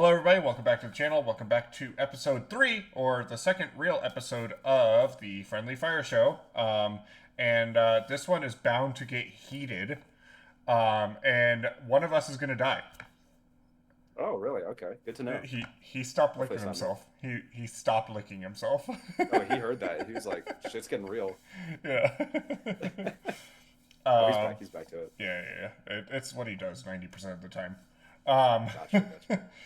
Hello, everybody. Welcome back to the channel. Welcome back to episode 3, or the second real episode of the Friendly Fire Show. This one is bound to get heated. And one of us is going to die. Oh, really? Okay, good to know. He stopped Hopefully licking it's not me. himself. He stopped licking himself. Oh, he heard that. He was like, "Shit's getting real." Yeah. Oh, um, he's back to it. it's what he does 90% of the time. Um, Gotcha.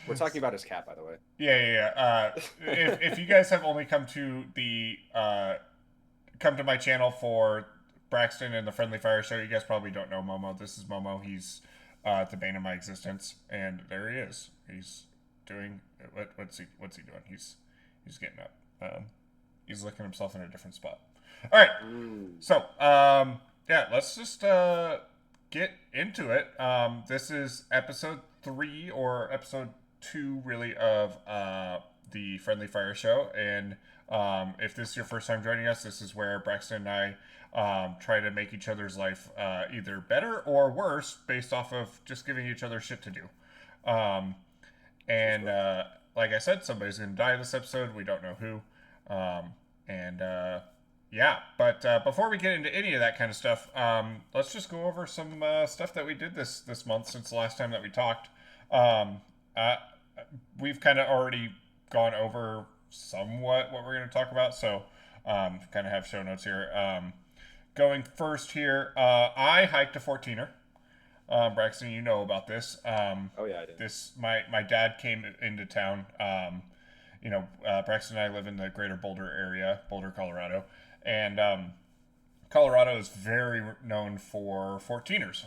We're talking about his cat, by the way. if you guys have only come to my channel for Braxton and the Friendly Fire Show, you guys probably don't know Momo. This is Momo. He's the bane of my existence, and there he is. He's doing what's he doing? He's getting up. He's licking himself in a different spot. All right. So let's just get into it. This is episode 3 or episode 2, really, of the Friendly Fire Show. And if this is your first time joining us, this is where Braxton and I try to make each other's life either better or worse based off of just giving each other shit to do. Like I said, somebody's going to die this episode. We don't know who. But before we get into any of that kind of stuff, let's just go over some stuff that we did this month since the last time that we talked. We've kind of already gone over somewhat what we're going to talk about, so kind of have show notes here. Going first here, I hiked a 14er. Braxton, you know about this. Oh yeah, I did. My dad came into town. Braxton and I live in the greater Boulder area, Boulder, Colorado. And Colorado is very known for 14ers.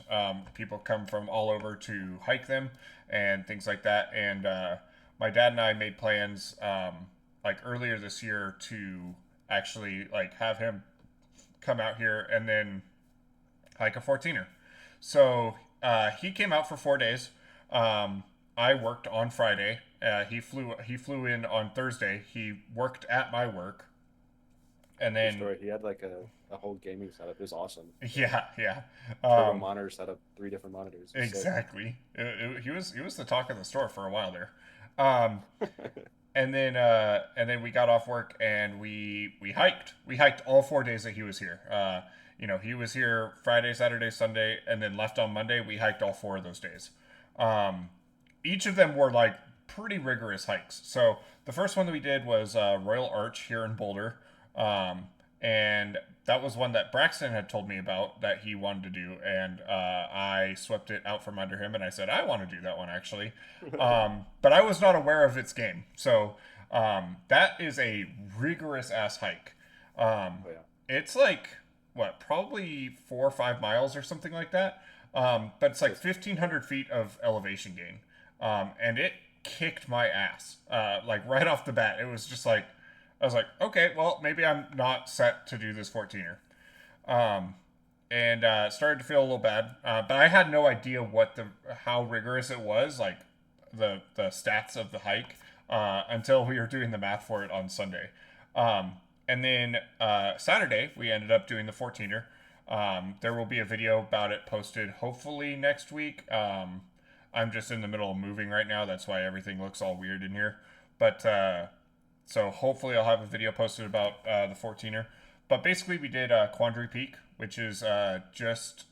People come from all over to hike them and things like that. And my dad and I made plans earlier this year to actually have him come out here and then hike a 14er. So he came out for 4 days. I worked on Friday. He flew in on Thursday. He worked at my work. And True then story. He had like a whole gaming setup. It was awesome. yeah. Turbo monitor set up 3 different monitors. Exactly. He was the talk of the store for a while there. Um, and then we got off work and we hiked. We hiked all 4 days that he was here. He was here Friday, Saturday, Sunday, and then left on Monday. We hiked all 4 of those days. Each of them were like pretty rigorous hikes. So the first one that we did was Royal Arch here in Boulder. And that was one that Braxton had told me about that he wanted to do, and I swept it out from under him, and I said, I want to do that one, actually. But I was not aware of its game. So that is a rigorous-ass hike. Oh yeah. It's like, probably 4 or 5 miles or something like that. But it's like 1,500 feet of elevation gain. And it kicked my ass. Right off the bat, it was just like, I was like, okay, well, maybe I'm not set to do this 14er. Started to feel a little bad. But I had no idea how rigorous it was, like the stats of the hike, until we were doing the math for it on Sunday. And then Saturday, we ended up doing the 14er. There will be a video about it posted hopefully next week. I'm just in the middle of moving right now. That's why everything looks all weird in here. But so hopefully I'll have a video posted about the 14er. But basically we did Quandary Peak, which is just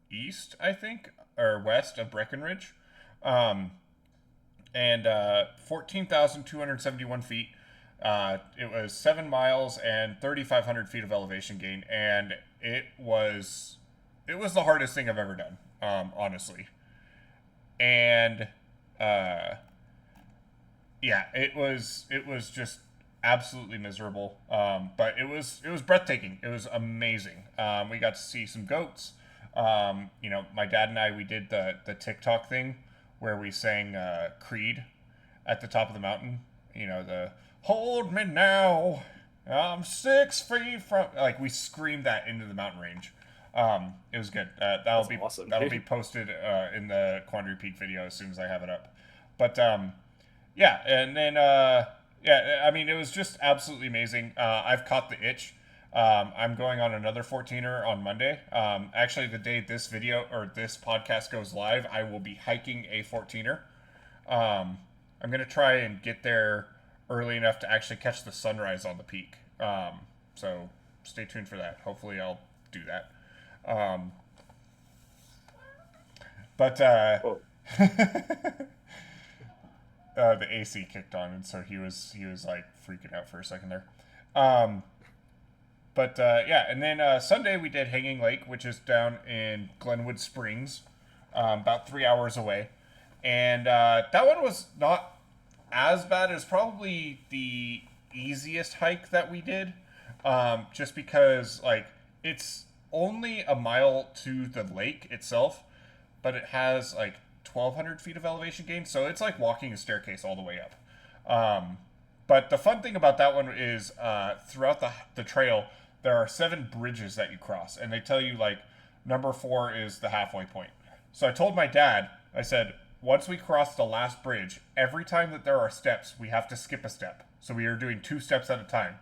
east, I think, or west of Breckenridge. 14,271 feet. It was 7 miles and 3,500 feet of elevation gain. And it was the hardest thing I've ever done, honestly. And it was just absolutely miserable. But it was breathtaking. It was amazing. We got to see some goats. My dad and I, we did the TikTok thing where we sang Creed at the top of the mountain. The "Hold me now, I'm 6 feet from," we screamed that into the mountain range. It was good. That's awesome. That'll be posted in the Quandary Peak video as soon as I have it up. But it was just absolutely amazing. I've caught the itch. I'm going on another 14er on Monday. Actually, the day this video or this podcast goes live, I will be hiking a 14er. I'm gonna try and get there early enough to actually catch the sunrise on the peak. So stay tuned for that. Hopefully, I'll do that. Um, but Oh, the AC kicked on, and so he was like freaking out for a second there. Um, but yeah, and then Sunday we did Hanging Lake, which is down in Glenwood Springs, about 3 hours away, and that one was not as bad as probably the easiest hike that we did, just because like it's only a mile to the lake itself, but it has like 1,200 feet of elevation gain, so it's like walking a staircase all the way up. But the fun thing about that one is throughout the trail, there are 7 bridges that you cross, and they tell you like number 4 is the halfway point. So I told my dad, I said, once we cross the last bridge, every time that there are steps, we have to skip a step. So we are doing 2 steps at a time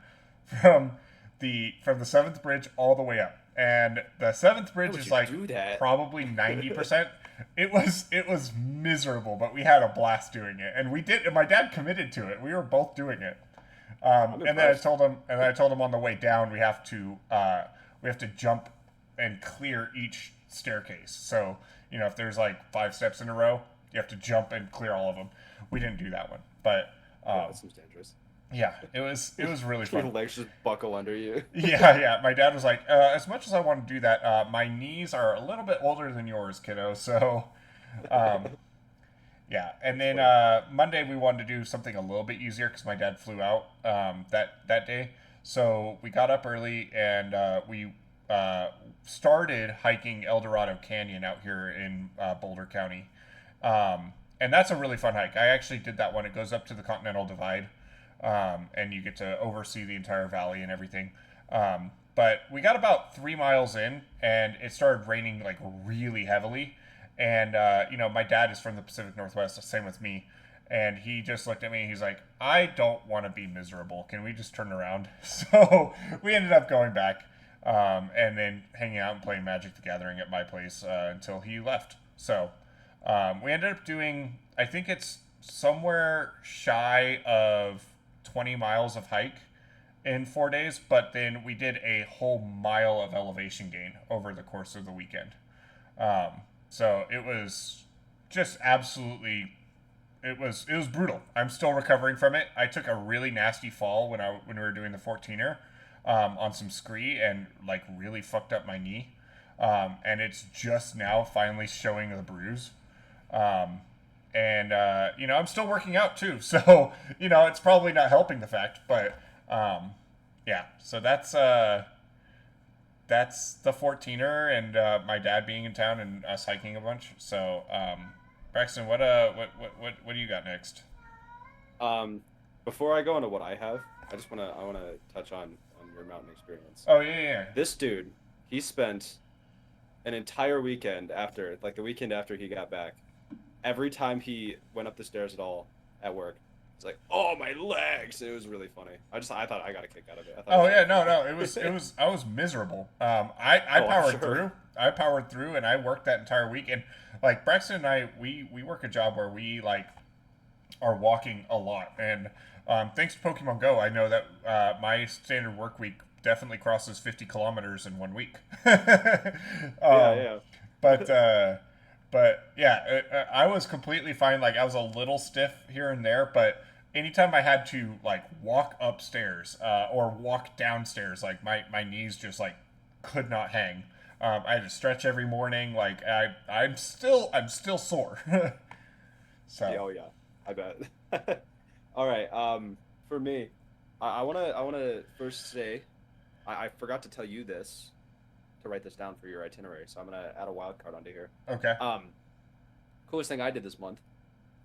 from the 7th bridge all the way up. And the 7th bridge is like probably 90%. It was miserable, but we had a blast doing it, and we did. And my dad committed to it. We were both doing it. And then I told him on the way down we have to jump and clear each staircase. So if there's like 5 steps in a row, you have to jump and clear all of them. We didn't do that one, but that seems dangerous. Yeah, it was really fun. Your legs just buckle under you. Yeah. My dad was like, as much as I want to do that, my knees are a little bit older than yours, kiddo. So, yeah. And then Monday we wanted to do something a little bit easier because my dad flew out that day. So we got up early and we started hiking El Dorado Canyon out here in Boulder County. And that's a really fun hike. I actually did that one. It goes up to the Continental Divide. And you get to oversee the entire valley and everything. But we got about 3 miles in, and it started raining like really heavily. And my dad is from the Pacific Northwest, same with me. And he just looked at me. And he's like, "I don't want to be miserable. Can we just turn around?" So we ended up going back, and then hanging out and playing Magic the Gathering at my place until he left. So we ended up doing, I think it's somewhere shy of 20 miles of hike in 4 days, but then we did a whole mile of elevation gain over the course of the weekend. So it was just absolutely, it was brutal. I'm still recovering from it. I took a really nasty fall when we were doing the 14er on some scree and like really fucked up my knee. And it's just now finally showing the bruise. And I'm still working out too, so it's probably not helping the fact, but yeah. So that's the 14er, and my dad being in town and us hiking a bunch. So Braxton, what do you got next? Before I go into what I have, I wanna touch on your mountain experience. Oh yeah. This dude, he spent an entire weekend after, like the weekend after he got back. Every time he went up the stairs at all at work, it's like, "Oh, my legs!" It was really funny. I thought I got a kick out of it. Oh yeah, no, it was I was miserable. I powered through. I powered through, and I worked that entire week. And like Braxton and I, we work a job where we like are walking a lot. And thanks to Pokemon Go, I know that my standard work week definitely crosses 50 kilometers in 1 week. Yeah. But yeah, I was completely fine. Like I was a little stiff here and there, but anytime I had to like walk upstairs or walk downstairs, like my knees just like could not hang. I had to stretch every morning. Like I'm still sore. So. Yeah, oh yeah, I bet. All right. For me, I wanna first say, I forgot to tell you this, to write this down for your itinerary, so I'm gonna add a wild card onto here. Okay. Coolest thing I did this month,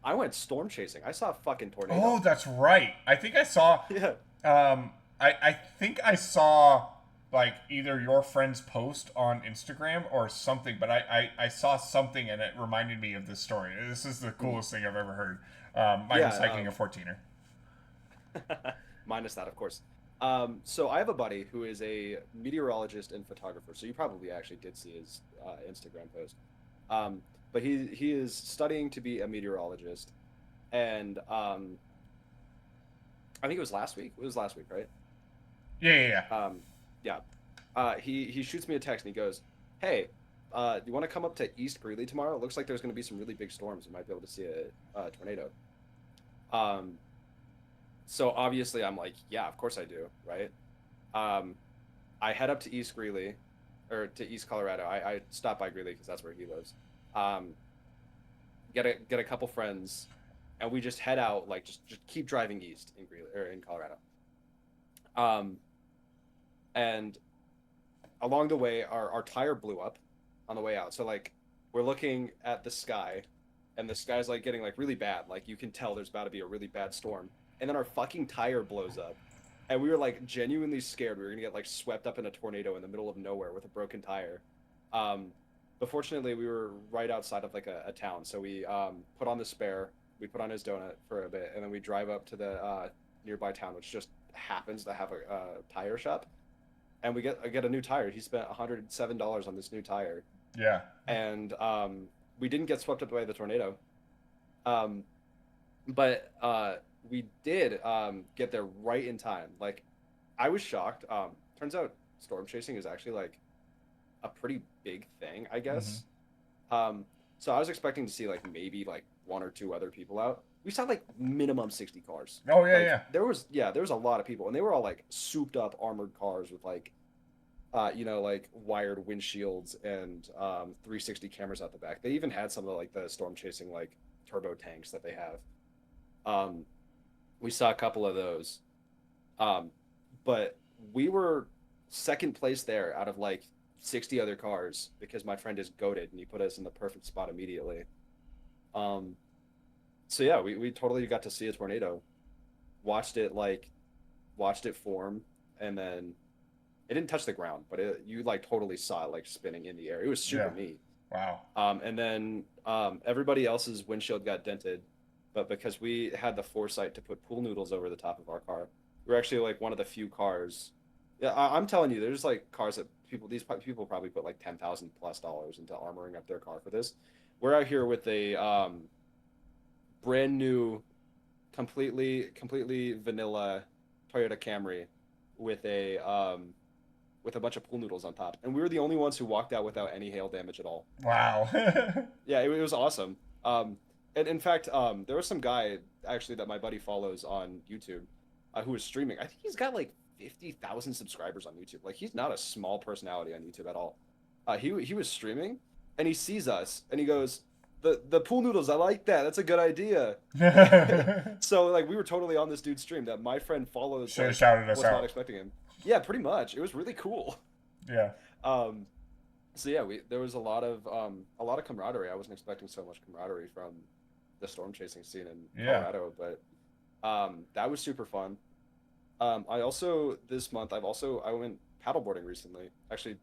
I went storm chasing. I saw a fucking tornado. Oh, that's right. I think I saw. Yeah. I think I saw like either your friend's post on Instagram or something, but I saw something and it reminded me of this story. This is the coolest thing I've ever heard. Mine was hiking a 14er. Minus that, of course. So I have a buddy who is a meteorologist and photographer. So you probably actually did see his Instagram post. But he is studying to be a meteorologist, and I think it was last week. It was last week, right? Yeah, yeah, yeah. Um, yeah. He shoots me a text and he goes, "Hey, do you want to come up to East Greeley tomorrow? It looks like there's going to be some really big storms. You might be able to see a tornado." Um, so obviously I'm like, "Yeah, of course I do, right?" Um, I head up to East Greeley, or to East Colorado. I stop by Greeley because that's where he lives. Um, get a couple friends, and we just head out, like just keep driving east in Greeley or in Colorado. Um, and along the way, our tire blew up on the way out. So like we're looking at the sky, and the sky's like getting like really bad. Like you can tell there's about to be a really bad storm. And then our fucking tire blows up. And we were like genuinely scared we were gonna get like swept up in a tornado in the middle of nowhere with a broken tire. Um, but fortunately we were right outside of like a town. So we put on the spare, we put on his donut for a bit, and then we drive up to the nearby town, which just happens to have a tire shop, and I get a new tire. He spent $107 on this new tire, Yeah. and we didn't get swept up by the tornado. Um, but we did get there right in time. Like, I was shocked. Turns out storm chasing is actually like a pretty big thing, I Mm-hmm. guess. Um, so I was expecting to see like maybe like one or two other people out. We saw like minimum 60 cars. Oh yeah, Like yeah. there was a lot of people, and they were all like souped up armored cars with like like wired windshields and 360 cameras out the back. They even had some of like the storm chasing like turbo tanks that they have. Um, we saw a couple of those. Um, but we were second place there out of like 60 other cars because my friend is goated and he put us in the perfect spot immediately. Um, so yeah, we totally got to see a tornado, watched it like watched it form, and then it didn't touch the ground, but you like totally saw it like spinning in the air. It was super Yeah. neat. Wow. And then everybody else's windshield got dented, but because we had the foresight to put pool noodles over the top of our car, we were actually like one of the few cars. Yeah, I'm telling you, there's like cars that these people probably put like $10,000+ into armoring up their car for this. We're out here with a brand new, completely vanilla Toyota Camry with a bunch of pool noodles on top, and we were the only ones who walked out without any hail damage at all. Wow. Yeah, it was awesome. And in fact, there was some guy actually that my buddy follows on YouTube, who was streaming. I think he's got like 50,000 subscribers on YouTube. Like he's not a small personality on YouTube at all. He was streaming, and he sees us, and he goes, "The pool noodles, I like that. That's a good idea." So like we were totally on this dude's stream that my friend follows. Should have Like shouted us was not out. expecting him. Yeah, pretty much. It was really cool. Yeah. Um, so yeah, we there was a lot of camaraderie. I wasn't expecting so much camaraderie from the storm chasing scene in Yeah. Colorado, but that was super fun. I also this month I went paddleboarding recently. Actually,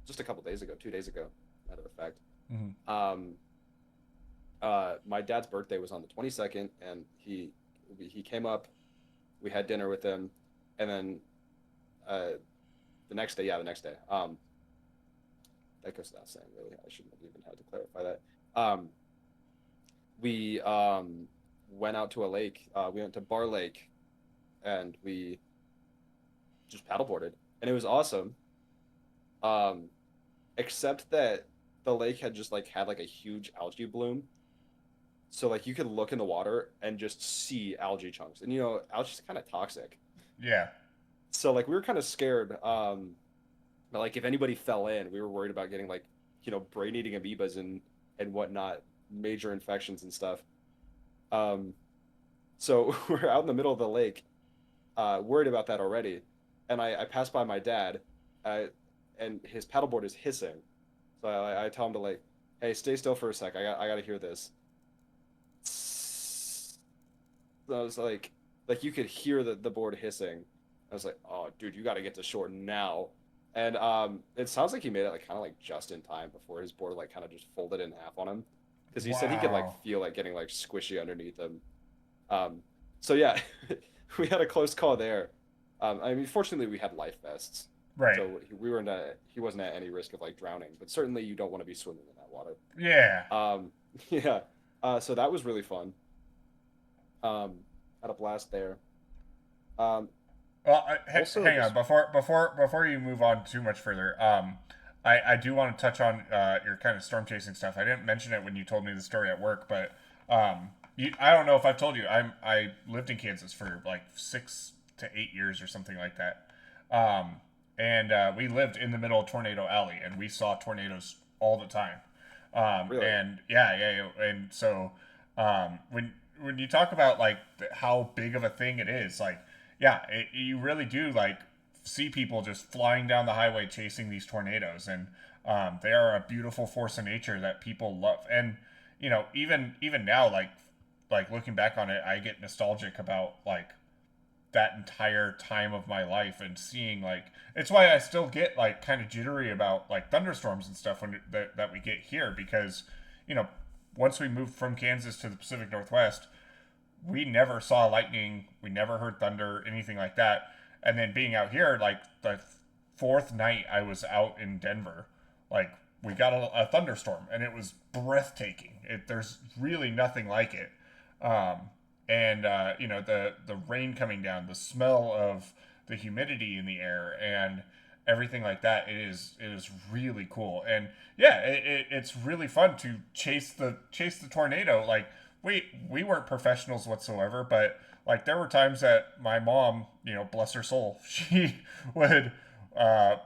just a couple days ago, 2 days ago, matter of fact. Mm-hmm. Um, my dad's birthday was on the 22nd, and he came up. We had dinner with him, and then uh, the next day, yeah, the next day. That goes without saying, really. I shouldn't have even had to clarify that. We went out to a lake. We went to Bar Lake, and we just paddleboarded, and it was awesome. Um, except that the lake had just like had like a huge algae bloom, so like you could look in the water and just see algae chunks, and algae's kind of toxic. Yeah. So like we were kind of scared. But like if anybody fell in, we were worried about getting like brain eating amoebas and whatnot, major infections and stuff. Um, so we're out in the middle of the lake, worried about that already. And I passed by my dad, uh, and his paddleboard is hissing. So I tell him to like, hey, stay still for a sec. I got to hear this. So I was like you could hear the board hissing. I was like, oh, dude, you got to get to shore now. And it sounds like he made it like kind of like just in time before his board like kind of just folded in half on him, because he said he could like Wow. feel like getting like squishy underneath him. Um, so yeah, we had a close call there. I mean, fortunately, we had life vests, Right. so he wasn't at any risk of like drowning. But certainly, you don't want to be swimming in that water. Yeah. Yeah. So that was really fun. Had a blast there. Um, Well, also hang on this. before you move on too much further. I do want to touch on your kind of storm chasing stuff. I didn't mention it when you told me the story at work, but I don't know if I've told you. I lived in Kansas for like 6 to 8 years or something like that. Um, and we lived in the middle of Tornado Alley, and we saw tornadoes all the time. Really? And yeah, and so when you talk about like how big of a thing it is, like yeah, you really do like see people just flying down the highway chasing these tornadoes, and they are a beautiful force of nature that people love. And even now, like looking back on it, I get nostalgic about like that entire time of my life and seeing like it's why I still get like kind of jittery about like thunderstorms and stuff that we get here because you know once we moved from Kansas to the Pacific Northwest, we never saw lightning, we never heard thunder, anything like that. And then being out here, like the fourth night I was out in Denver, like we got a thunderstorm and it was breathtaking. There's really nothing like it. Um, and the rain coming down, the smell of the humidity in the air, and everything like that. It is really cool. And yeah, it's really fun to chase the tornado. Like we weren't professionals whatsoever, but like there were times that my mom, bless her soul, she would uh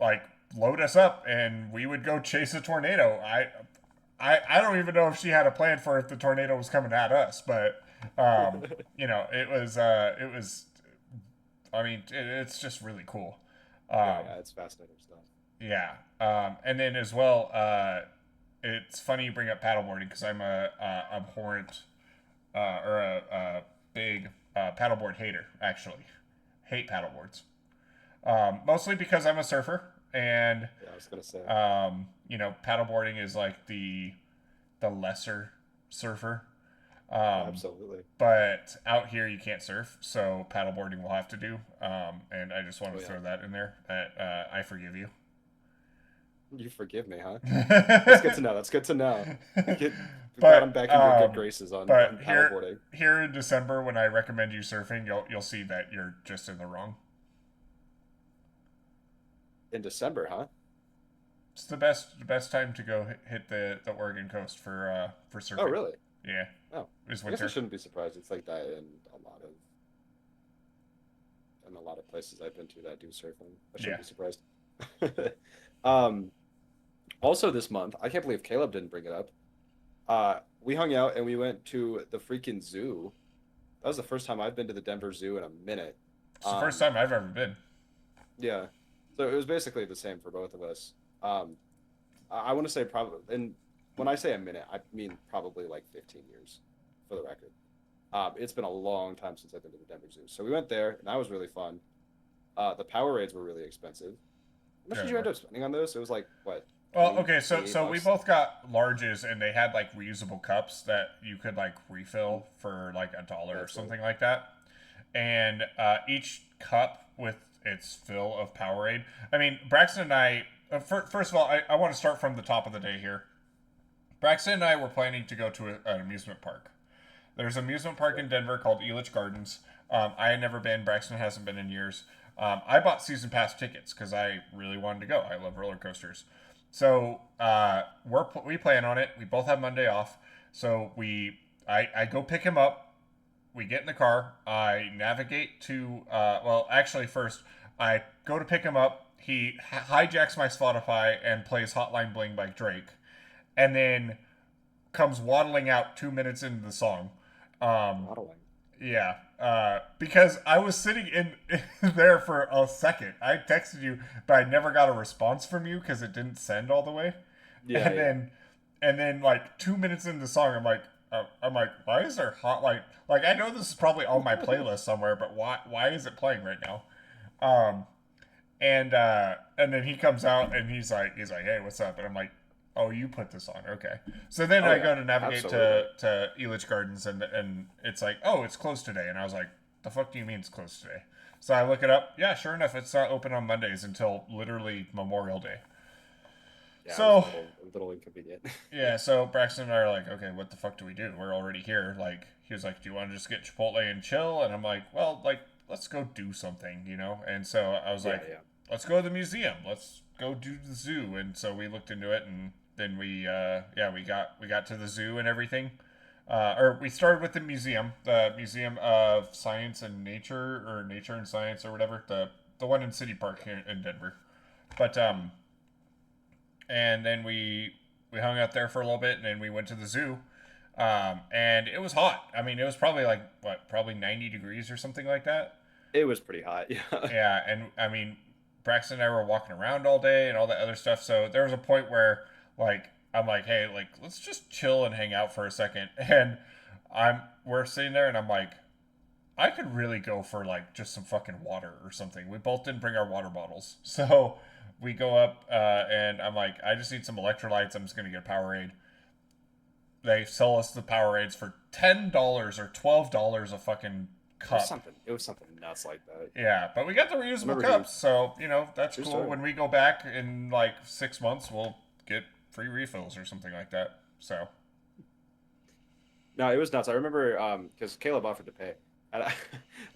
like load us up and we would go chase a tornado. I don't even know if she had a plan for if the tornado was coming at us, but it was I mean it's just really cool. Yeah, Um, yeah, it's fascinating stuff. yeah. And then as well, it's funny you bring up paddleboarding because I'm a abhorrent or a big paddleboard hater, actually. Hate paddleboards. Mostly because I'm a surfer, and Yeah, I was gonna say. paddleboarding is like the lesser surfer. Yeah, Um, absolutely. but out here you can't surf, so paddleboarding will have to do. And I just wanted Oh to yeah. throw that in there. That I forgive you. You forgive me, huh? That's good to know. That's good to know. Get glad I'm but back in your good graces on but paddleboarding. here in December when I recommend you surfing, you'll see that you're just in the wrong. In December, huh? It's the best time to go hit the Oregon coast for Oh, surfing. really? Yeah, Oh, is I guess I winter. shouldn't be surprised. It's like that in a lot of places I've been to that do surfing. I shouldn't Yeah. be surprised. Um, Also this month, I can't believe Caleb didn't bring it up. We hung out and we went to the freaking zoo. That was the first time I've been to the Denver Zoo in a minute. It's the first Um, time I've ever been. yeah. So it was basically the same for both of us. I want to say probably, and when I say a minute, I mean probably like 15 years, for the record. It's been a long time since I've been to the Denver Zoo. So we went there, and that was really fun. The Powerades were really expensive. How much Yeah, did they you end were. up spending on those? It was like what, Well, 20, okay, so 28 so we bucks? both got larges, and they had like reusable cups that you could like Mhm. refill for like $1 or That's right. something like that. And each cup with its fill of Powerade. I mean, Braxton and I. First of all, I want to start from the top of the day here. Braxton and I were planning to go to an amusement park. There's an amusement park Sure. in Denver called Elitch Gardens. I had never been. Braxton hasn't been in years. I bought season pass tickets because I really wanted to go. I love roller coasters. So we plan on it. We both have Monday off. So I go pick him up. We get in the car. I navigate to well, actually first I go to pick him up. He hijacks my Spotify and plays Hotline Bling by Drake, and then comes waddling out 2 minutes into the song. Um, Waddling. yeah, because I was sitting in there for a second. I texted you, but I never got a response from you because it didn't send all the way. Yeah, And yeah. then like 2 minutes into the song, I'm like, why is there hot like I know this is probably on my playlist somewhere, but why is it playing right now? Um, and then he comes out and he's like, hey, what's up? And I'm like, oh, you put this on, okay. So then Oh I yeah, go to navigate absolutely. to Elitch Gardens, and it's like, oh, it's closed today. And I was like, the fuck do you mean it's closed today? So I look it up. Yeah, sure enough, it's not open on Mondays until literally Memorial Day. Yeah, it was So a little inconvenient. yeah, so Braxton and I are like, okay, what the fuck do we do? We're already here. Like, he was like, do you want to just get Chipotle and chill? And I'm like, well, like, let's go do something, you know? And so I was Yeah, like, yeah. let's go to the museum. Let's go do the zoo. And so we looked into it, and then we got to the zoo and everything. Or we started with the Museum of Science and Nature, or Nature and Science, or whatever, the one in City Park here in Denver. But and then we hung out there for a little bit, and then we went to the zoo. And it was hot. I mean, it was probably like what, probably 90 degrees or something like that. It was pretty hot. Yeah. Yeah, and I mean, Braxton and I were walking around all day and all that other stuff. So there was a point where like I'm like, hey, like let's just chill and hang out for a second. And we're sitting there, and I'm like, I could really go for like just some fucking water or something. We both didn't bring our water bottles, so we go up, and I'm like, I just need some electrolytes. I'm just gonna get a Powerade. They sell us the Powerades for $10 or $12 a fucking cup. It was something nuts like that. Yeah, but we got the reusable cups, so you know that's True cool. story. When we go back in like 6 months, we'll get free refills or something like that. So No, it was nuts. I remember because Caleb offered to pay, and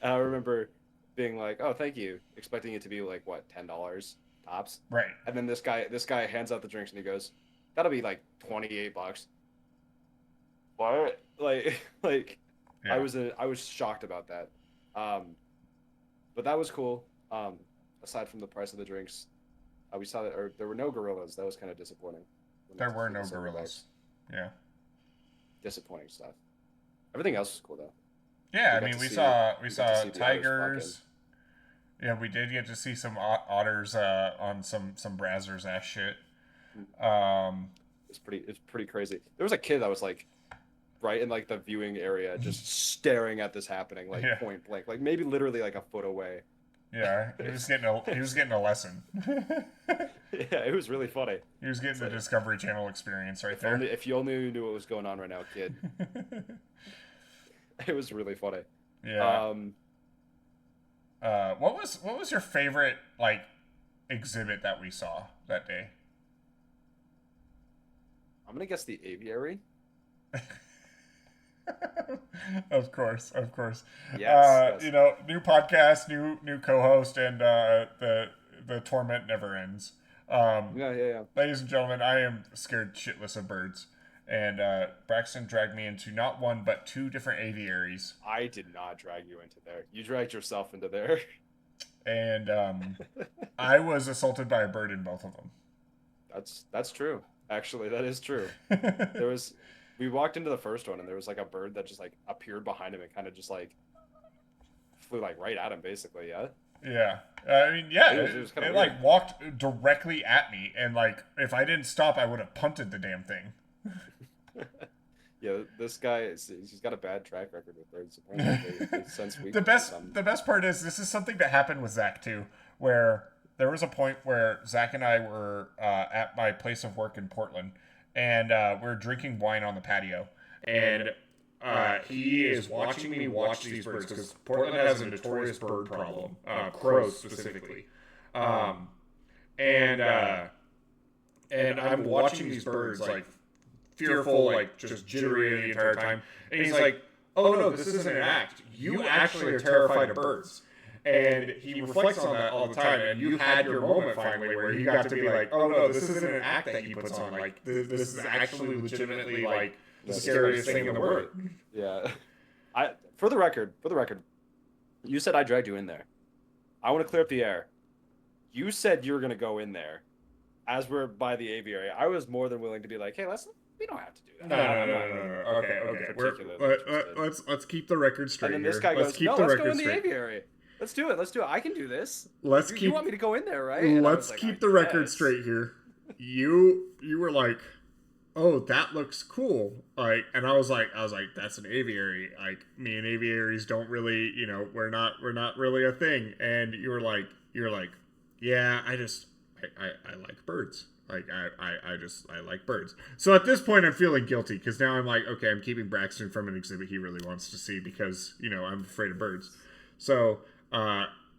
and I remember being like, "Oh, thank you," expecting it to be like what, $10 tops. right, And then this guy hands out the drinks and he goes, "That'll be like $28." What? Like like yeah, I was shocked about that. But that was cool. Aside from the price of the drinks, we saw that or there were no gorillas. That was kind of disappointing. there were no gorillas. Yeah, Disappointing stuff. Everything else was cool though. yeah. I got mean, to we see- saw we got to saw see the otters tigers. Yeah, we did get to see some otters on some brazzers ass shit. Um, It's pretty crazy. There was a kid that was like right in like the viewing area, just staring at this happening, like Yeah. point blank, like maybe literally like a foot away. yeah, he was getting a lesson. Yeah, it was really funny. He was getting the like- Discovery Channel experience right there. If you only knew what was going on right now, kid. It was really funny. Yeah. What was your favorite like exhibit that we saw that day? I'm gonna guess the aviary. Of course, of course. Yes. You know, new podcast, new co-host, and the torment never ends. Yeah. Ladies and gentlemen, I am scared shitless of birds, and Braxton dragged me into not one but two different aviaries, I did not drag you into there. You dragged yourself into there. and I was assaulted by a bird in both of them. That's true. Actually, that is true. We walked into the first one and there was like a bird that just like appeared behind him and kind of just like flew like right at him basically. Yeah. Yeah. I mean, yeah, It was kinda it weird. like walked directly at me, and like if I didn't stop, I would have punted the damn thing. Yeah, this guy he's got a bad track record with birds. Apparently, they sense weakness. The best part is this is something that happened with Zach too, where there was a point where Zach and I were at my place of work in Portland, and we are drinking wine on the patio, and he is watching me watch these birds because Portland has a notorious bird problem, crows specifically, and I'm watching these birds like fearful, like just jittery the entire time, and he's like, "Oh no, this isn't an act. You actually are terrified of birds." And he reflects on that all the time, and you had your moment finally where you got to be like, "Oh no, this isn't an act that he puts on. Like this is actually legitimately like the scariest thing in the world." Yeah. For the record, you said I dragged you in there. I want to clear up the air. You said you were gonna go in there, as we're by the aviary. I was more than willing to be like, "Hey, we don't have to do that." No. Okay. Let's keep the record straight. And then this guy goes, "No, let's go in the aviary. Let's do it. I can do this. You want me to go in there, right?" And Let's keep the record straight here. You were like, "Oh, that looks cool." Like, and I was like, "That's an aviary. Like, me and aviaries don't really, you know, we're not really a thing." And you were like, "Yeah, I like birds. Like, I like birds." So at this point, I'm feeling guilty because now I'm like, okay, I'm keeping Braxton from an exhibit he really wants to see because, you know, I'm afraid of birds. So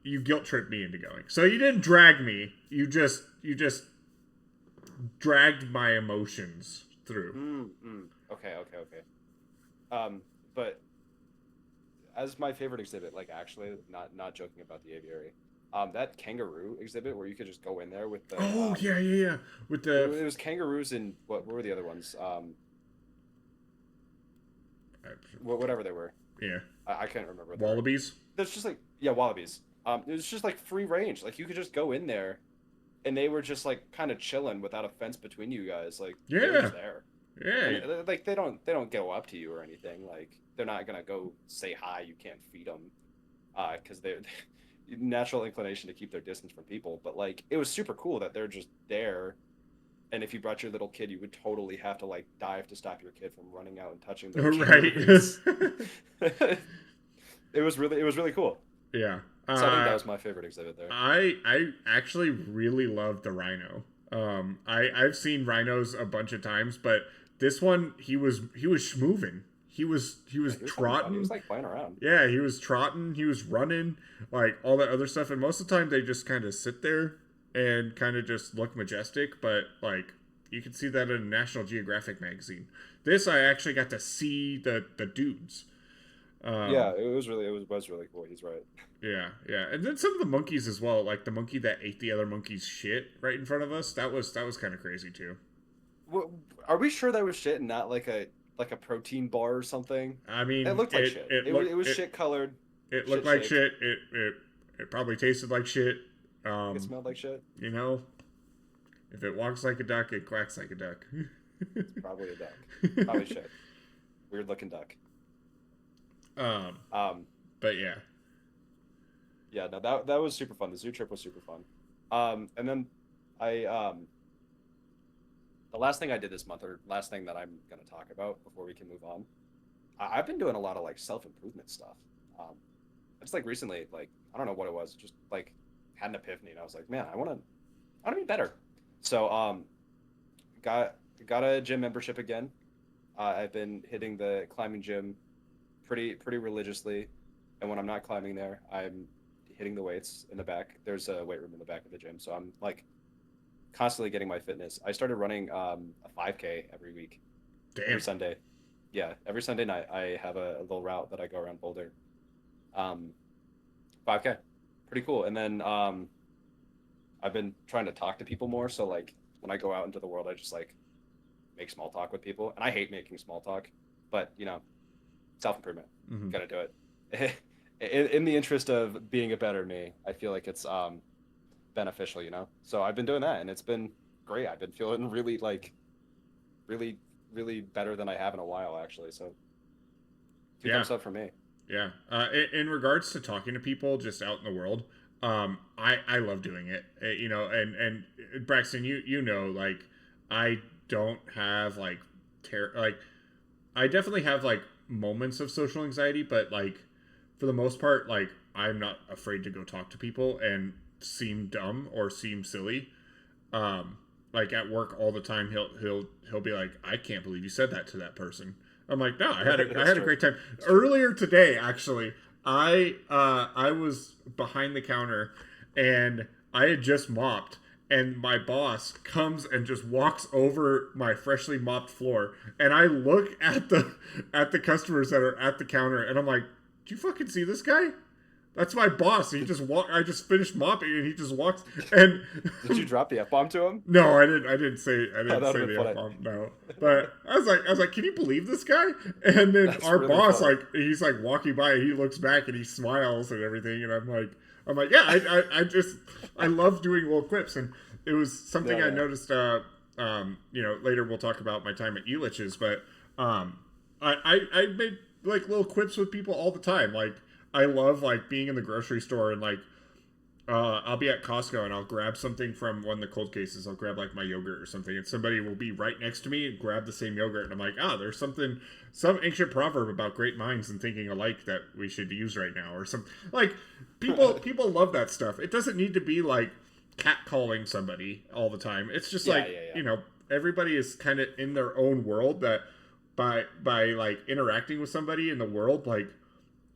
you guilt tripped me into going. So you didn't drag me. You just dragged my emotions through. Okay. But as my favorite exhibit, like actually, not joking about the aviary, that kangaroo exhibit where you could just go in there with the Oh yeah. With the it was kangaroos and what were the other ones? Whatever they were. yeah, I can't remember what they were. wallabies. There's just like yeah, wallabies. It was just like free range. Like you could just go in there, and they were just like kind of chilling without a fence between you guys. Like they were Yeah, just there, yeah. and like they don't go up to you or anything. Like they're not gonna go say hi. You can't feed them, because they're natural inclination to keep their distance from people. But like it was super cool that they're just there. And if you brought your little kid, you would totally have to like dive to stop your kid from running out and touching the kangaroos. Right. It was really cool. Yeah. So I think that was my favorite exhibit there. I actually really love the rhino. I've seen rhinos a bunch of times, but this one he was schmoovin'. He was trotting. He was like playing around. Yeah, he was trotting. He was running, like all that other stuff. And most of the time they just kind of sit there and kind of just look majestic. But like you can see that in a National Geographic magazine. This I actually got to see the dudes. Yeah, it was really cool. He's right. Yeah, and then some of the monkeys as well, like the monkey that ate the other monkey's shit right in front of us. That was kind of crazy too. Are we sure that was shit and not like a protein bar or something? I mean, it looked like shit. It was shit colored. It looked like shit. It probably tasted like shit. It smelled like shit. You know, if it walks like a duck, it quacks like a duck. It's probably a duck. Probably shit. Weird looking duck. But yeah. Yeah, no, that was super fun. The zoo trip was super fun. And then I the last thing I did this month, or last thing that I'm gonna talk about before we can move on, I've been doing a lot of like self-improvement stuff. Just like recently, like I don't know what it was, just like had an epiphany, and I was like, man, I wanna be better. So got a gym membership again. I've been hitting the climbing gym pretty religiously, and when I'm not climbing there, I'm hitting the weights in the back. There's a weight room in the back of the gym, so I'm like constantly getting my fitness. I started running a 5K every week. Damn. Every Sunday. Yeah, every Sunday night I have a little route that I go around Boulder. 5K, pretty cool. And then I've been trying to talk to people more. So like when I go out into the world, I just like make small talk with people, and I hate making small talk, but you know, self-improvement. Mm-hmm. Gotta do it. In the interest of being a better me, I feel like it's beneficial, you know. So I've been doing that, and it's been great. I've been feeling really better than I have in a while, actually. So two thumbs up for me. Yeah. In regards to talking to people just out in the world, I love doing it. You know, and Braxton, you know, like I don't have like I definitely have like moments of social anxiety, but like for the most part, like I'm not afraid to go talk to people and seem dumb or seem silly. Like at work all the time, he'll be like, I can't believe you said that to that person. I'm like, no, I had a great time. Earlier today, actually, I was behind the counter and I had just mopped, and my boss comes and just walks over my freshly mopped floor, and I look at the customers that are at the counter, and I'm like, do you fucking see this guy? That's my boss. He just I just finished mopping, and he just walks. And did you drop the F-bomb to him? No, I didn't. I didn't say the funny. F-bomb. No, but I was like, can you believe this guy? And then that's our really boss, funny. Like, he's like walking by, and he looks back, and he smiles and everything, and I'm like, yeah, I love doing little quips, and it was something I noticed. You know, later we'll talk about my time at Elitch's, but I made like little quips with people all the time, like. I love like being in the grocery store and like I'll be at Costco and I'll grab something from one of the cold cases. I'll grab like my yogurt or something, and somebody will be right next to me and grab the same yogurt, and I'm like, there's some ancient proverb about great minds and thinking alike that we should use right now, or some like people love that stuff. It doesn't need to be like catcalling somebody all the time. It's just you know, everybody is kind of in their own world that by like interacting with somebody in the world, like.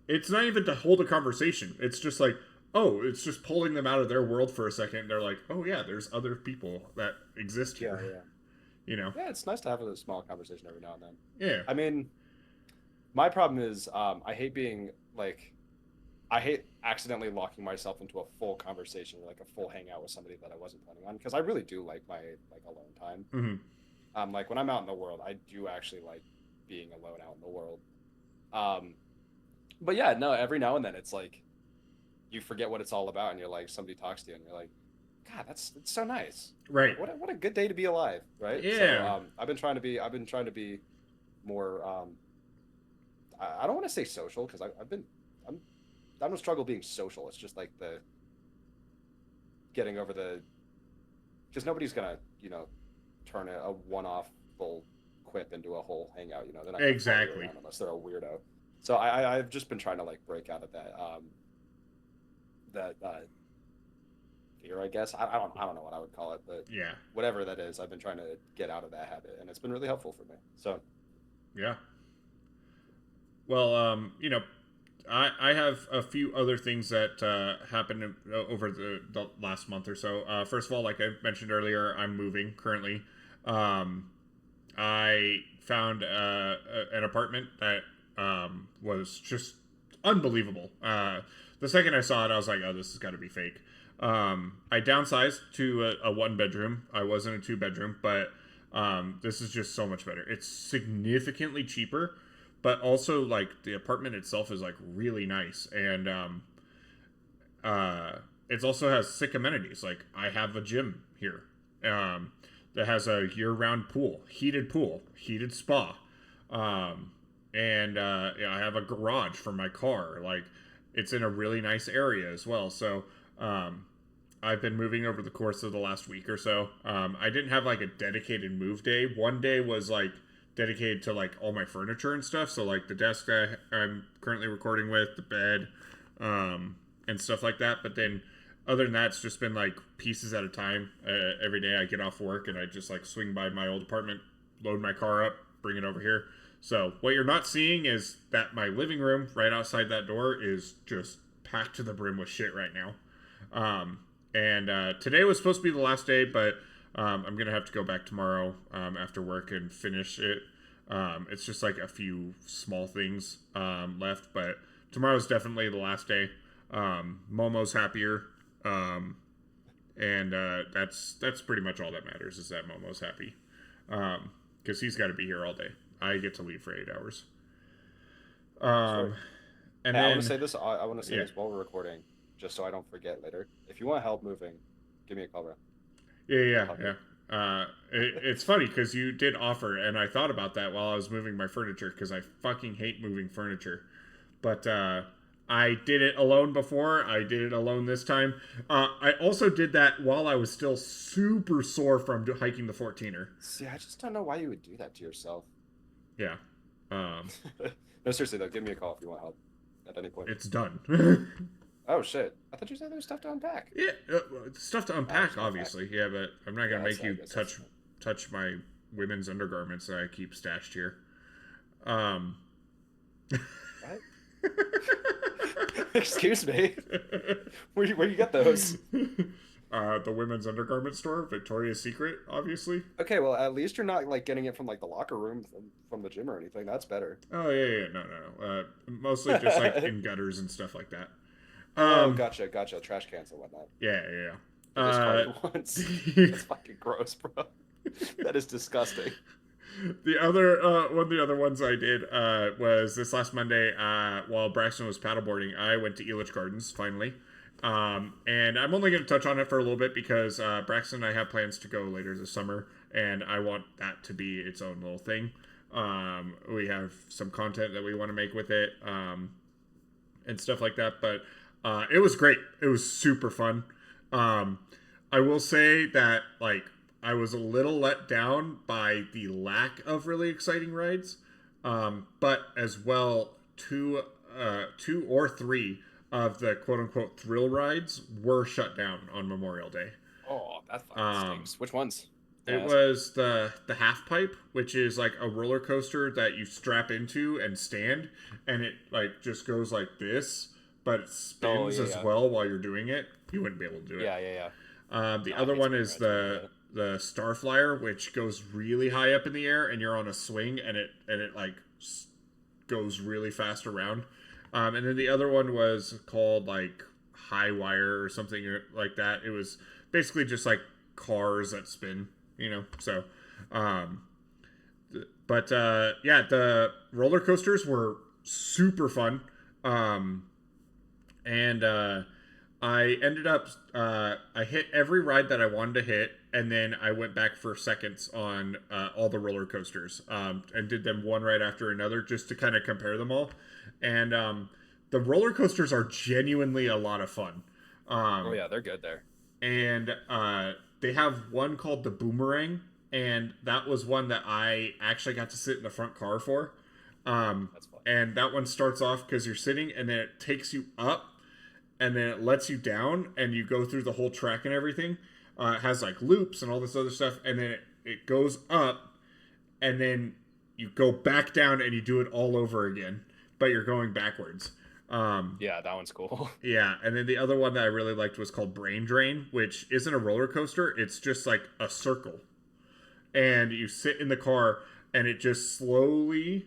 It's not even to hold a conversation. It's just like, oh, it's just pulling them out of their world for a second. They're like, oh yeah, there's other people that exist Yeah, here. yeah. You know? Yeah, it's nice to have a small conversation every now and then. Yeah. I mean, my problem is I hate being like I hate accidentally locking myself into a full conversation, like a full hangout with somebody that I wasn't planning on, because I really do like my like alone time. Hmm. Like when I'm out in the world, I do actually like being alone out in the world. Um, but yeah, no, every now and then it's like you forget what it's all about, and you're like somebody talks to you, and you're like, God, it's so nice. Right. What a good day to be alive, right? So Yeah. I've been trying to be more. I don't want to say social because I'm I don't struggle being social. It's just like the getting over the because nobody's gonna turn a one-off full quip into a whole hangout. They're not gonna follow you Exactly. around unless they're a weirdo. So I've just been trying to like break out of that fear, I guess. I don't know what I would call it, but Yeah. whatever that is, I've been trying to get out of that habit, and it's been really helpful for me. So Yeah. Well, I have a few other things that happened over the last month or so. First of all, like I mentioned earlier, I'm moving currently. Um, I found an apartment that was just unbelievable. The second I saw it, I was like, oh, this has got to be fake. I downsized to a one bedroom. I was in a two bedroom, but this is just so much better. It's significantly cheaper, but also like the apartment itself is like really nice, and it also has sick amenities. Like I have a gym here um, that has a year-round pool, heated spa, um, and yeah, I have a garage for my car. Like it's in a really nice area as well. So um, I've been moving over the course of the last week or so. I didn't have like a dedicated move day. One day was like dedicated to like all my furniture and stuff. So like the desk that I'm currently recording with, the bed, and stuff like that. But then other than that, it's just been like pieces at a time. Every day I get off work and I just like swing by my old apartment, load my car up, bring it over here. So what you're not seeing is that my living room right outside that door is just packed to the brim with shit right now. And today was supposed to be the last day, but I'm gonna have to go back tomorrow after work and finish it. It's just like a few small things left, but tomorrow's definitely the last day. Momo's happier, and that's pretty much all that matters is that Momo's happy, because he's got to be here all day. I get to leave for 8 hours. sure. And Hey, I want then to say this. I want to say yeah, this while we're recording, just so I don't forget later. If you want help moving, give me a call, bro. yeah, I'll yeah, help you. yeah. It's funny because you did offer, and I thought about that while I was moving my furniture because I fucking hate moving furniture. But I did it alone before. I did it alone this time. I also did that while I was still super sore from hiking the 14er. See, I just don't know why you would do that to yourself. Yeah. Um, No, seriously though, give me a call if you want help at any point. it's done. Oh shit! I thought you said there was stuff to unpack. Yeah, stuff to Oh, there's unpack, no unpack. obviously. Yeah, but I'm not Yeah, gonna make I you guess that's touch my women's undergarments that I keep stashed here. Um, what? Excuse me. Where you get those? the women's undergarment store, Victoria's Secret, obviously. Okay, well at least you're not like getting it from like the locker room from the gym or anything. That's better. Oh yeah, yeah, no, no, no. Mostly just like in gutters and stuff like that. Oh, Um, gotcha, gotcha. Trash cans and whatnot. yeah, yeah. You discarded once. Yeah. That's fucking gross, bro. That is disgusting. The other one of the other ones I did was this last Monday while Braxton was paddleboarding. I went to Elitch Gardens finally, and I'm only going to touch on it for a little bit because Braxton and I have plans to go later this summer, and I want that to be its own little thing. We have some content that we want to make with it and stuff like that, but it was great. It was super fun. I will say that like I was a little let down by the lack of really exciting rides, but as well two or three of the quote unquote thrill rides were shut down on Memorial Day. Oh, that fucking Um, stinks. Which ones? it Yes. was the half pipe, which is like a roller coaster that you strap into and stand, and it like just goes like this but it spins as well while you're doing it, you wouldn't be able to do it. Yeah. The other one is the Starflyer, which goes really high up in the air, and you're on a swing, and it like goes really fast around. And then the other one was called like High Wire or something like that. It was basically just like cars that spin, you know. So, but yeah, the roller coasters were super fun. And I ended up I hit every ride that I wanted to hit, and then I went back for seconds on all the roller coasters, and did them one right after another just to kind of compare them all. And the roller coasters are genuinely a lot of fun. Oh yeah, they're good there. And they have one called the Boomerang, and that was one that I actually got to sit in the front car for. That's fun. And that one starts off because you're sitting, and then it takes you up, and then it lets you down, and you go through the whole track and everything. It has like loops and all this other stuff, and then it goes up, and then you go back down, and you do it all over again, but you're going backwards. Yeah, that one's cool. Yeah, and then the other one that I really liked was called Brain Drain, which isn't a roller coaster. It's just like a circle. And you sit in the car, and it just slowly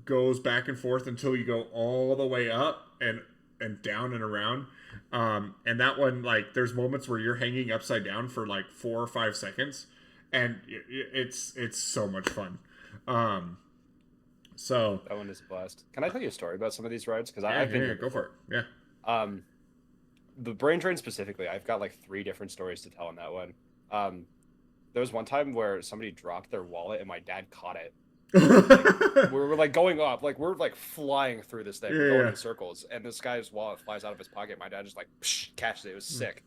goes back and forth until you go all the way up and down and around. And that one, like, there's moments where you're hanging upside down for like 4 or 5 seconds, and it's so much fun. So that one is a blast. Can I tell you a story about some of these rides? Because I've been here. Go for it. Yeah. The Brain Drain specifically, I've got like 3 different stories to tell on that one. There was one time where somebody dropped their wallet, and my dad caught it. Like, we're like going up, like we're like flying through this thing, going in circles, and this guy's wallet flies out of his pocket. My dad just like catches it. It was sick.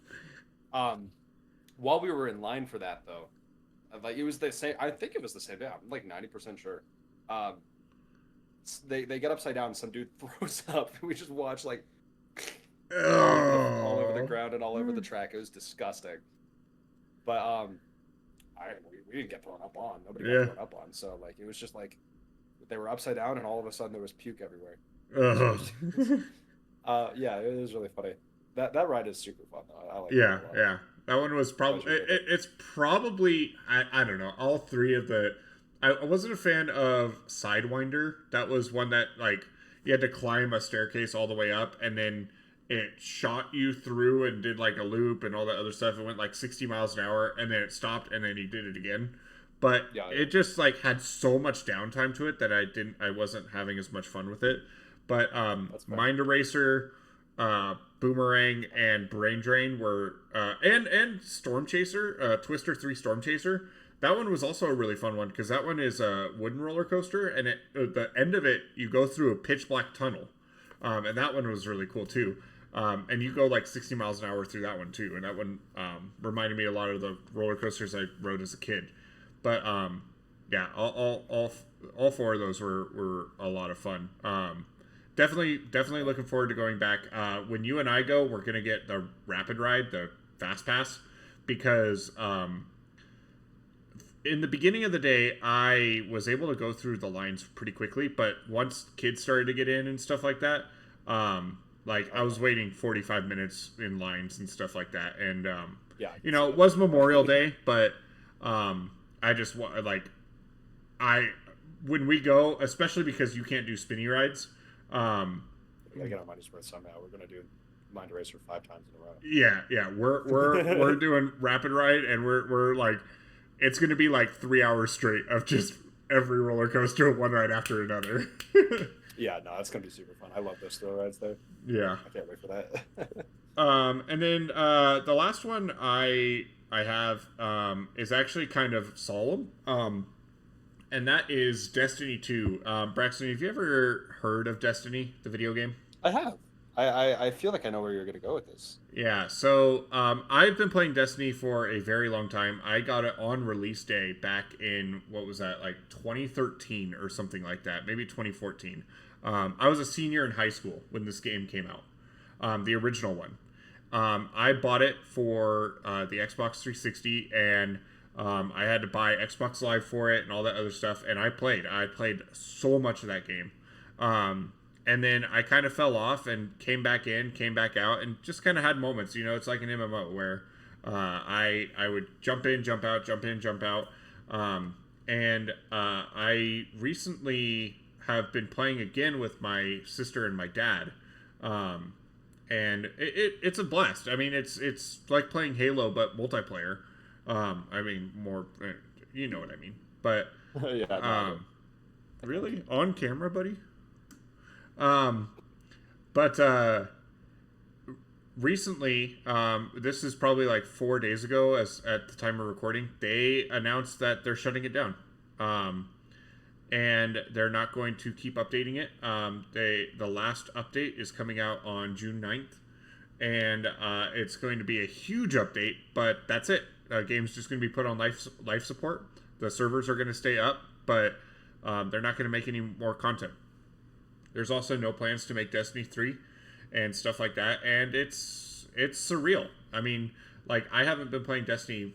While we were in line for that though, like it was the same. I think it was the same day. I'm like 90% sure. They get upside down, and some dude throws up, and we just watch like all over the ground and all over the track. It was disgusting. But we didn't get thrown up on. Nobody got thrown up on. So like it was just like they were upside down, and all of a sudden there was puke everywhere. Yeah, it was really funny. That ride is super fun though. I like it a lot. Yeah. That one was probably it's probably I don't know, all 3 of the I wasn't a fan of Sidewinder. That was one that like you had to climb a staircase all the way up, and then it shot you through and did like a loop and all that other stuff. It went like 60 miles an hour, and then it stopped, and then he did it again. But it just like had so much downtime to it that I wasn't having as much fun with it. But Mind Eraser, Boomerang, and Brain Drain were and Storm Chaser, Twister 3 Storm Chaser. That one was also a really fun one because that one is a wooden roller coaster, and at the end of it you go through a pitch black tunnel, and that one was really cool too. And you go like 60 miles an hour through that one too, and that one reminded me a lot of the roller coasters I rode as a kid. But yeah, all 4 of those were a lot of fun. Definitely looking forward to going back. When you and I go, we're gonna get the Rapid Ride, the Fast Pass, because in the beginning of the day, I was able to go through the lines pretty quickly, but once kids started to get in and stuff like that, like I was waiting 45 minutes in lines and stuff like that. And, you know, it was Memorial Day, but I just like, when we go, especially because you can't do spinny rides. We gotta get our money's worth somehow. We're gonna do Mind Eraser 5 times in a row. Yeah. We're doing Rapid Ride, and we're like, it's going to be like 3 hours straight of just every roller coaster, one ride after another. Yeah, no, it's going to be super fun. I love those throw rides there. Yeah. I can't wait for that. And then the last one I have is actually kind of solemn. And that is Destiny 2. Braxton, have you ever heard of Destiny, the video game? I have. I feel like I know where you're going to go with this. Yeah, so I've been playing Destiny for a very long time. I got it on release day back in, what was that, like 2013 or something like that, maybe 2014. I was a senior in high school when this game came out, the original one. I bought it for the Xbox 360, and I had to buy Xbox Live for it and all that other stuff, and I played so much of that game. and then I kind of fell off and came back in, came back out, and just kind of had moments. You know, it's like an MMO where I would jump in, jump out, jump in, jump out. I recently have been playing again with my sister and my dad. It's a blast. I mean, it's like playing Halo but multiplayer. I mean, more, you know what I mean. But Yeah. No, really on camera, buddy. But recently, this is probably like 4 days ago, as at the time of recording, they announced that they're shutting it down. And they're not going to keep updating it. The last update is coming out on June 9th, and it's going to be a huge update, but that's it. Game's just going to be put on life support. The servers are going to stay up, but they're not going to make any more content. There's also no plans to make Destiny 3 and stuff like that, and it's surreal. I mean, like, I haven't been playing Destiny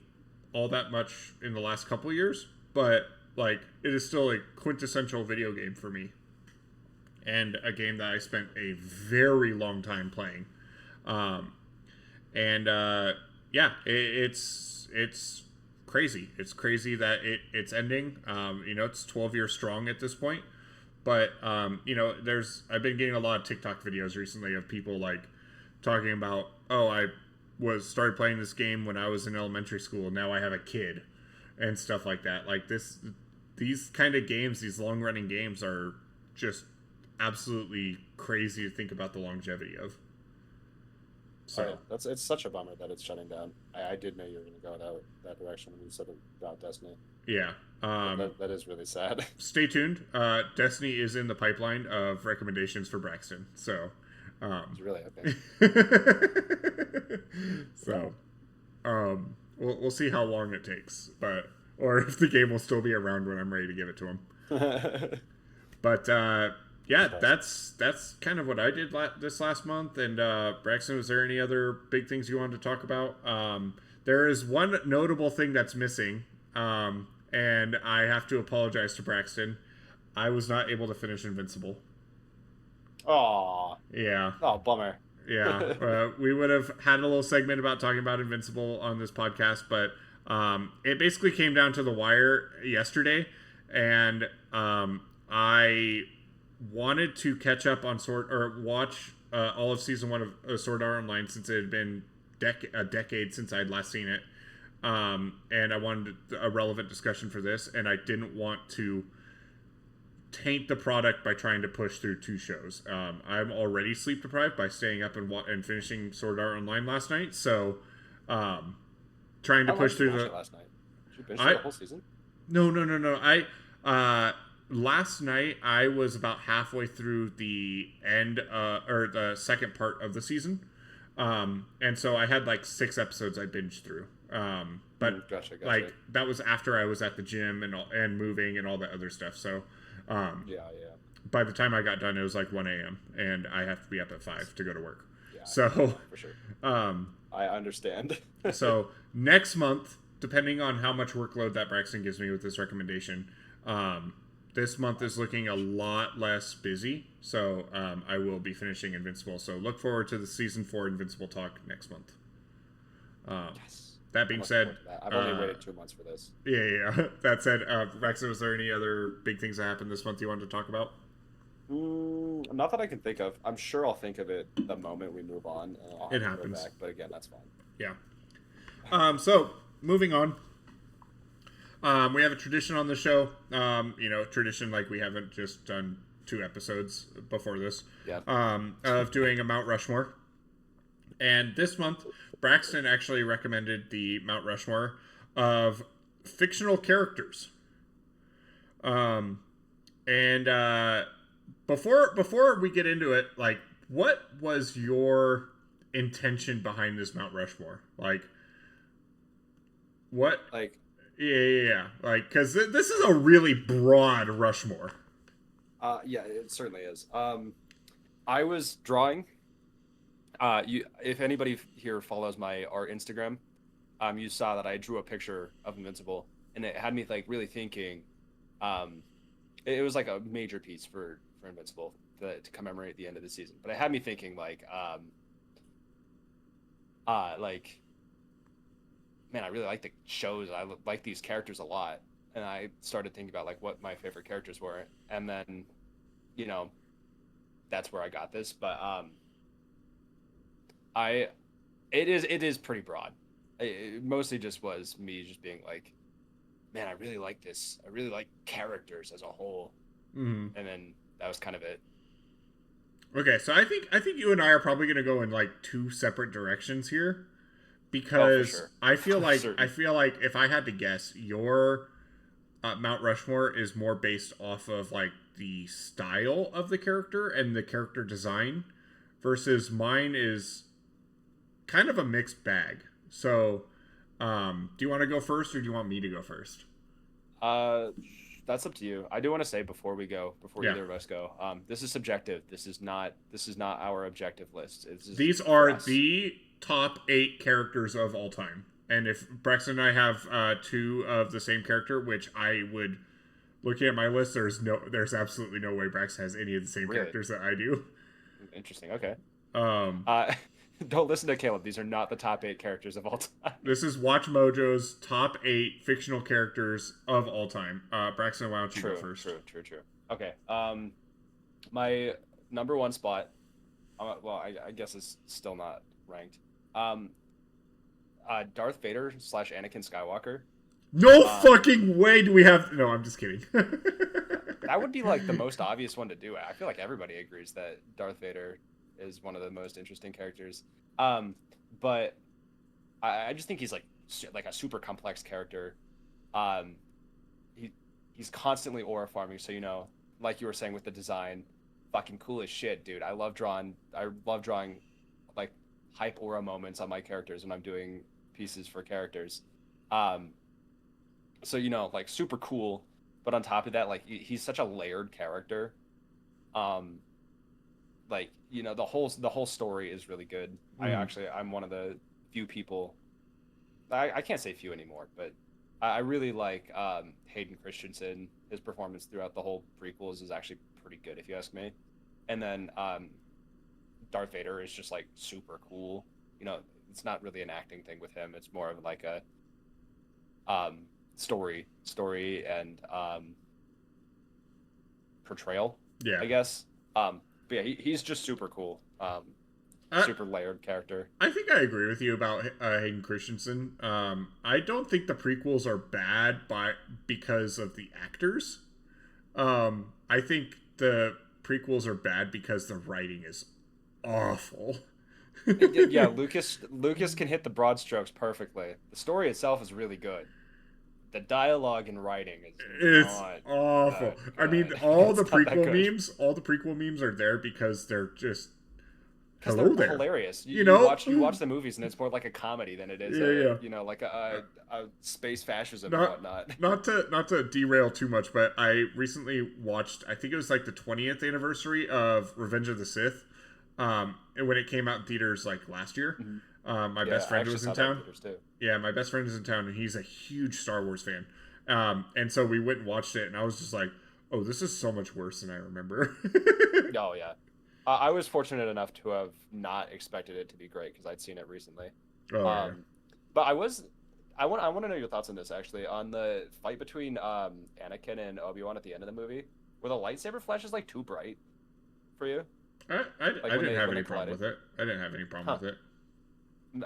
all that much in the last couple of years, but like, it is still a quintessential video game for me, and a game that I spent a very long time playing. It's crazy. It's crazy that it's ending. It's 12 years strong at this point. But I've been getting a lot of TikTok videos recently of people like talking about, I started playing this game when I was in elementary school. Now I have a kid, and stuff like that. Like these kind of games, these long running games, are just absolutely crazy to think about the longevity of. So it's such a bummer that it's shutting down. I did know you were going to go that direction when you said about Destiny. Yeah. That is really sad. Stay tuned. Destiny is in the pipeline of recommendations for Braxton. So it's really okay. So we'll see how long it takes, or if the game will still be around when I'm ready to give it to him. But that's kind of what I did this last month. And Braxton, was there any other big things you wanted to talk about? There is one notable thing that's missing, and I have to apologize to Braxton. I was not able to finish Invincible. Aw. Yeah. Oh, bummer. Yeah. We would have had a little segment about talking about Invincible on this podcast, but it basically came down to the wire yesterday, and I wanted to catch up on watch all of season 1 of Sword Art Online, since it had been a decade since I'd last seen it. And I wanted a relevant discussion for this, and I didn't want to taint the product by trying to push through 2 shows. I'm already sleep deprived by staying up and finishing Sword Art Online last night, so trying to push through the last night. Did you finish the whole season? No. Last night I was about halfway through the end or the second part of the season. And so I had like 6 episodes I binged through. But Gotcha. like, that was after I was at the gym and moving and all that other stuff. So yeah. by the time I got done, it was like 1 a.m. and I have to be up at 5 to go to work. Yeah, so for sure. I understand. So next month, depending on how much workload that Braxton gives me with this recommendation, this month is looking a lot less busy. So I will be finishing Invincible. So look forward to the season 4 Invincible talk next month. Yes. That being said, I've only waited 2 months for this. Yeah. That said, Braxton, was there any other big things that happened this month you wanted to talk about? Not that I can think of. I'm sure I'll think of it the moment we move on. It happens. Go back, but again, that's fine. Yeah. So moving on. We have a tradition on the show. Tradition like we haven't just done 2 episodes before this. Yeah. Of doing a Mount Rushmore. And this month, Braxton actually recommended the Mount Rushmore of fictional characters. Before we get into it, like, what was your intention behind this Mount Rushmore? Like, what? Like, yeah. Like, because this is a really broad Rushmore. Yeah, it certainly is. I was drawing. If anybody here follows our Instagram, you saw that I drew a picture of Invincible, and it had me like really thinking. It was like a major piece for Invincible, to commemorate the end of the season. But it had me thinking like man, I really like the shows. I like these characters a lot, and I started thinking about like what my favorite characters were, and then, you know, that's where I got this. But I it is pretty broad. It mostly just was me just being like, man, I really like this. I really like characters as a whole, Mm-hmm. and then that was kind of it. Okay, so I think you and I are probably gonna go in like two separate directions here, Oh, for because sure, I feel for like certain. if I had to guess, your Mount Rushmore is more based off of like the style of the character and the character design, versus mine is kind of a mixed bag. So, do you want to go first, or do you want me to go first? Uh, that's up to you. I do want to say before Yeah, either of us go, this is subjective. This is not our objective list. This is these for are us. the top 8 characters of all time. And if Braxton and I have two of the same character, which I would, looking at my list, there's absolutely no way Braxton has any of the same Really characters that I do. interesting. Okay. Um, Uh, don't listen to Caleb. These are not the top 8 characters of all time. this is Watch Mojo's top 8 fictional characters of all time. Braxton, why don't you go True, first? true, true, true. Okay. My number one spot. Well, I guess it's still not ranked. Um, Darth Vader slash Anakin Skywalker. No Um, fucking way do we have. No, I'm just kidding. that would be like the most obvious one to do. I feel like everybody agrees that Darth Vader is one of the most interesting characters. Um, but I just think he's like a super complex character. Um, he he's constantly aura farming, so like you were saying with the design, fucking cool as shit, dude. I love drawing like hype aura moments on my characters when I'm doing pieces for characters. Um, so like super cool, but on top of that, like he's such a layered character. Um, like the whole story is really good. Mm. I'm one of the few people. I can't say few anymore, but I really like Hayden Christensen. His performance throughout the whole prequels is actually pretty good, if you ask me. And then Darth Vader is just like super cool. It's not really an acting thing with him. It's more of like a um, story and portrayal, Yeah. I guess. But yeah, he's just super cool. I, Super layered character. I think I agree with you about Hayden Christensen. I don't think the prequels are bad because of the actors. I think the prequels are bad because the writing is awful. Yeah, Lucas can hit the broad strokes perfectly. The story itself is really good. The dialogue and writing is It's not awful. that I mean, good. It's not that good all the prequel memes are there because they're just because they're hello there. hilarious. You, You you know? watch you watch the movies and it's more like a comedy than it is Yeah, yeah. like a space fascism and Not whatnot. not to derail too much, but I recently watched. I think it was like the 20th anniversary of Revenge of the Sith. And when it came out in theaters like last year, Mhm. my Yeah, best I friend actually was in saw that in town. theaters too. Yeah, my best friend is in town, and he's a huge Star Wars fan. And so we went and watched it, and I was just like, "Oh, this is so much worse than I remember." Oh yeah, I was fortunate enough to have not expected it to be great because I'd seen it recently. Oh yeah. Um, but I want to know your thoughts on this actually on the fight between Anakin and Obi-Wan at the end of the movie. Were the lightsaber flashes like too bright for you? I Like when didn't they have when any they problem collided? with it. I didn't have any problem Huh. with it.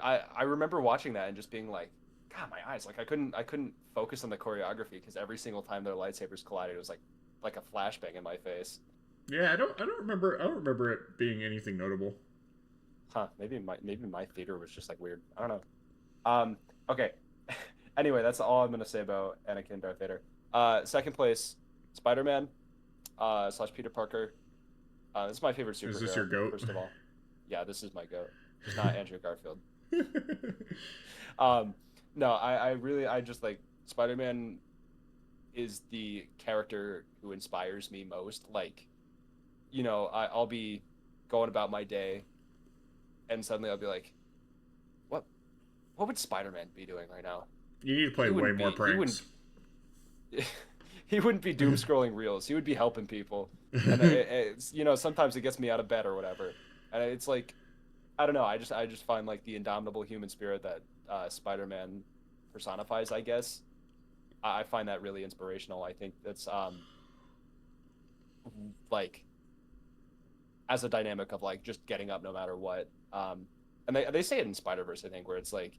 I remember watching that and just being like, God, my eyes. Like I couldn't focus on the choreography because every single time their lightsabers collided, it was like a flashbang in my face. Yeah, I don't remember it being anything notable. Huh? Maybe my theater was just like weird. I don't know. Okay. Anyway, that's all I'm gonna say about Anakin Darth Vader. Second place, Spider-Man, slash Peter Parker. This is my favorite Is this your superhero. goat? First of all, yeah, this is my goat. Just not Andrew Garfield. Um, no, I just like Spider-Man is the character who inspires me most. Like, I'll be going about my day, and suddenly I'll be like, what what would Spider-Man be doing right now? You need to play He way wouldn't more be. He wouldn't. pranks. he wouldn't be doom scrolling reels. He would be helping people, and it's, sometimes it gets me out of bed or whatever, and it's like, I don't know. I just find like the indomitable human spirit that Spider-Man personifies, I guess. I find that really inspirational. I think that's like as a dynamic of like just getting up no matter what. And they say it in Spider-Verse, I think, where it's like,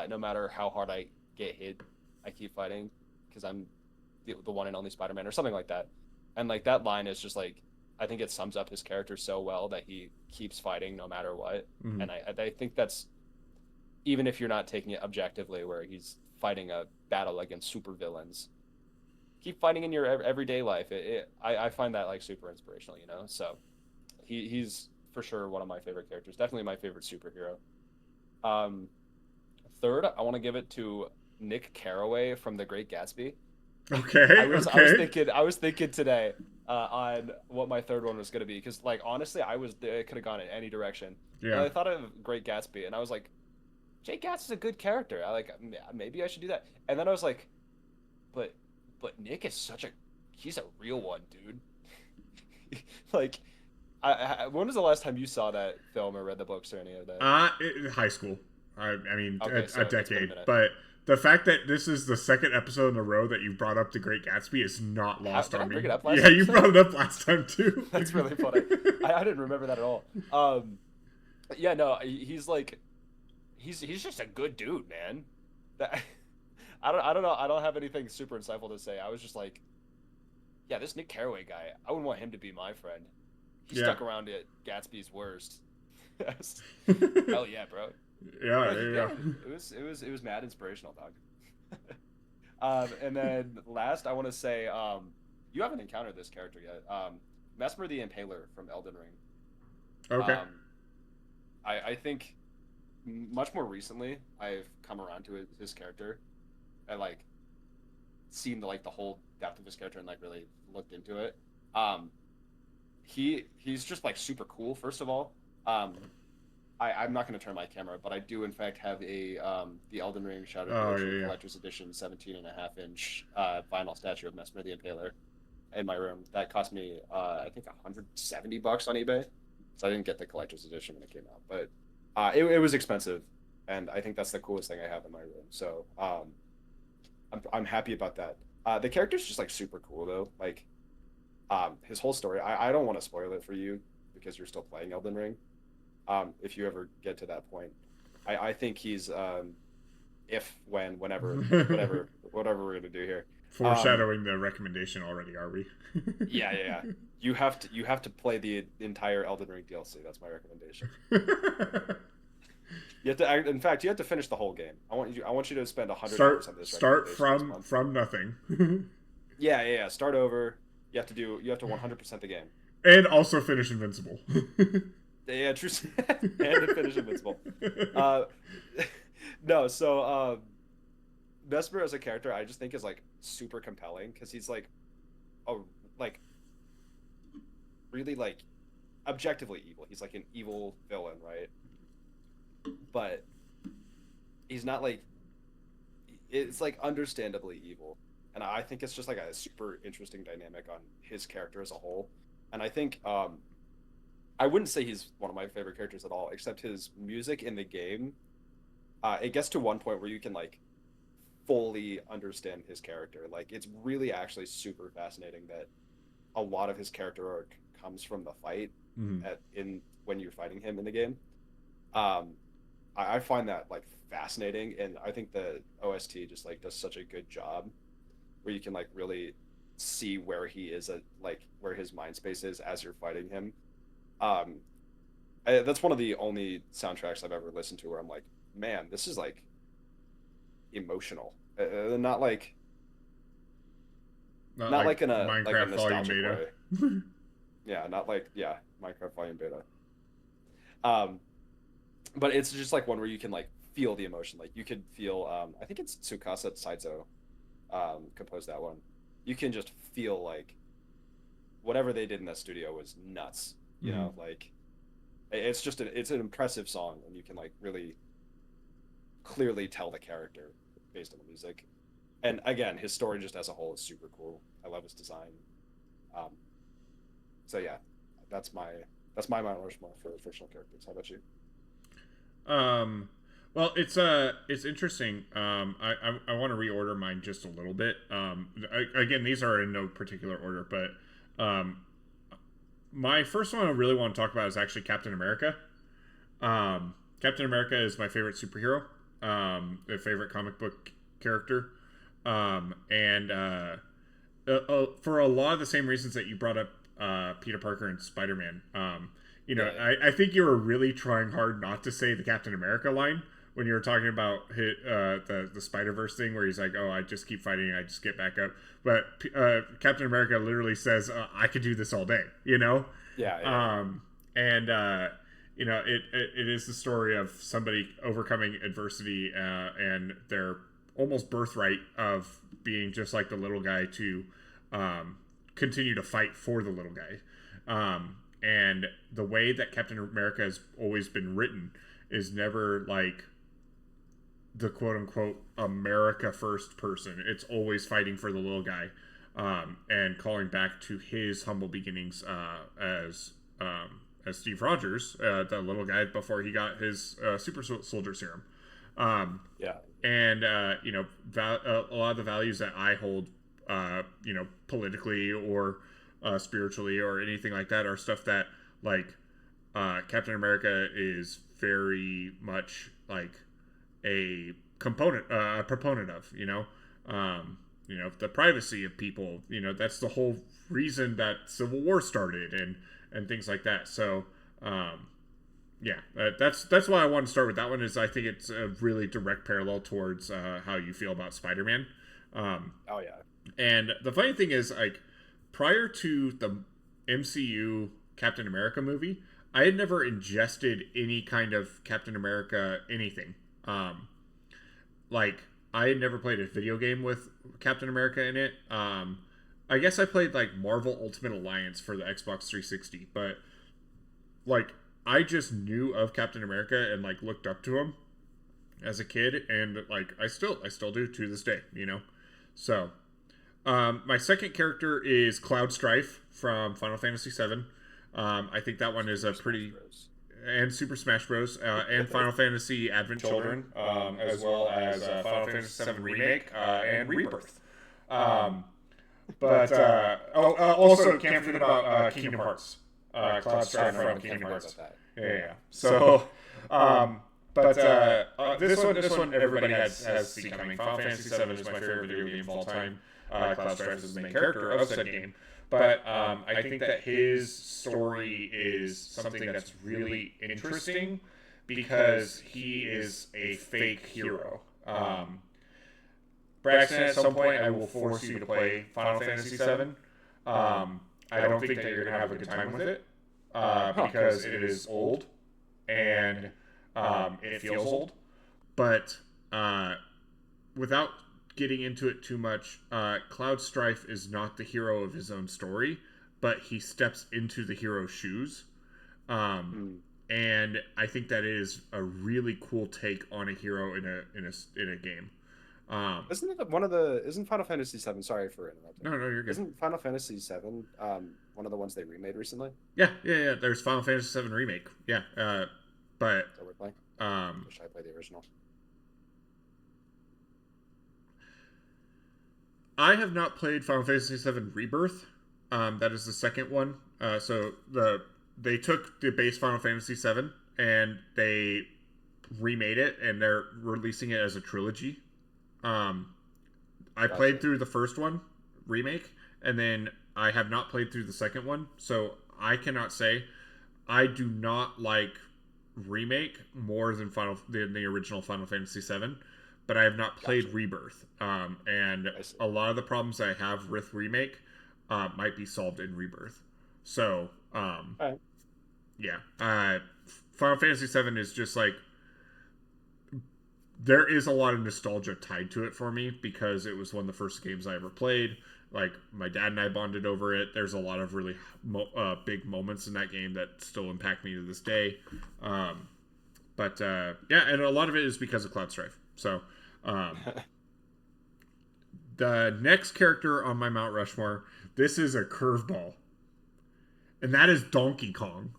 no matter how hard I get hit, I keep fighting because I'm the one and only Spider-Man or something like that. And like that line is just like, I think it sums up his character so well that he keeps fighting no matter what. Mhm. And I think that's, even if you're not taking it objectively, where he's fighting a battle against supervillains, keep fighting in your everyday life. I find that like super inspirational, So he's for sure one of my favorite characters. Definitely my favorite superhero. Um, Third, I want to give it to Nick Carraway from The Great Gatsby. Okay, okay. I was thinking today on what my third one was gonna be, because like honestly, it could have gone in any direction. And Yeah. I thought of Great Gatsby, and I was like, Jay Gatz is a good character. I like, maybe I should do that. And then I was like, but Nick is he's a real one, dude. Like, when was the last time you saw that film or read the books or any of that? High school. I mean, Okay, a so it's been a decade. minute. But the fact that this is the second episode in a row that you brought up The Great Gatsby is not lost Did I on me. bring it up last Yeah, you episode? brought it up last time too. That's really funny. I didn't remember that at all. Yeah, no, he's like, he's just a good dude, man. That I don't know. I don't have anything super insightful to say. I was just like, yeah, this Nick Carraway guy, I wouldn't want him to be my friend. He Yeah. stuck around at Gatsby's worst. Hell yeah, bro. Yeah, Like, there you yeah, go. it was mad inspirational, dog. And then last, I want to say, you haven't encountered this character yet. Mesmer the Impaler from Elden Ring. Okay. I think much more recently I've come around to his character and like seen the whole depth of his character and like really looked into it. He's just like super cool. First of all, I'm not going to turn my camera, but I do in fact have a the Elden Ring Shattered Edition Collector's Edition 17.5-inch vinyl statue of Mesmer the Impaler in my room. That cost me I think $170 on eBay. So I didn't get the collector's edition when it came out, but it was expensive, and I think that's the coolest thing I have in my room. So I'm happy about that. The character's just like super cool though. Like his whole story. I don't want to spoil it for you because you're still playing Elden Ring. If you ever get to that point, I think he's whenever whatever we're gonna do here. Foreshadowing the recommendation already, are we? Yeah. You have to play the entire Elden Ring DLC. That's my recommendation. You have to, in fact, you have to finish the whole game. I want you to spend 100 hours on this. Start from nothing. Yeah. Start over. You have to 100% the game. And also finish Invincible. Yeah, true. And to finish Invincible. No, so Vesper as a character, I just think is like super compelling because he's like really like objectively evil. He's like an evil villain, right? But he's not like, it's like understandably evil. And I think it's just like a super interesting dynamic on his character as a whole. And I think I wouldn't say he's one of my favorite characters at all, except his music in the game. It gets to one point where you can like fully understand his character. Like it's really actually super fascinating that a lot of his character arc comes from the fight when you're fighting him in the game. I find that like fascinating, and I think the OST just like does such a good job where you can like really see where he is at, like where his mind space is as you're fighting him. That's one of the only soundtracks I've ever listened to where I'm like, man, this is like emotional, not like in a Minecraft like a nostalgic Volume way. Yeah, not like Minecraft Volume Beta. But it's just like one where you can like feel the emotion. Like you could feel. I think it's Tsukasa Saizo composed that one. You can just feel like whatever they did in that studio was nuts. You know, like it's just it's an impressive song, and you can like really clearly tell the character based on the music. And again, his story just as a whole is super cool. I love his design. Um, so yeah, that's my Mount Rushmore for fictional characters. How about you? Um, well, it's interesting. I want to reorder mine just a little bit. Again, these are in no particular order, but my first one I really want to talk about is actually Captain America. Captain America is my favorite superhero, a favorite comic book character, and for a lot of the same reasons that you brought up Peter Parker and Spider Man. Yeah, yeah. I think you were really trying hard not to say the Captain America line when you were talking about the Spider Verse thing, where he's like, "Oh, I just keep fighting, I just get back up." But Captain America literally says, "I could do this all day," you know. Yeah, yeah. And it is the story of somebody overcoming adversity and their almost birthright of being just like the little guy to continue to fight for the little guy. And the way that Captain America has always been written is never like the quote unquote America first person. It's always fighting for the little guy, and calling back to his humble beginnings as Steve Rogers, the little guy before he got his super soldier serum. Yeah. And a lot of the values that I hold, politically or spiritually or anything like that, are stuff that like Captain America is very much like a proponent of. The privacy of people. That's the whole reason that Civil War started, and things like that. So, that's why I want to start with that one. Is I think it's a really direct parallel towards how you feel about Spider-Man. Oh yeah. And the funny thing is, like, prior to the MCU Captain America movie, I had never ingested any kind of Captain America anything. Like, I had never played a video game with Captain America in it. I guess I played like Marvel Ultimate Alliance for the Xbox 360, but like I just knew of Captain America and like looked up to him as a kid, and like I still do to this day. So my second character is Cloud Strife from Final Fantasy VII. I think that one is a pretty and Super Smash Bros. And Final Fantasy Advent Children, as well as Final Fantasy VII Remake and Rebirth. But also can't forget about Kingdom Hearts. Cloud Strife from Kingdom Hearts. Yeah. So, this one everybody has seen coming. Final Fantasy VII is my favorite video game of all time. Cloud Strife is the main character of said game. But I think that his story is something that's really interesting because he is a fake hero. Braxton, at some point, I will force you to play Final Fantasy VII. I don't think that you're going to have a good time with it because it is old and it feels old. But without getting into it too much, Cloud Strife is not the hero of his own story, but he steps into the hero's shoes. And I think that is a really cool take on a hero in a game. Isn't Final Fantasy VII? Sorry for interrupting. No, you're good. Isn't Final Fantasy VII one of the ones they remade recently? Yeah. There's Final Fantasy VII Remake. Yeah, but So we're playing. Wish I played the original. I have not played Final Fantasy VII Rebirth. That is the second one. So they took the base Final Fantasy VII and they remade it, and they're releasing it as a trilogy. I played through the first one, Remake, and then I have not played through the second one, so I cannot say. I do not like Remake more than the original Final Fantasy VII, but I have not played Rebirth. And a lot of the problems I have with Remake might be solved in Rebirth. So, yeah. Final Fantasy VII is just like, there is a lot of nostalgia tied to it for me because it was one of the first games I ever played. Like, my dad and I bonded over it. There's a lot of really big moments in that game that still impact me to this day. And a lot of it is because of Cloud Strife. So, the next character on my Mount Rushmore, this is a curveball, and that is Donkey Kong.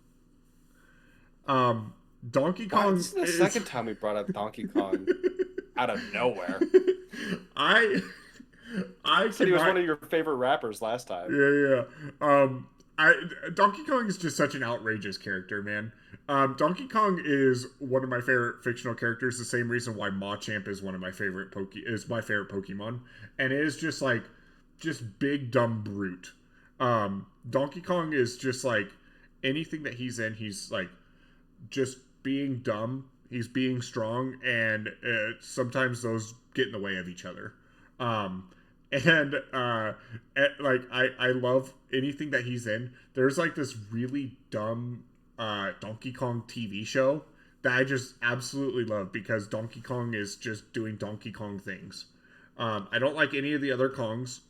Donkey God, Kong this is the is... second time we brought up Donkey Kong out of nowhere. I You said he was one of your favorite rappers last time. Yeah, yeah. Donkey Kong is just such an outrageous character, man. Donkey Kong is one of my favorite fictional characters. The same reason why Machamp is one of my favorite Pokemon, and it is just big dumb brute. Donkey Kong is just like anything that he's in. He's like just being dumb. He's being strong, and sometimes those get in the way of each other. Like I love anything that he's in. There's like this really dumb Donkey Kong TV show that I just absolutely love because Donkey Kong is just doing Donkey Kong things. I don't like any of the other Kongs,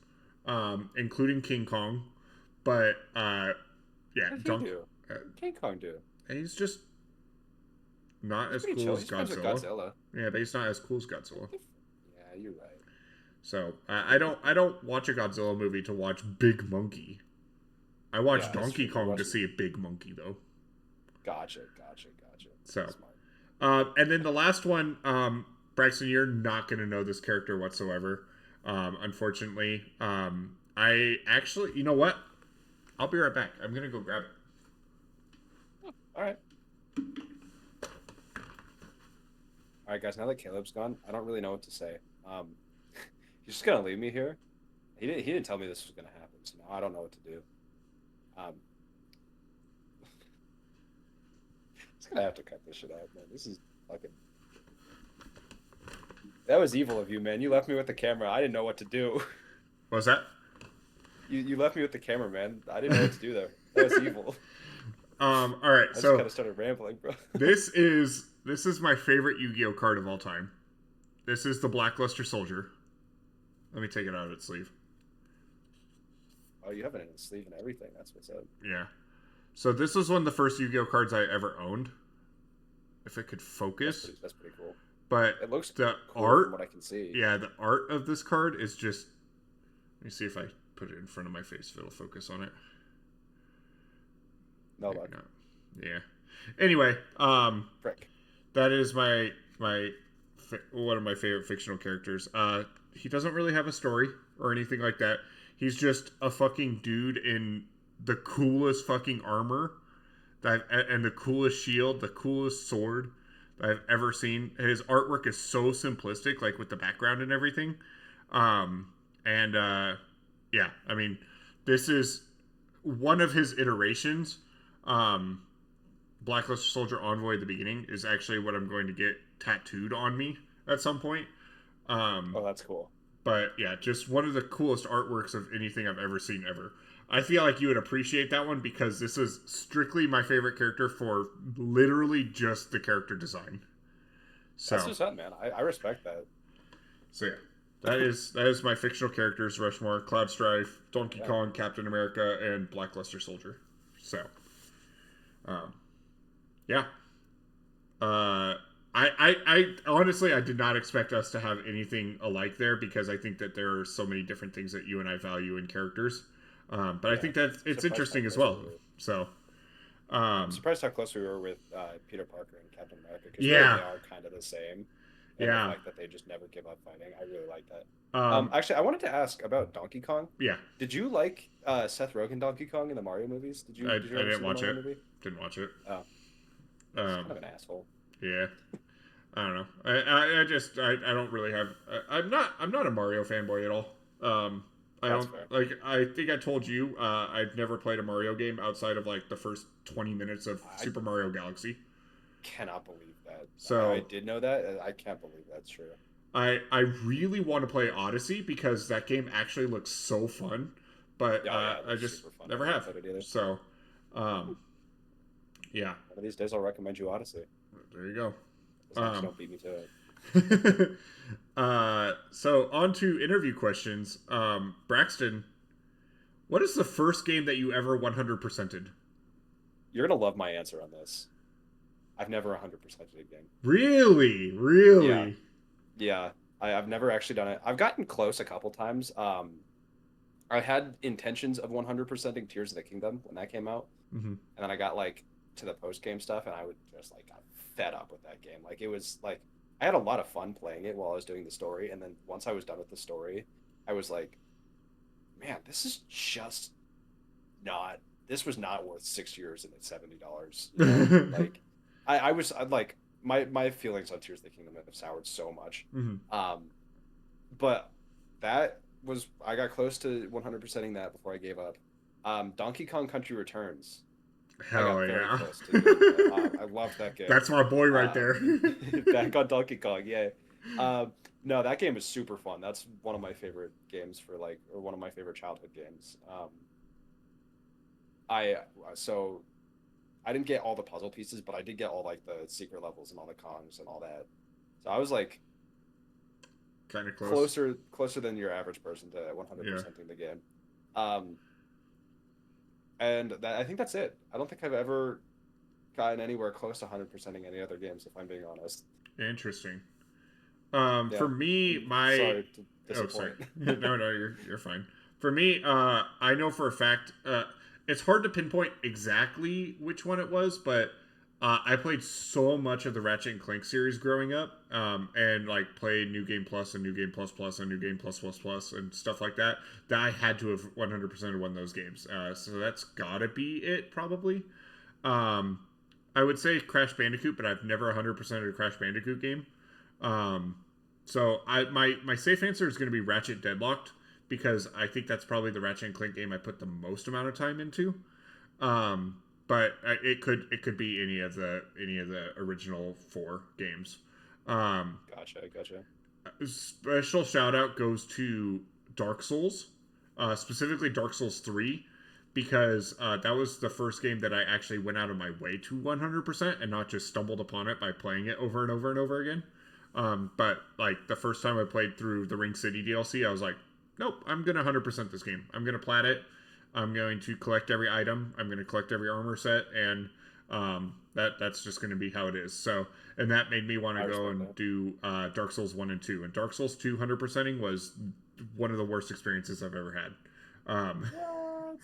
including King Kong, but yeah, What did he do? King Kong do? He's just not He's as pretty cool chill. as He's friends with Godzilla. Godzilla. Yeah, but he's not as cool as Godzilla. Yeah, you're right. So I don't watch a Godzilla movie to watch Big Monkey. I watch Donkey Kong to see a big monkey though. Gotcha. So, and then the last one, Braxton, you're not gonna know this character whatsoever. Unfortunately, I actually, you know what? I'll be right back. I'm gonna go grab it. All right. All right, guys. Now that Caleb's gone, I don't really know what to say. He's just gonna leave me here. He didn't tell me this was gonna happen, so now I don't know what to do. Just gonna have to cut this shit out, man. This is fucking. That was evil of you, man. You left me with the camera. I didn't know what to do. What was that? You left me with the camera, man. I didn't know what to do there. That was evil. All right, I just so kind of started rambling, bro. this is my favorite Yu-Gi-Oh card of all time. This is the Blackluster Soldier. Let me take it out of its sleeve. Oh, you have it in its sleeve and everything. That's what's up. Yeah. So this was one of the first Yu-Gi-Oh cards I ever owned. If it could focus. That's pretty cool. But it looks the cool art, from what I can see. Yeah, the art of this card is just... Let me see if I put it in front of my face if it'll focus on it. No luck. Yeah. Anyway, Frick. That is one of my favorite fictional characters. He doesn't really have a story or anything like that. He's just a fucking dude in the coolest fucking armor and the coolest shield, the coolest sword that I've ever seen. His artwork is so simplistic, like with the background and everything. Yeah, I mean, this is one of his iterations. Blackluster Soldier Envoy at the beginning is actually what I'm going to get tattooed on me at some point. Oh, that's cool. But yeah, just one of the coolest artworks of anything I've ever seen ever. I feel like you would appreciate that one because this is strictly my favorite character for literally just the character design. So that's what's up, man. I respect that. So yeah, that is my fictional characters: Rushmore, Cloud Strife, Donkey Kong, Captain America, and Blackluster Soldier. So, yeah. I honestly, I did not expect us to have anything alike there because I think that there are so many different things that you and I value in characters. But I think that it's interesting as well. So, I'm surprised how close we were with Peter Parker and Captain America because yeah, they are kind of the same. And the fact that they just never give up fighting, I really like that. Actually, I wanted to ask about Donkey Kong. Yeah. Did you like Seth Rogen Donkey Kong in the Mario movies? Did you? I ever didn't see watch the Mario it. Movie? Didn't watch it. Oh. Kind of an asshole. Yeah. I don't know. I don't really have. I'm not a Mario fanboy at all. That's fair. Like. I think I told you. I've never played a Mario game outside of like the first 20 minutes of Super Mario Galaxy. Cannot believe that. So I did know that. I can't believe that's true. I really want to play Odyssey because that game actually looks so fun, but I just never have. So, yeah. One of these days I'll recommend you Odyssey. There you go. Don't beat me to it. So on to interview questions. Braxton, what is the first game that you ever 100%ed? You're gonna love my answer on this. I've never 100%ed a game. Really? Yeah. I've never actually done it. I've gotten close a couple times. I had intentions of 100%ing Tears of the Kingdom when that came out, Hmm. and then I got like to the post game stuff, and I would just like got fed up with that game. Like it was like I had a lot of fun playing it while I was doing the story, and then once I was done with the story, I was like, man, this is just not. This was not worth 6 years and it's $70. You know, like I was I, like my feelings on Tears of the Kingdom have soured so much. Hmm. Um, but that was I got close to 100%ing that before I gave up. Donkey Kong Country Returns. I got Hell very yeah. close to doing that. I loved that game. That's my boy right Um, there. back on Donkey Kong, yeah. No, that game is super fun. That's one of my favorite games for like, or one of my favorite childhood games. I so I didn't get all the puzzle pieces, but I did get all like the secret levels and all the Kongs and all that. So I was like Kind of close. closer than your average person to Yeah. 100%ing the game. Um, and that I think that's it. I don't think I've ever gotten anywhere close to 100%ing any other games, if I'm being honest. Interesting. Yeah, For me, I'm my sorry to oh, sorry. disappoint. No, no, you're fine. For me, I know for a fact, it's hard to pinpoint exactly which one it was, but I played so much of the Ratchet and Clank series growing up, and like played New Game Plus and New Game Plus Plus and New Game Plus Plus Plus and stuff like that. That I had to have 100% of one of those games. So that's gotta be it, probably. Um, I would say Crash Bandicoot, but I've never 100% a Crash Bandicoot game. Um, so my safe answer is going to be Ratchet Deadlocked because I think that's probably the Ratchet and Clank game I put the most amount of time into. Um, but it could be any of the original four games. Um, Gotcha. Special shout out goes to Dark Souls, specifically Dark Souls 3, because that was the first game that I actually went out of my way to 100% and not just stumbled upon it by playing it over and over and over again. But like the first time I played through the Ring City DLC, I was like, nope, I'm gonna 100% this game. I'm gonna plat it. I'm going to collect every item. I'm gonna collect every armor set, and that's just gonna be how it is. So, and that made me want I to go respect and that. do Dark Souls 1 and 2. And Dark Souls 2 100%ing was one of the worst experiences I've ever had. What?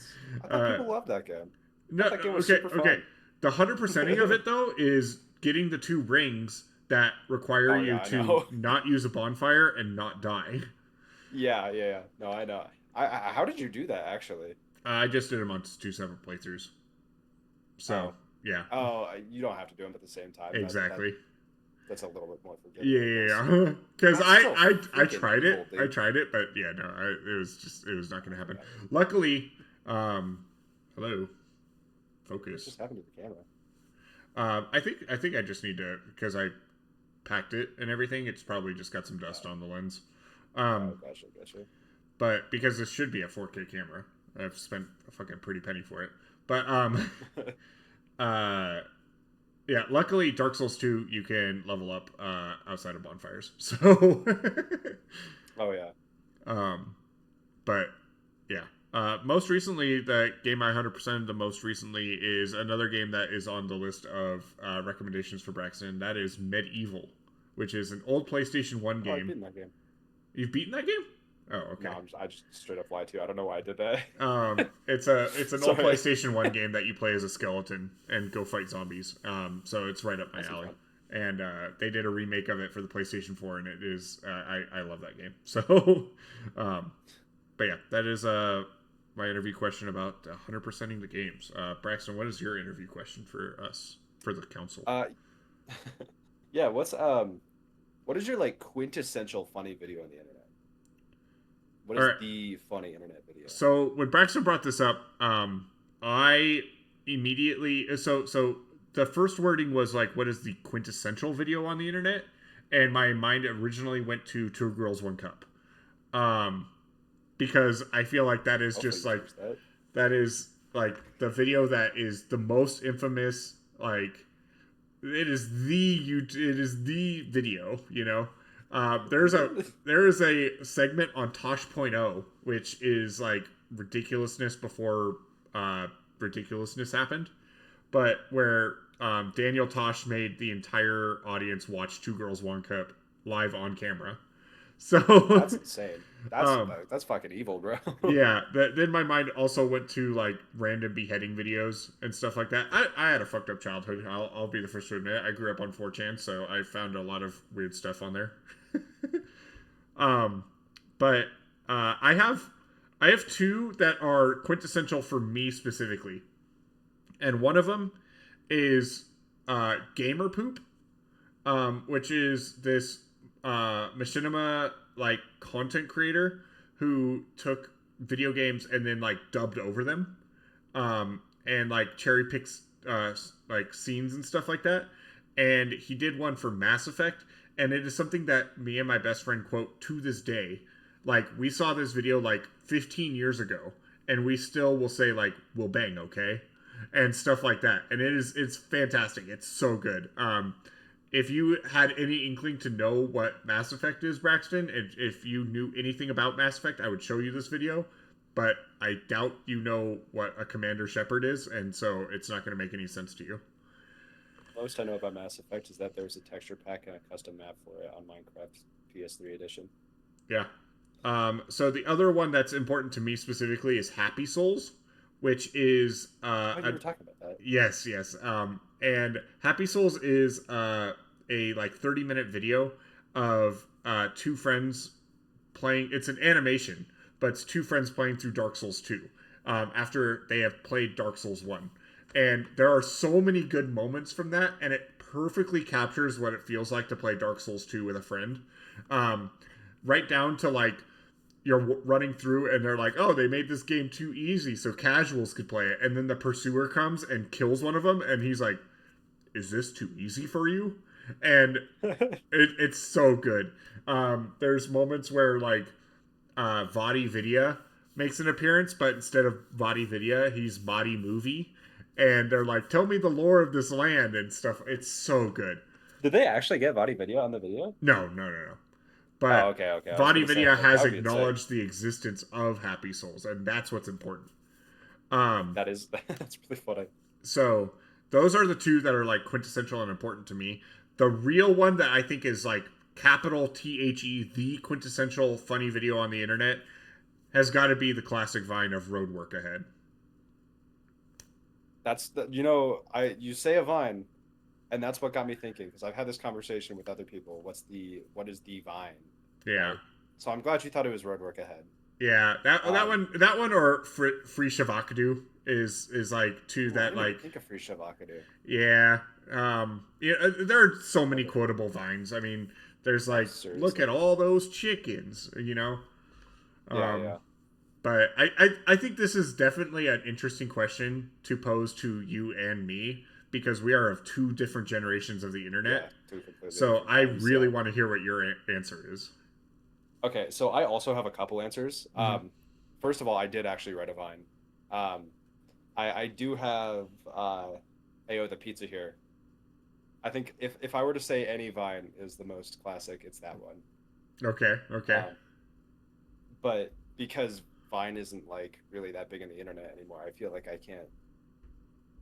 I thought Uh, people loved that game. I no, thought that game was okay, super okay. fun. The 100%ing of it though is getting the two rings that require Oh you yeah, I to know. not use a bonfire and not die. Yeah. No, I know. How did you do that actually? I just did them on two separate playthroughs. So Oh, yeah, you don't have to do them at the same time. exactly. That's a little bit more forgiving, I guess. Yeah, because That's still I freaking tried it, evil, dude. but yeah, no, it was not going to Oh happen. my god, Luckily, hello, what focus. just happened to the camera? I think I just need to because I packed it and everything. It's probably just got some dust Oh, on the lens. oh, Um, gotcha. but because this should be a 4K camera, I've spent a fucking pretty penny for it. But uh, yeah. Luckily, Dark Souls 2 you can level up outside of bonfires. So, Oh yeah. um, but yeah. Most recently, the game I 100% the most recently is another game that is on the list of recommendations for Braxton. That is Medieval, which is an old PlayStation 1 Oh, I've game. beaten that game. You've beaten that game? Oh, No, okay. I just straight up lied to you. I don't know why I did that. It's an old Sorry. PlayStation 1 game that you play as a skeleton and go fight zombies. So it's right up my That seems alley. fun. And they did a remake of it for the PlayStation 4, and it is I love that game. So, um, but yeah, that is my interview question about 100%ing the games. Braxton, what is your interview question for us for the council? Uh, yeah. What is your like quintessential funny video on the internet? What All is right. the funny internet video? So when Braxton brought this up, I immediately so the first wording was like, "What is the quintessential video on the internet?" And my mind originally went to Two Girls One Cup, um, because I feel like that is Hopefully just you like changed that. that is like the video that is the most infamous. Like it is the video. There is a segment on Tosh.0, which is like ridiculousness before ridiculousness happened, but where Daniel Tosh made the entire audience watch Two Girls One Cup live on camera. So, That's insane. um, That's fucking evil, bro. yeah. Then my mind also went to like random beheading videos and stuff like that. I had a fucked up childhood. I'll be the first to admit. I grew up on 4chan, so I found a lot of weird stuff on there. um, but I have two that are quintessential for me specifically, and one of them is gamer poop, which is this machinima like content creator who took video games and then like dubbed over them, and like cherry picks like scenes and stuff like that. And he did one for Mass Effect, and it is something that me and my best friend quote to this day. Like we saw this video like 15 years ago, and we still will say like we'll bang, okay, and stuff like that. And it's fantastic. It's so good. If you had any inkling to know what Mass Effect is, Braxton, and if you knew anything about Mass Effect, I would show you this video. But I doubt you know what a Commander Shepard is, and so it's not going to make any sense to you. Most I know about Mass Effect is that there's a texture pack and a custom map for it on Minecraft PS3 edition. Yeah. So the other one that's important to me specifically is Happy Souls, which is Oh, you were talking about that. yes. And Happy Souls is a like 30-minute video of two friends playing. It's an animation, but it's two friends playing through Dark Souls 2 after they have played Dark Souls 1. And there are so many good moments from that, and it perfectly captures what it feels like to play Dark Souls 2 with a friend. Right down to like you're running through and they're like, oh, they made this game too easy so casuals could play it. And then the pursuer comes and kills one of them, and he's like, is this too easy for you? And it's so good. There's moments where like Vadi Vidya makes an appearance, but instead of Vadi Vidya, he's Vadi Movie. And they're like, tell me the lore of this land and stuff. It's so good. Did they actually get body video on the video? No. But Oh, okay. I was Vadi gonna say, Vidya like, that has would be insane. acknowledged the existence of Happy Souls, and that's what's important. That is that's really funny. So those are the two that are like quintessential and important to me. The real one that I think is like capital THE, the quintessential funny video on the internet, has got to be the classic Vine of Road Work Ahead. That's the you say a Vine, and that's what got me thinking because I've had this conversation with other people. What is the Vine? Yeah. Right? So I'm glad you thought it was Roadwork Ahead. Yeah, that one or Free Shavakadu is like two that I like think of Free Shavakadu. yeah. Yeah, there are so many quotable vines. I mean, there's like Seriously. look at all those chickens, you know. Yeah. But I think this is definitely an interesting question to pose to you and me because we are of two different generations of the internet. Yeah, two completely so different I times, really yeah. want to hear what your answer is. Okay, so I also have a couple answers. First of all, I did actually write a Vine. I do have Ayo the pizza here. I think if I were to say any Vine is the most classic, it's that one. Okay. But because Vine isn't like really that big in the internet anymore, I feel like I can't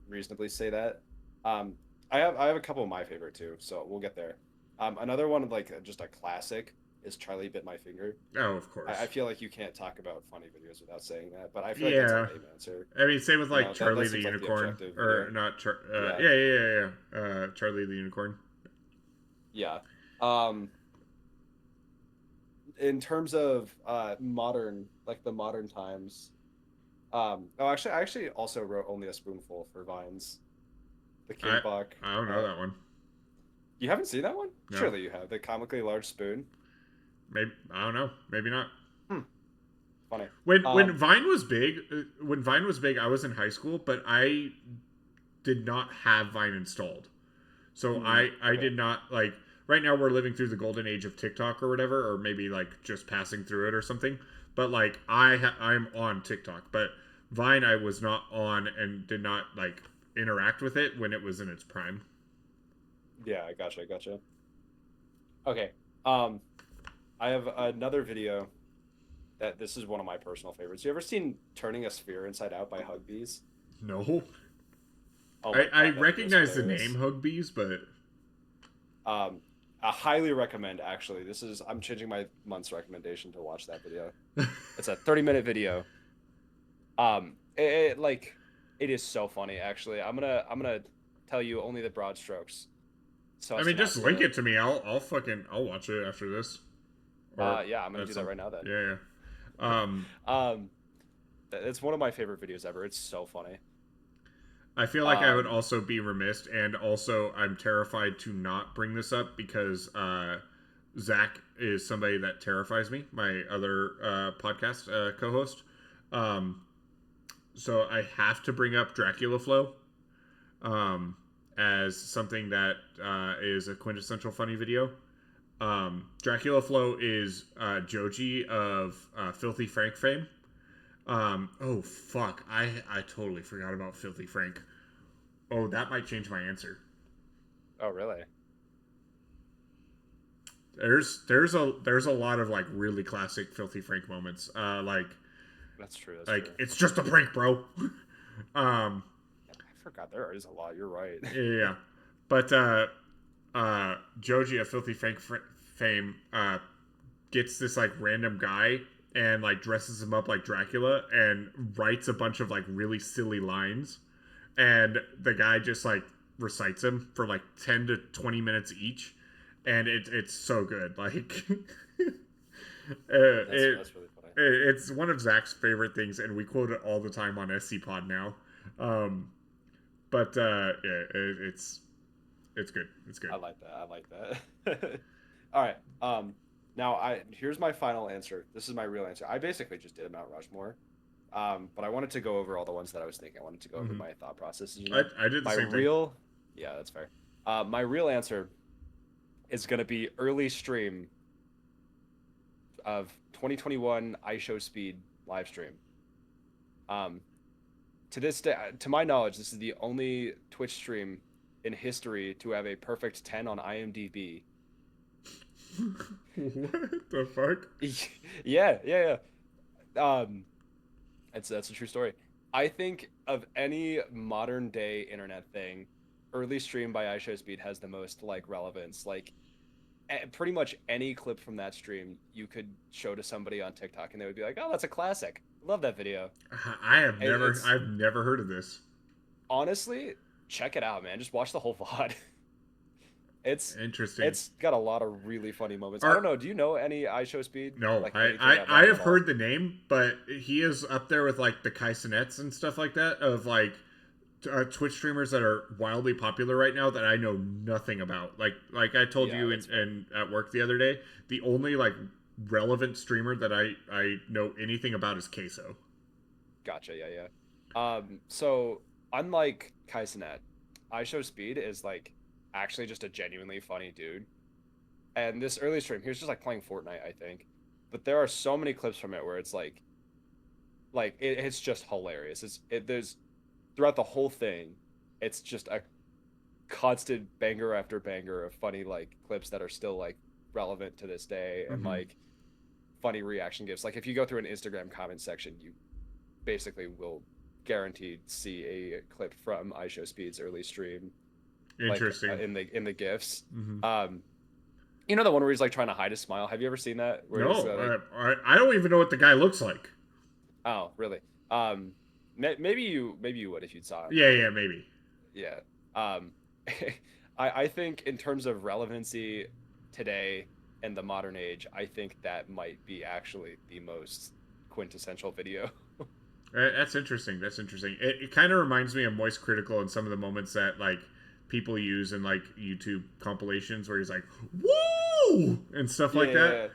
reasonably say that. I have a couple of my favorite too, so we'll get there. Another one like just a classic is Charlie Bit My Finger. Oh, of course. I feel like you can't talk about funny videos without saying that, but I feel like Yeah. that's a lame answer. I mean, same with like Charlie that the seems like the Unicorn, objective or video. not? Yeah. Yeah. Charlie the Unicorn. Yeah. In terms of modern, like the modern times. I actually also wrote Only a Spoonful for Vines. The King Bach. I don't know that one. You haven't seen that one? No. Surely you have. The comically large spoon. Maybe I don't know. Maybe not. Funny. When Vine was big, I was in high school, but I did not have Vine installed, so I did not like. Right now, we're living through the golden age of TikTok or whatever, or maybe like just passing through it or something. But like I'm on TikTok, but Vine I was not on and did not like interact with it when it was in its prime. Yeah, I gotcha. Okay. I have another video that this is one of my personal favorites. You ever seen Turning a Sphere Inside Out by Hugbees? No. Oh I God, recognize the hilarious. name Hugbees, but Um, I highly recommend. Actually, I'm changing my month's recommendation to watch that video. It's a 30-minute video. Like it is so funny. Actually, I'm gonna tell you only the broad strokes, so I as mean, to not just link to. it to me. I'll watch it after this. Or Yeah, I'm gonna at do that some right now then. yeah. Yeah. Um, it's one of my favorite videos ever. It's so funny. I feel like I would Um, also be remiss, and also I'm terrified to not bring this up because Zach is somebody that terrifies me. My other podcast co-host. Um, so I have to bring up Dracula Flow um, as something that is a quintessential funny video. Dracula Flow is Joji of Filthy Frank fame. Oh fuck, I totally forgot about Filthy Frank. Oh, that might change my answer. oh really? There's a lot of like really classic Filthy Frank moments. That's true. That's Like true. it's just a prank, bro. um, I forgot there is a lot. You're right. yeah, but Joji of Filthy Frank fame gets this like random guy and like dresses him up like Dracula and writes a bunch of like really silly lines, and the guy just like recites them for like 10 to 20 minutes each, and it's so good. Like That's really funny. it's one of Zach's favorite things, and we quote it all the time on SCPod now. Um, but yeah, it's good. It's good. I like that. I like that. All right. Now here's my final answer. This is my real answer. I basically just did a Mount Rushmore. But I wanted to go over all the ones that I was thinking. I wanted to go over Mm-hmm. my thought processes. I did the My same thing. real, yeah, that's fair. My real answer is gonna be early stream of 2021 iShowSpeed live stream. Um, to this day, to my knowledge, this is the only Twitch stream in history to have a perfect 10 on IMDb. What the fuck? Yeah. That's a true story. I think of any modern day internet thing, early stream by iShowSpeed has the most like relevance. Like pretty much any clip from that stream you could show to somebody on TikTok and they would be like, "Oh, that's a classic. Love that video." It's I've never heard of this. honestly, check it out, man. Just watch the whole VOD. It's Interesting. it's got a lot of really funny moments. I don't Are know. Do you know any iShowSpeed? No, Like anything about I him have at all? heard the name, but he is up there with like the Kai Cenats and stuff like that of like Twitch streamers that are wildly popular right now that I know nothing about. Like I told Yeah, you that's fair. in at work the other day, the only like relevant streamer that I know anything about is Queso. Gotcha. Yeah. So unlike Kaisenet, iShowSpeed is like actually just a genuinely funny dude. And this early stream, he was just like playing Fortnite, I think. But there are so many clips from it where it's it's just hilarious. There's throughout the whole thing, it's just a constant banger after banger of funny like clips that are still like relevant to this day and Mm-hmm. like funny reaction gifs. Like if you go through an Instagram comment section, you basically will guaranteed see a clip from iShowSpeed's early stream, like Interesting. in the gifs. Mm-hmm. You know the one where he's like trying to hide his smile. Have you ever seen that? Where he's No, like, I don't even know what the guy looks like. oh, really? Maybe you would if you saw him. Yeah, maybe. Yeah. Um, I think in terms of relevancy today and the modern age, I think that might be actually the most quintessential video. That's interesting. That's interesting. It kind of reminds me of Moist Critical and some of the moments that like people use in like YouTube compilations where he's like, "Woo!" and stuff like that.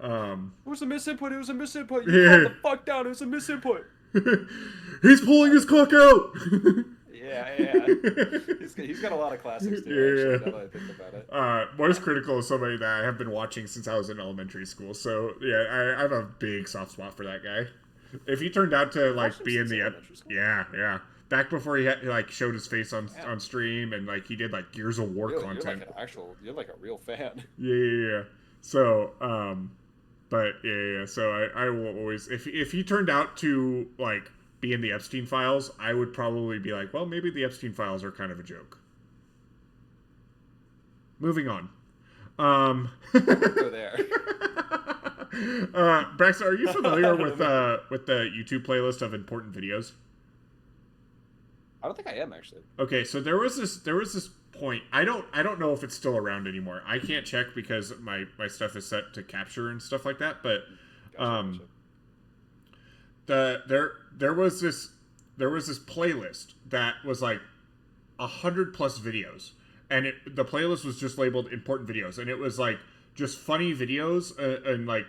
Yeah. It was a misinput. It was a misinput. You Yeah. called the fuck down. It was a misinput. He's pulling his cock out. Yeah. He's got a lot of classics too. Yeah. Actually, now that I think about it. Moist Critical is somebody that I have been watching since I was in elementary school. So yeah, I have a big soft spot for that guy. If he turned out to like Watched him be in since the elementary school? yeah, back before he had, like showed his face on stream and like he did like Gears of War Really, content. you're like a real fan. Yeah. So but yeah. So I will always if he turned out to like be in the Epstein files, I would probably be like, well, maybe the Epstein files are kind of a joke. Moving on. Go there. Braxton, are you familiar I with don't know. the YouTube playlist of important videos? I don't think I am actually. Okay, so there was this point. I don't know if it's still around anymore. I can't check because my stuff is set to capture and stuff like that. But Gotcha, um, gotcha. there was this playlist that was like 100 plus videos, and the playlist was just labeled important videos, and it was like just funny videos and like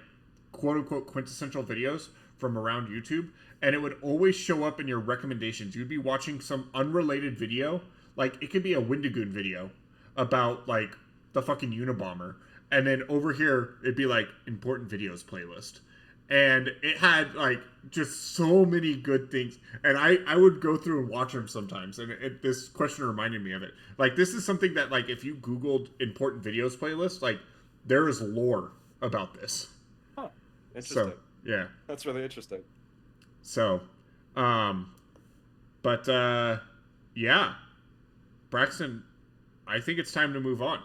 quote unquote quintessential videos from around YouTube, and it would always show up in your recommendations. You'd be watching some unrelated video, like it could be a Wendigoon video about like the fucking Unabomber, and then over here it'd be like important videos playlist, and it had like just so many good things, and I would go through and watch them sometimes, and this question reminded me of it. Like this is something that like if you googled important videos playlist, like there is lore about this. Huh. So Interesting. yeah. That's really interesting. So um but yeah, Braxton, I think it's time to move on.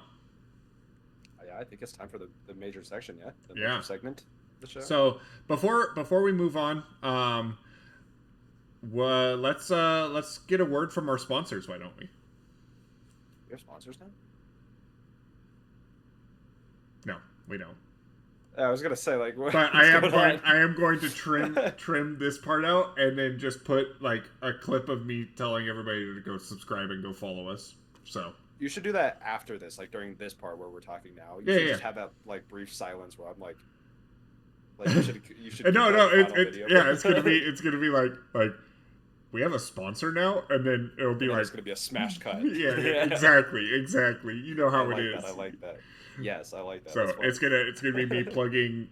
Yeah, I think it's time for the major section. Yeah, the Yeah. major segment of the show. So before we move on, let's get a word from our sponsors. Why don't we? We have sponsors now. No, we don't. I was gonna say like, But what's going on? I am going to trim this part out and then just put like a clip of me telling everybody to go subscribe and go follow us. So You should do that after this, like during this part where we're talking now. You Yeah, should yeah. just have that like brief silence where I'm like you should no, keep no, that it, final it video. yeah, it's gonna be like we have a sponsor now, and then it'll be And then like it's gonna be a smash cut. yeah, exactly. You know how it is. I like that. Yes, I like that. So That's fun. it's gonna be me plugging,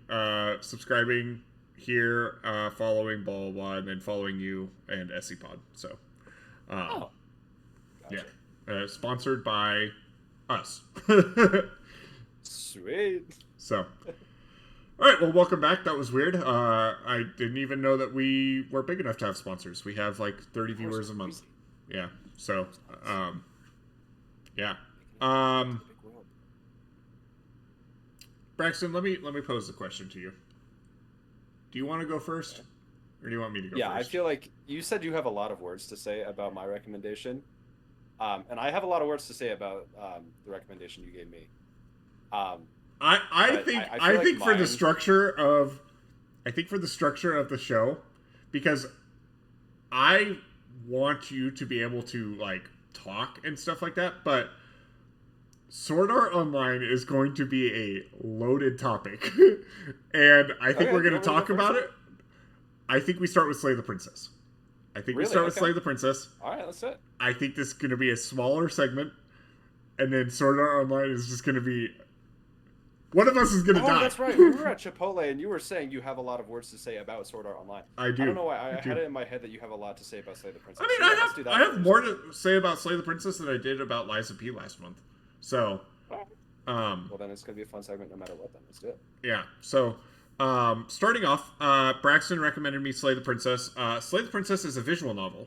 subscribing here, following blah blah blah, and then following you and SCPod. So, Oh, yeah, gotcha. sponsored by us. Sweet. So, all right. Well, welcome back. That was weird. I didn't even know that we were big enough to have sponsors. We have like 30 viewers a month. Yeah. So, yeah. Braxton, let me pose the question to you. Do you want to go first, or do you want me to go Yeah, first? I feel like you said you have a lot of words to say about my recommendation, and I have a lot of words to say about the recommendation you gave me. I But think I feel like for the mine- structure of the show, because I want you to be able to like talk and stuff like that, but Sword Art Online is going to be a loaded topic, and I think Okay, we're going you to want me to talk go about first? it. I think we start with Slay the Princess. I think we Really? start with Okay. Slay the Princess. All right, let's do it. I think this is going to be a smaller segment, and then Sword Art Online is just going to be one of us is going to die. Oh, that's right. We were at Chipotle, and you were saying you have a lot of words to say about Sword Art Online. I do. I don't know why. I do. had it in my head that you have a lot to say about Slay the Princess. I mean, So, yeah, let's do that I have first. more to say about Slay the Princess than I did about Liza P last month. So, Well, then it's gonna be a fun segment no matter what. Then let's do it. yeah. So, starting off, Braxton recommended me Slay the Princess. Slay the Princess is a visual novel.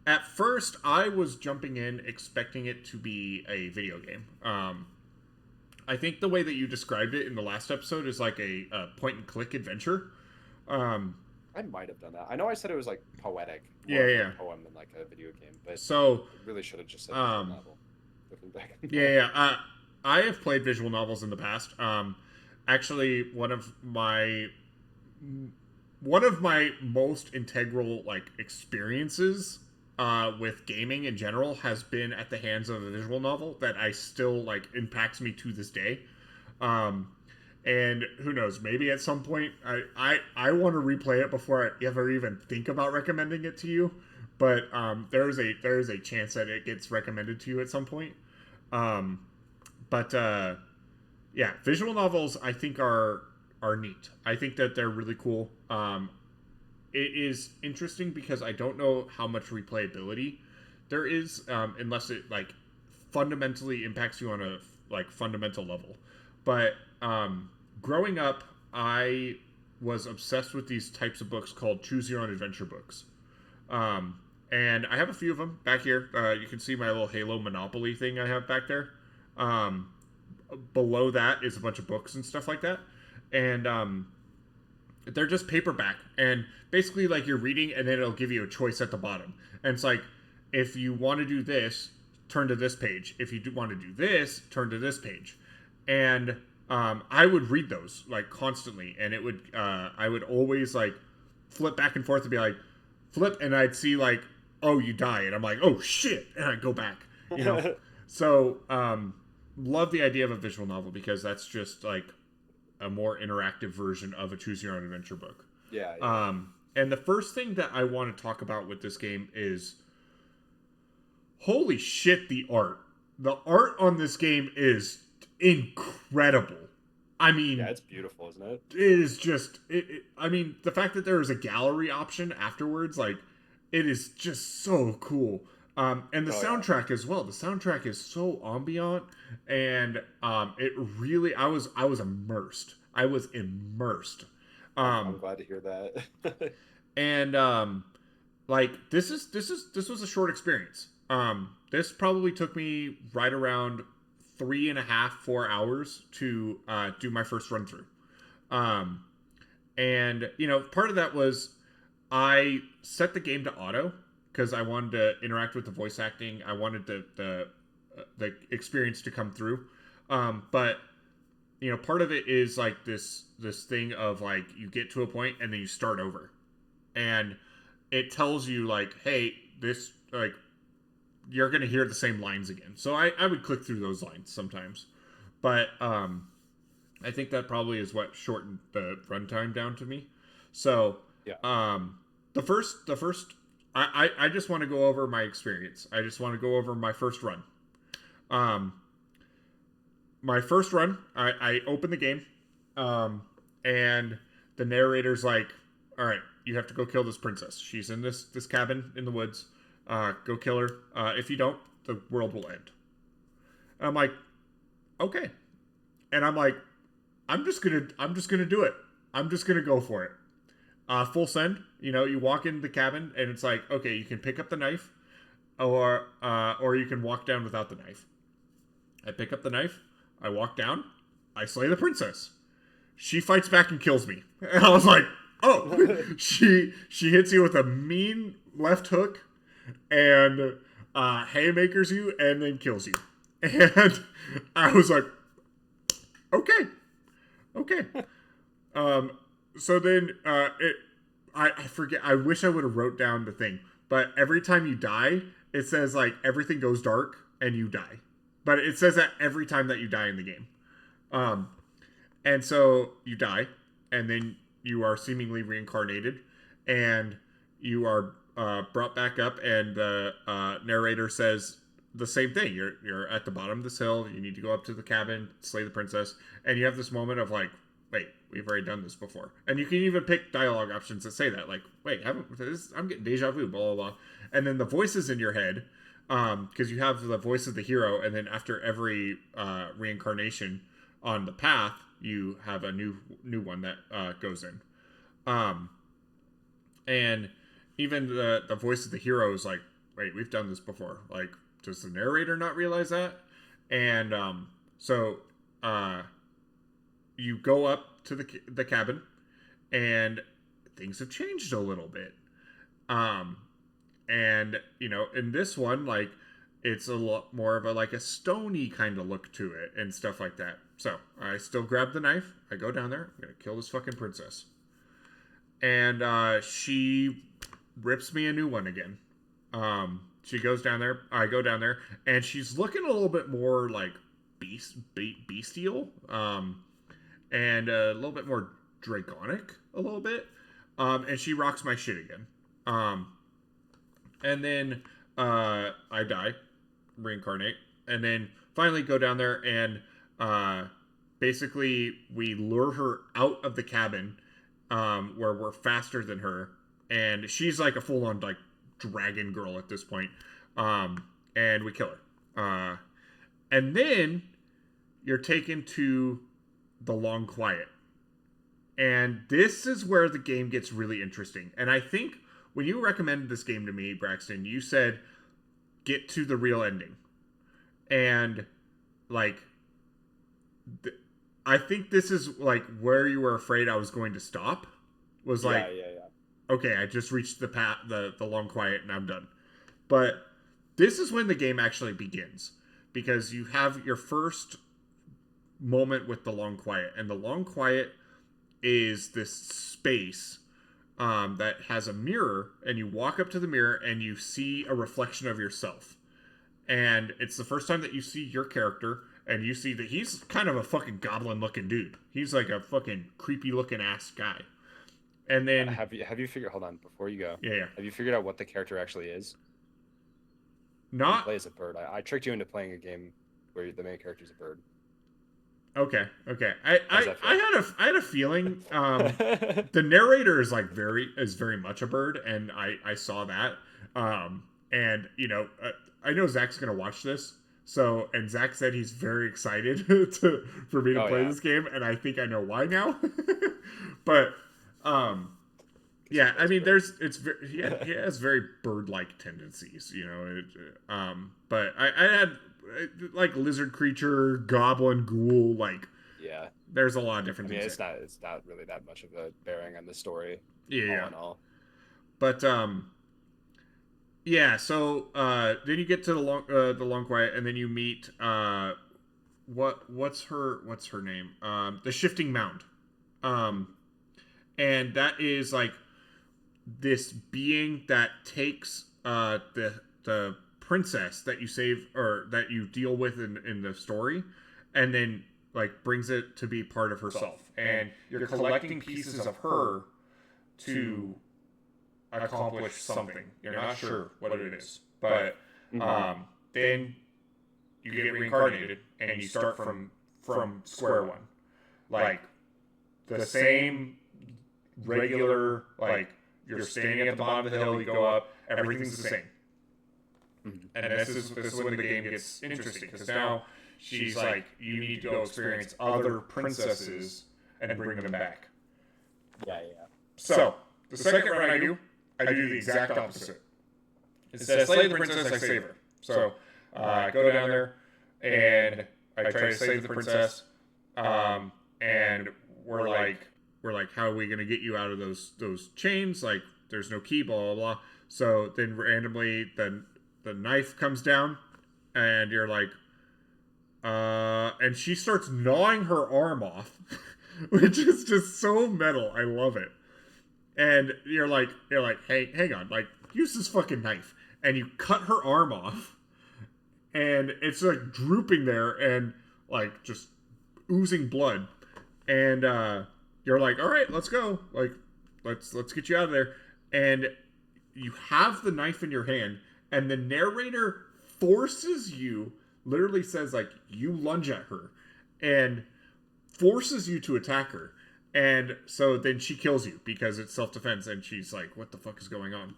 At first, I was jumping in expecting it to be a video game. I think the way that you described it in the last episode is like a point-and-click adventure. I might have done that. I know I said it was like poetic. Yeah, more of yeah. a poem than like a video game, but So, I really should have just said visual novel. Looking back. yeah. I have played visual novels in the past. Actually, one of my most integral like experiences with gaming in general has been at the hands of a visual novel that I still like impacts me to this day. And who knows, maybe at some point I want to replay it before I ever even think about recommending it to you. But there is a chance that it gets recommended to you at some point. Yeah, visual novels I think are neat. I think that they're really cool. It is interesting because I don't know how much replayability there is, unless it like fundamentally impacts you on a like fundamental level. But growing up, I was obsessed with these types of books called Choose Your Own Adventure books. And I have a few of them back here. You can see my little Halo Monopoly thing I have back there. below that is a bunch of books and stuff like that, and they're just paperback, and basically like you're reading, and then it'll give you a choice at the bottom, and it's like, if you want to do this, turn to this page. If you want to do this, turn to this page, and I would read those like constantly, and it would I would always like flip back and forth and be like, flip, and I'd see like, oh, you die, and I'm like, oh shit, and I'd go back, you know. So love the idea of a visual novel, because that's just like a more interactive version of a choose your own adventure book. Yeah, yeah. And the first thing that I want to talk about with this game is, holy shit, the art. The art on this game is incredible. I mean, Yeah, it's beautiful, isn't it? it is just I mean, the fact that there is a gallery option afterwards, like, it is just so cool. And the soundtrack as well. The soundtrack is so ambient, and it really, I was immersed. I was immersed. I'm glad to hear that. And like, this was a short experience. This probably took me right around 3.5-4 hours to do my first run through. And you know, part of that was I set the game to auto because I wanted to interact with the voice acting. I wanted the experience to come through. But you know, part of it is like this thing of like, you get to a point and then you start over, and it tells you like, hey, this, like, you're gonna hear the same lines again. So I would click through those lines sometimes, but I think that probably is what shortened the runtime down to me. So Yeah. the first I just want to go over my experience. I just want to go over my first run. Um, my first run, I open the game, and the narrator's like, all right, you have to go kill this princess. She's in this cabin in the woods. Go kill her. If you don't, the world will end. And I'm like, okay. And I'm like, I'm just gonna do it. I'm just gonna go for it. Full send. You know, you walk into the cabin, and it's like, okay, you can pick up the knife, or you can walk down without the knife. I pick up the knife. I walk down. I slay the princess. She fights back and kills me. And I was like, oh, she hits you with a mean left hook, and haymakers you, and then kills you. And I was like, okay. So then I forget. I wish I would have wrote down the thing, but every time you die, it says like everything goes dark and you die. But it says that every time that you die in the game. And so you die, and then you are seemingly reincarnated, and you are brought back up, and the narrator says the same thing. You're at the bottom of this hill. You need to go up to the cabin, slay the princess, and you have this moment of like, wait, we've already done this before. And you can even pick dialogue options that say that, like, wait, I'm getting deja vu, blah, blah, blah. And then the voices in your head, because you have the voice of the hero, and then after every reincarnation on the path, you have a new one that goes in. And even the voice of the hero is like, wait, we've done this before. Like, does the narrator not realize that? And so you go up to the cabin, and things have changed a little bit. And you know, in this one, like, it's a lot more of a like a stony kind of look to it and stuff like that. So I still grab the knife. I go down there. I'm gonna kill this fucking princess. And she rips me a new one again. She goes down there. I go down there, and she's looking a little bit more like bestial, and a little bit more draconic, a little bit. And she rocks my shit again. And then I die, reincarnate, and then finally go down there, and basically we lure her out of the cabin, where we're faster than her, and she's like a full-on like dragon girl at this point, and we kill her, and then you're taken to the Long Quiet, and this is where the game gets really interesting. And I think when you recommended this game to me, Braxton, you said get to the real ending, and like, I think this is like where you were afraid I was going to stop. Was like, okay, I just reached the long quiet and I'm done. But this is when the game actually begins, because you have your first moment with the long quiet, and the long quiet is this space that has a mirror, and you walk up to the mirror and you see a reflection of yourself, and it's the first time that you see your character, and you see that he's kind of a fucking goblin looking dude. He's like a fucking creepy looking ass guy. And then have you figured? Hold on, before you go. Yeah. Have you figured out what the character actually is? Not you play as a bird. I tricked you into playing a game where the main character is a bird. Okay. I had a feeling. The narrator is like very much a bird, and I saw that. And I know Zach's gonna watch this, and Zach said he's very excited for me to play this game, and I think I know why now. But yeah, I mean, he has very bird-like tendencies, but I had like lizard creature, goblin, ghoul, like there's a lot of different things. It's not really that much of a bearing on the story. Yeah. All in all. But yeah. So then you get to the long quiet, and then you meet what's her name? The Shifting Mound. And that is like this being that takes the princess that you save or that you deal with in the story, and then like brings it to be part of herself, and you're collecting pieces of her to accomplish something. You're not sure what it is, but then you get reincarnated and you start from square one, like the same regular, like you're standing at the bottom of the hill, you go up, everything's the same. And this is when the game gets interesting, because now she's like, you need to go experience other princesses and bring them back. Yeah. So the second run I do the exact opposite. It says slay the princess, I save her. So I go down there and I try to save the princess, and we're like, how are we gonna get you out of those chains? Like, there's no key, blah blah blah. So then randomly the knife comes down, and you're like, and she starts gnawing her arm off, which is just so metal. I love it. And you're like, hey, hang on, like, use this fucking knife, and you cut her arm off, and it's like drooping there and like just oozing blood, and you're like, all right, let's go, like, let's get you out of there, and you have the knife in your hand, and the narrator forces you, literally says like, you lunge at her, and forces you to attack her. And so then she kills you because it's self-defense, and she's like, what the fuck is going on?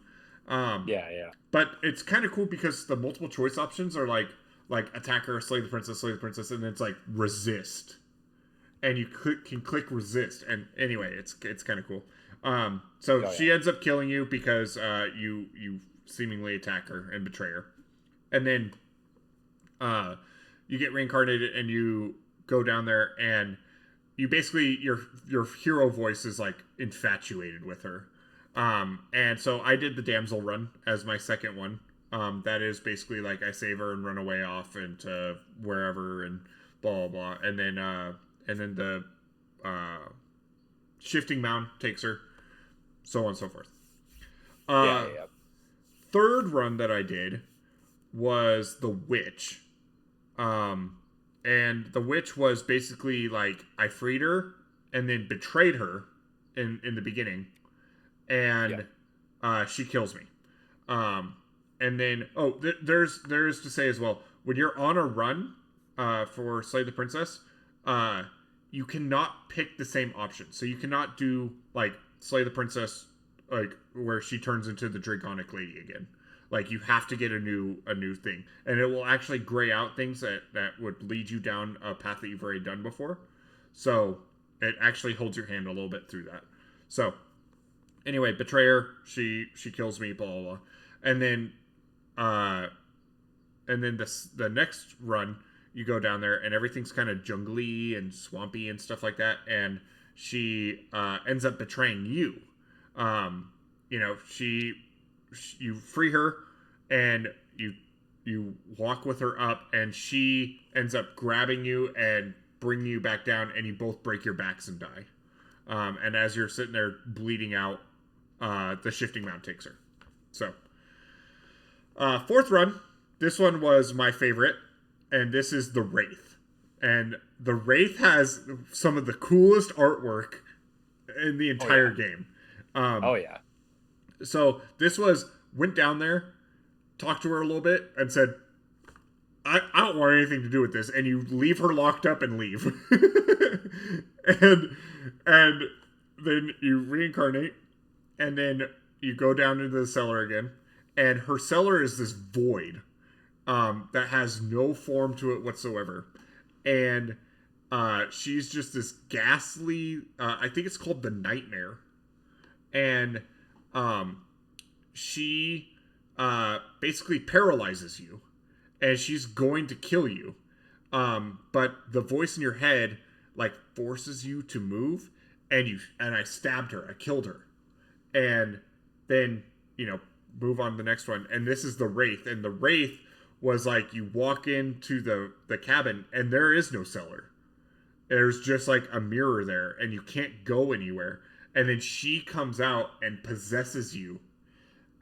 Yeah. But it's kind of cool because the multiple choice options are like attack her, slay the princess, and then it's like resist. And you can click resist. And anyway, it's kind of cool. She ends up killing you because you seemingly attack her and betray her. And then you get reincarnated and you go down there, and you basically, your hero voice is like infatuated with her. And so I did the damsel run as my second one. That is basically like I save her and run away off into wherever and blah blah blah. And then the Shifting Mound takes her, so on and so forth. Third run that I did was the Witch. And the Witch was basically like, I freed her and then betrayed her in the beginning, and she kills me. And then there's to say as well, when you're on a run for Slay the Princess, you cannot pick the same option. So you cannot do like Slay the Princess, like where she turns into the Draconic Lady again. Like, you have to get a new thing, and it will actually gray out things that would lead you down a path that you've already done before. So it actually holds your hand a little bit through that. So anyway, betrayer, she kills me, blah blah blah, and then the next run you go down there, and everything's kind of jungly and swampy and stuff like that. And she ends up betraying you. You know, you free her, and you walk with her up, and she ends up grabbing you and bringing you back down, and you both break your backs and die. And as you're sitting there bleeding out, the shifting mound takes her. So, fourth run. This one was my favorite, and this is the Wraith. And the Wraith has some of the coolest artwork in the entire game. So this went down there, talked to her a little bit, and said, I don't want anything to do with this. And you leave her locked up and leave. and then you reincarnate, and then you go down into the cellar again. And her cellar is this void that has no form to it whatsoever. And she's just this ghastly, I think it's called the Nightmare. And she basically paralyzes you. And she's going to kill you. But the voice in your head, like, forces you to move. And I stabbed her. I killed her. And then, you know, move on to the next one. And this is the Wraith. And the Wraith was like, you walk into the cabin, and there is no cellar. There's just like a mirror there, and you can't go anywhere. And then she comes out and possesses you,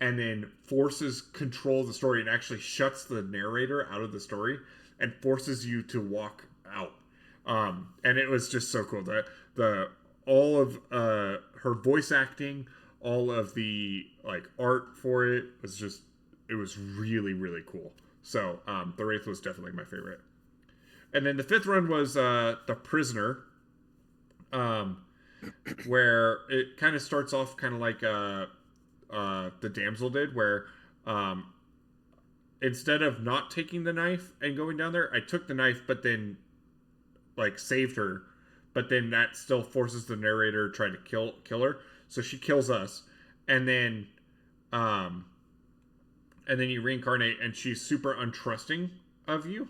and then forces control of the story, and actually shuts the narrator out of the story and forces you to walk out. And it was just so cool. All of her voice acting, all of the like art for it was really, really cool. So the Wraith was definitely my favorite. And then the fifth run was the Prisoner, where it kind of starts off kind of like the Damsel did, where instead of not taking the knife and going down there, I took the knife, but then like saved her. But then that still forces the narrator to try to kill her. So she kills us, and then you reincarnate, and she's super untrusting of you.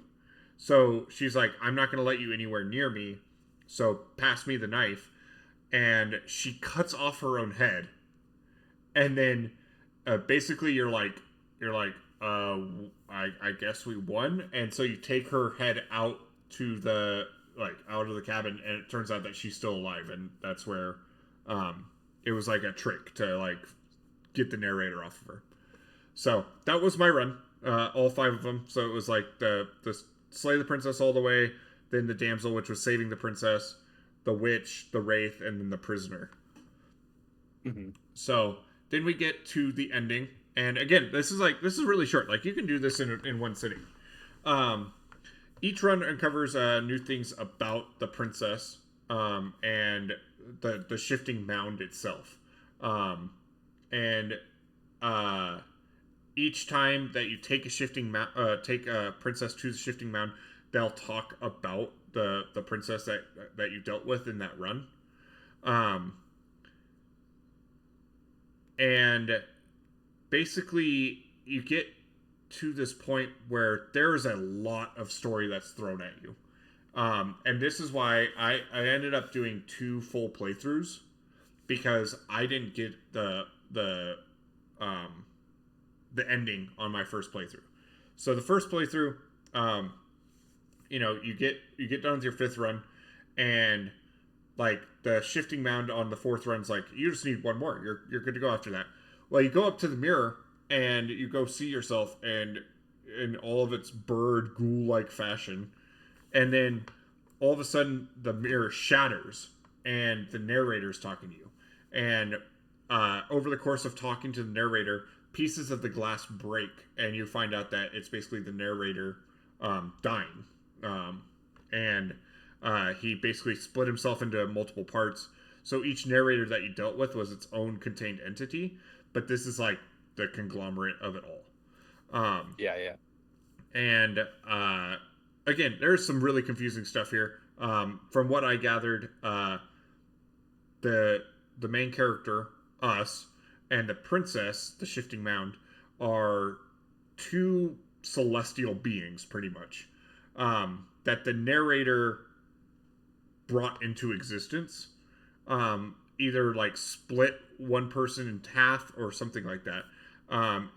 So she's like, I'm not going to let you anywhere near me, so pass me the knife. And she cuts off her own head. And then basically you're like, I guess we won. And so you take her head out to out of the cabin, and it turns out that she's still alive. And that's where it was like a trick to like get the narrator off of her. So that was my run, all 5 of them. So it was like the Slay the Princess all the way, then the Damsel, which was saving the princess, the Witch, the Wraith, and then the Prisoner. Mm-hmm. So then we get to the ending, and again, this is really short. Like, you can do this in one sitting. Each run uncovers new things about the princess, and the shifting mound itself, and each time that you take take a princess to the shifting mound, they'll talk about the princess that you dealt with in that run. And basically you get to this point where there is a lot of story that's thrown at you. And this is why I ended up doing 2 full playthroughs, because I didn't get the ending on my first playthrough. So the first playthrough, you get done with your 5th run, and like the shifting mound on the 4th run's like, you just need 1 more. You're good to go after that. Well, you go up to the mirror and you go see yourself, and in all of its bird ghoul-like fashion, and then all of a sudden the mirror shatters and the narrator's talking to you. And over the course of talking to the narrator, pieces of the glass break, and you find out that it's basically the narrator dying. And he basically split himself into multiple parts. So each narrator that you dealt with was its own contained entity, but this is like the conglomerate of it all. Yeah. And again, there's some really confusing stuff here. From what I gathered, the main character, us, and the princess, the shifting mound, are 2 celestial beings, pretty much. that the narrator brought into existence. Either like split one person in half or something like that.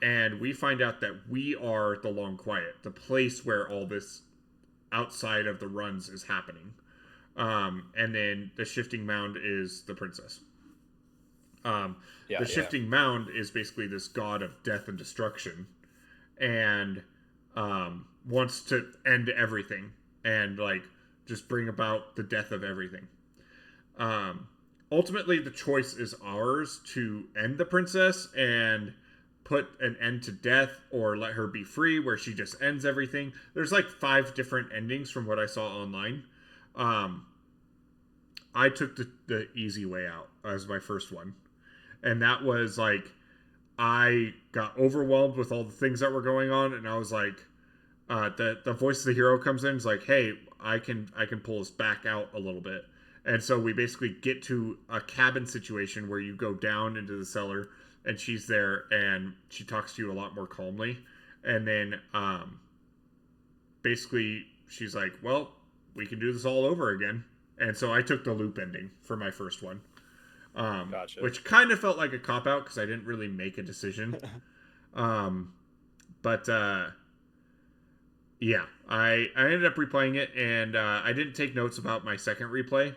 And we find out that we are the Long Quiet, the place where all this outside of the runs is happening. And then the Shifting Mound is the princess. The Shifting Mound is basically this god of death and destruction, and wants to end everything and like just bring about the death of everything. Ultimately, the choice is ours to end the princess and put an end to death, or let her be free, where she just ends everything. There's like 5 different endings from what I saw online. I took the easy way out as my first one. And that was like, I got overwhelmed with all the things that were going on, and I was like, the voice of the hero comes in, is like, hey, I can pull us back out a little bit. And so we basically get to a cabin situation where you go down into the cellar, and she's there, and she talks to you a lot more calmly. And then basically she's like, well, we can do this all over again. And so I took the loop ending for my first one. Gotcha. Which kind of felt like a cop-out because I didn't really make a decision. But yeah, I ended up replaying it, and I didn't take notes about my second replay,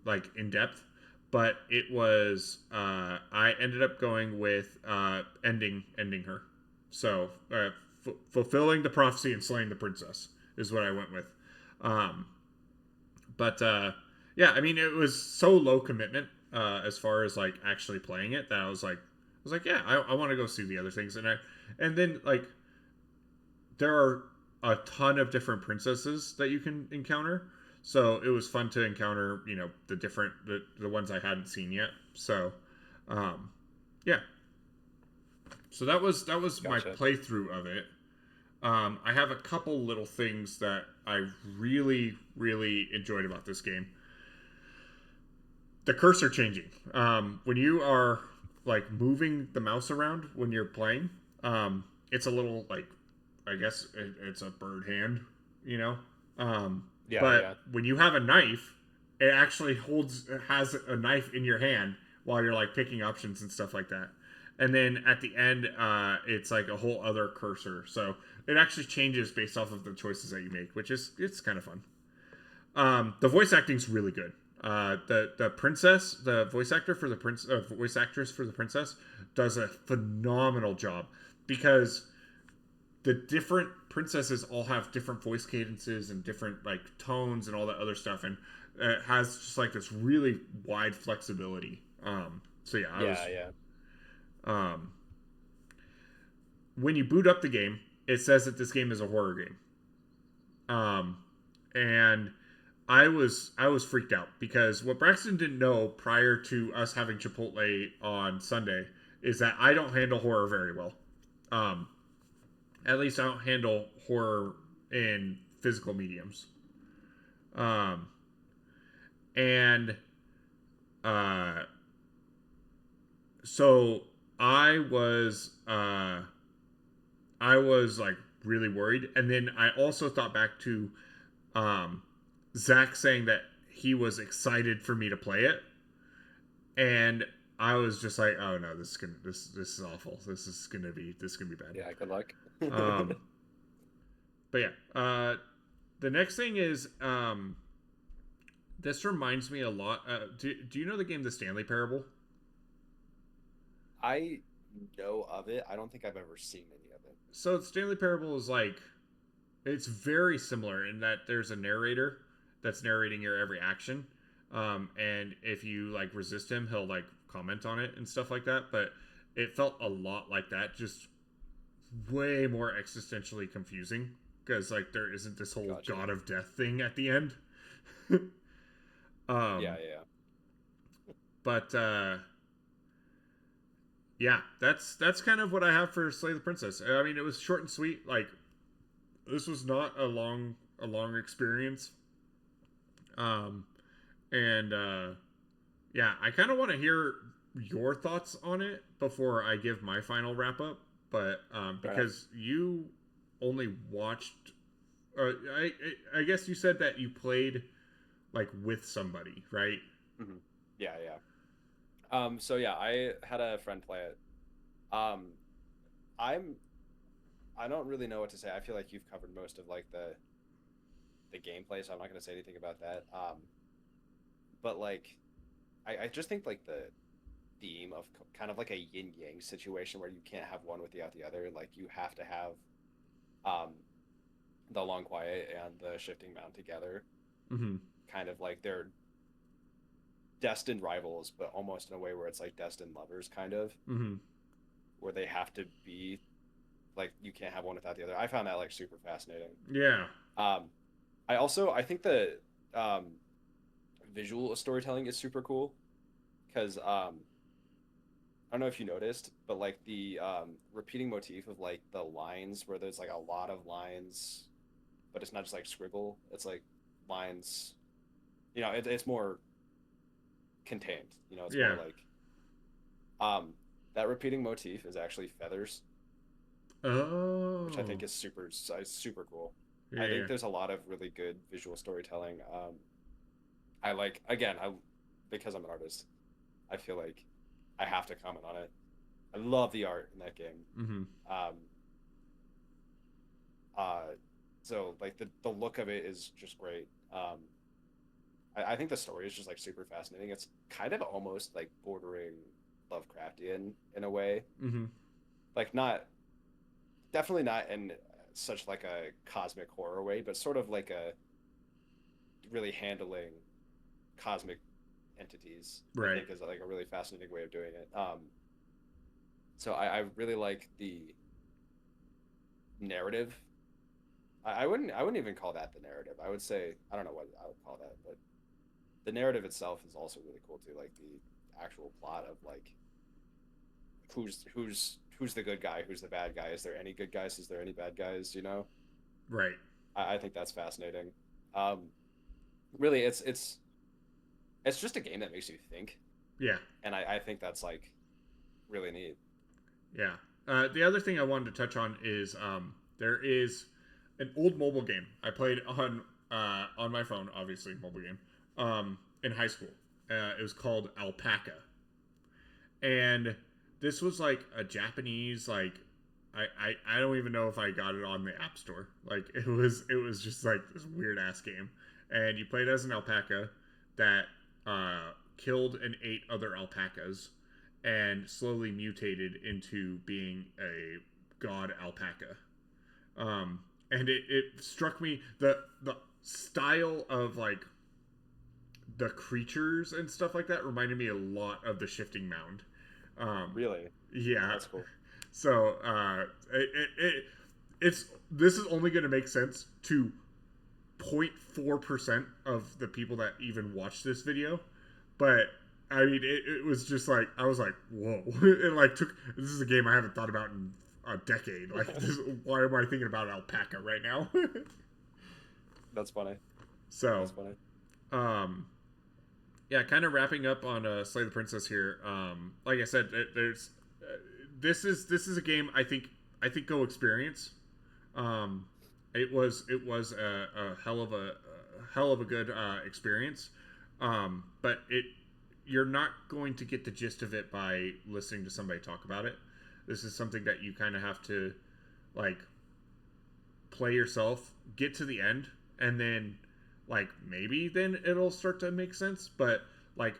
like in depth, but it was I ended up going with ending her. So fulfilling the prophecy and slaying the princess is what I went with. But yeah, I mean, it was so low commitment as far as like actually playing it that I was like, yeah, I want to go see the other things, and then like there are a ton of different princesses that you can encounter, so it was fun to encounter, you know, the ones I hadn't seen yet. So yeah, so that was gotcha. My playthrough of it. I have a couple little things that I really enjoyed about this game. The cursor changing. When you are like moving the mouse around when you're playing, it's a little like, I guess it's a bird hand, you know? But when you have a knife, it actually has a knife in your hand while you're like picking options and stuff like that. And then at the end, it's like a whole other cursor. So it actually changes based off of the choices that you make, it's kind of fun. The voice acting's really good. The princess, the voice actor for the voice actress for the princess does a phenomenal job, because the different princesses all have different voice cadences and different like tones and all that other stuff, and it has just like this really wide flexibility. So yeah, when you boot up the game, it says that this game is a horror game. And I was freaked out, because what Braxton didn't know prior to us having Chipotle on Sunday is that I don't handle horror very well. At least I don't handle horror in physical mediums. So I was like really worried, and then I also thought back to Zach saying that he was excited for me to play it, and I was just like, oh no, this is awful. This is gonna be bad. Yeah, good luck. But yeah, the next thing is this reminds me a lot. Do you know the game The Stanley Parable? I know of it. I don't think I've ever seen any of it. So Stanley Parable is like, it's very similar in that there's a narrator that's narrating your every action, and if you like resist him, he'll like comment on it and stuff like that. But it felt a lot like that, just way more existentially confusing, because like there isn't this whole god of death thing at the end. Yeah. But yeah, that's kind of what I have for Slay the Princess. I mean, it was short and sweet. Like, this was not a long experience. Yeah, I kind of want to hear your thoughts on it before I give my final wrap up. But because you only watched I guess you said that you played like with somebody, right? Hmm. Yeah, yeah. So yeah, I had a friend play it. Um, I'm I don't really know what to say. I feel like you've covered most of like the gameplay, so I'm not gonna say anything about that. But like I just think like the theme of kind of like a yin yang situation where you can't have one without the other. Like you have to have um the long quiet and the shifting mount together. Mm-hmm. Kind of like they're destined rivals, but almost in a way where it's like destined lovers, kind of, Mm-hmm. where they have to be like you can't have one without the other. I found that like super fascinating. Yeah. Um, I think the um, visual storytelling is super cool because I don't know if you noticed, but like the repeating motif of like the lines where there's like a lot of lines, but it's not just like scribble. It's like lines. It's more contained. It's more Yeah. like um, that repeating motif is actually feathers, which I Oh. think is super cool. Yeah. I Yeah. think there's a lot of really good visual storytelling. I like again, I because I'm an artist, I feel like I have to comment on it. I love the art in that game. Mm-hmm. Um, uh, so like the look of it is just great. I think the story is just like super fascinating. It's kind of almost like bordering Lovecraftian in a way, Mm-hmm. like not definitely not in such like a cosmic horror way, but sort of like a really handling cosmic entities. I Right. think is like a really fascinating way of doing it. So I really like the narrative. I wouldn't even call that the narrative. I would say I don't know what I would call that, but the narrative itself is also really cool too. Like the actual plot of like who's the good guy, who's the bad guy. Is there any good guys? Is there any bad guys? Right. I think that's fascinating. Um, Really, it's just a game that makes you think, Yeah. and I think that's like really neat. Yeah. The other thing I wanted to touch on is there is an old mobile game I played on my phone, obviously mobile game, in high school. It was called Alpaca, and this was like a Japanese like I don't even know if I got it on the App Store. Like it was just like this weird ass game, and you played as an alpaca that killed and ate other alpacas, and slowly mutated into being a god alpaca. And it struck me the style of like the creatures and stuff like that reminded me a lot of the shifting mound. Really, Yeah. that's cool. So it's this is only going to make sense to 0.4% of the people that even watch this video, but I mean it was just like I was like whoa. It like took this is a game I haven't thought about in a decade. Like why am I thinking about alpaca right now? That's funny. So That's funny. um yeah, kind of wrapping up on Slay the Princess here. Like I said, there's this is a game I think go experience. Um, it was a hell of a good experience. But you're not going to get the gist of it by listening to somebody talk about it. This is something that you kind of have to like play yourself, get to the end, and then like maybe then it'll start to make sense. But like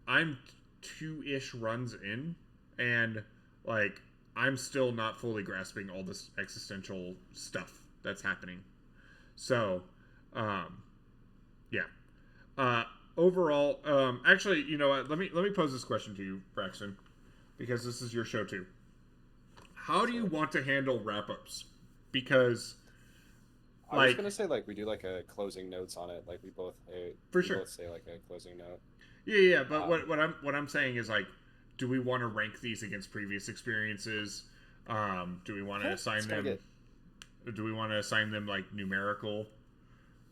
I'm two-ish runs in, and like I'm still not fully grasping all this existential stuff that's happening. So, um, yeah. Uh, Overall, actually, you know what? Let me pose this question to you, Braxton, because this is your show too. How do you Sure. want to handle wrap-ups? Because, I was like, gonna say like we do like a closing notes on it. Like for we sure, both say like a closing note. yeah, yeah. But Um, what I'm saying is like, do we want to rank these against previous experiences? Do we want I to think it's assign gonna them? get. Do we want to assign them like numerical?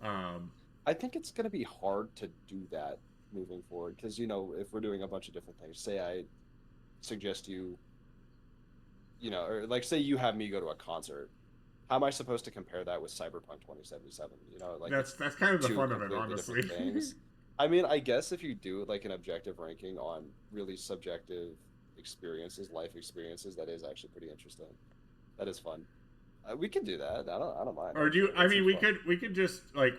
Um, I think it's gonna be hard to do that moving forward because if we're doing a bunch of different things, say I suggest or like say you have me go to a concert. how am I supposed to compare that with Cyberpunk 2077? You know, like it's That's kind of the two fun of it, completely honestly. different things. I mean, I guess if you do like an objective ranking on really subjective experiences, life experiences, that is actually pretty interesting. That is fun. We can do that. I don't mind Or do you? actually. I That mean, seems fun. we could just like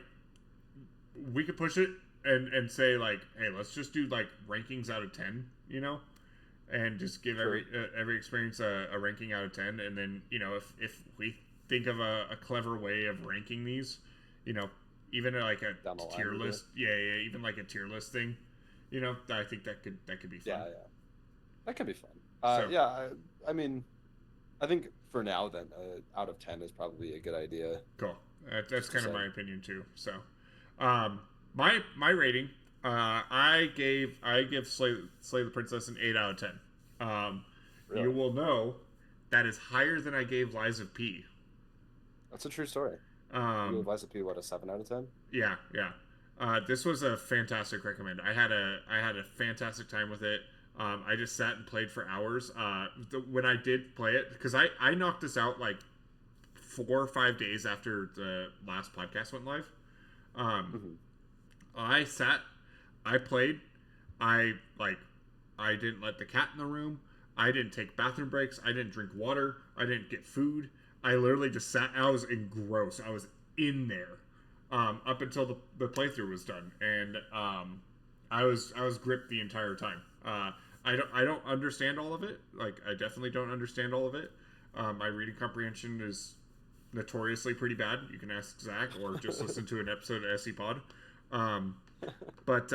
we could push it and say like, hey, let's just do like rankings out of 10. You know, and just give True. every experience a ranking out of 10, and then if we think of a clever way of ranking these, you know, even like a Down the line, tier maybe. list, yeah, even like a tier list thing, I think that could be fun. Yeah, yeah. That could be fun. So Yeah. I mean, I think for now, then, out of 10 is probably a good idea, cool. That's just to kind of say. my opinion too. So, um, my rating, I give Slay the Princess an 8 out of 10. You Really, will know that is higher than I gave Lies of P. that's a true story. You gave Um, Liza P what, a 7 out of 10? yeah, yeah. This was a fantastic recommend. I had a fantastic time with it. I just sat and played for hours. When I did play it, because I knocked this out like 4 or 5 days after the last podcast went live. Um, Hmm. I sat, I played, I like, I didn't let the cat in the room. I didn't take bathroom breaks. I didn't drink water. I didn't get food. I literally just sat. I was engrossed. I was in there up until the playthrough was done, and I was gripped the entire time. I don't understand all of it. Like I definitely don't understand all of it. My reading comprehension is notoriously pretty bad. You can ask Zach or just listen to an episode of SCPod. Um, but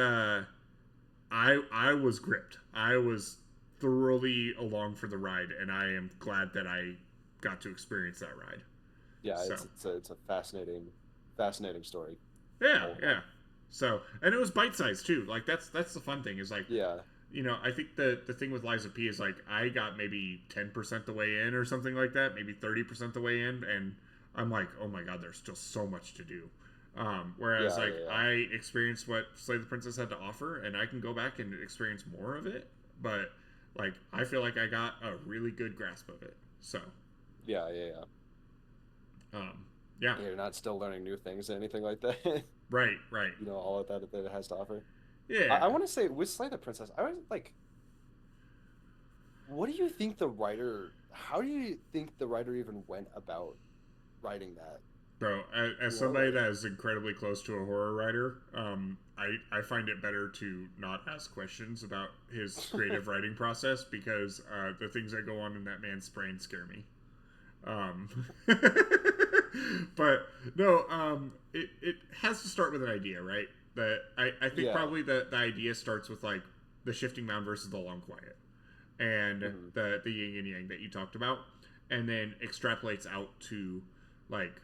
I was gripped. I was thoroughly along for the ride, and I am glad that I got to experience that ride. Yeah, So it's a fascinating story. yeah, All in yeah. all. So and it was bite sized too. Like that's the fun thing is like Yeah, I think the thing with Liza P is like I got maybe 10% the way in or something like that, maybe 30% the way in, and I'm like, oh my god, there's still so much to do. Whereas yeah, like yeah, yeah. I experienced what Slay the Princess had to offer, and I can go back and experience more of it, but like I feel like I got a really good grasp of it. So Yeah, yeah, yeah. um, yeah, Yeah, you're not still learning new things or anything like that. right, right, You know, all of that it has to offer. yeah, I want to say with Slay the Princess, I was like, what do you think the writer? How do you think the writer even went about writing that? bro. As You know, somebody like, that is incredibly close to a horror writer, I find it better to not ask questions about his creative writing process because the things that go on in that man's brain scare me. Um, but no, it has to start with an idea, right? That I think yeah, probably the idea starts with like the shifting mound versus the long quiet and hmm, the yin and yang that you talked about, and then extrapolates out to like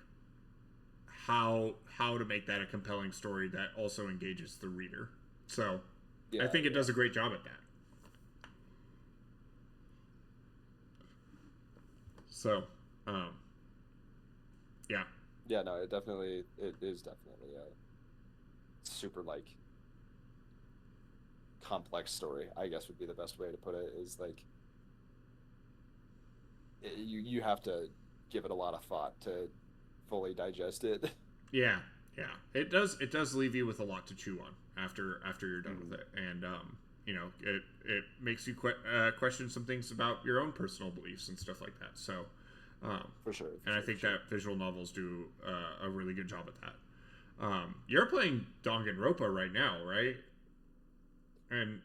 how to make that a compelling story that also engages the reader. So I yeah, think it yeah, does a great job at that. So um, yeah, yeah. No, it is definitely a super like complex story. I guess would be the best way to put it. Is like you have to give it a lot of thought to fully digest it. yeah, yeah. It does leave you with a lot to chew on after you're done with Mhm. it, and it makes you question some things about your own personal beliefs and stuff like that. So, For sure, for and I sure, for think sure. that visual novels do a really good job at that. You're playing Danganronpa right now, right? And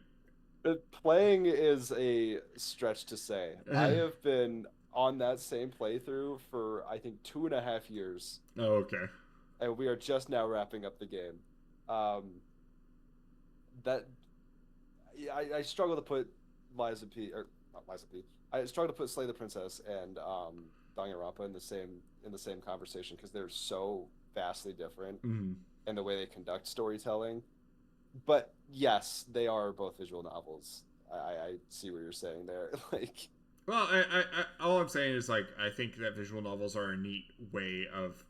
Playing is a stretch to say. I have been on that same playthrough for I think 2.5 years, oh, okay. and we are just now wrapping up the game. Um, that I struggle to put Liza P or not Liza P. I struggle to put Slay the Princess and Danganronpa in the same conversation because they're so vastly different Mm. in the way they conduct storytelling. But yes, they are both visual novels. I see what you're saying there. Like, Well, all I'm saying is like I think that visual novels are a neat way of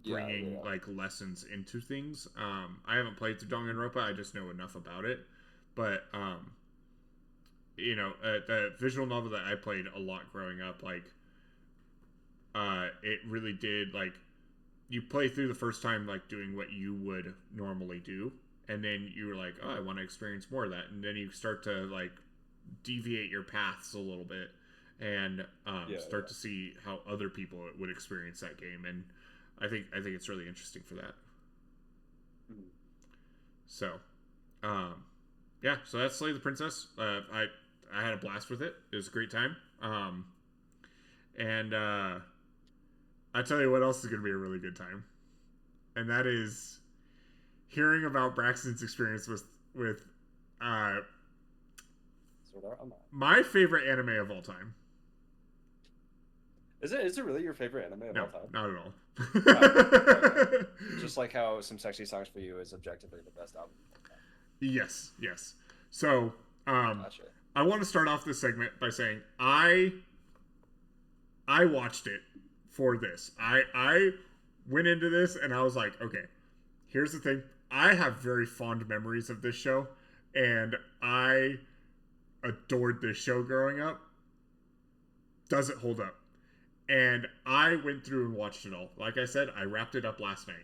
yeah, bringing yeah, like lessons into things. I haven't played through Danganronpa. I just know enough about it, but the visual novel that I played a lot growing up, like it really did, like, you play through the first time, like, doing what you would normally do, and then you were like, oh, I want to experience more of that, and then you start to, like, deviate your paths a little bit, and start to see how other people would experience that game, and I think it's really interesting for that. So, so that's Slay the Princess. I had a blast with it. It was a great time. And I tell you what else is going to be a really good time, and that is hearing about Braxton's experience with my favorite anime of all time. Is it really your favorite anime of all time? Not at all. Okay. Just like how Some Sexy Songs for You is objectively the best album. Yes. So, Gotcha. I want to start off this segment by saying I watched it for this. I went into this and I was like, okay, here's the thing. I have very fond memories of this show, and I adored this show growing up. Does it hold up? And I went through and watched it all. Like I said, I wrapped it up last night.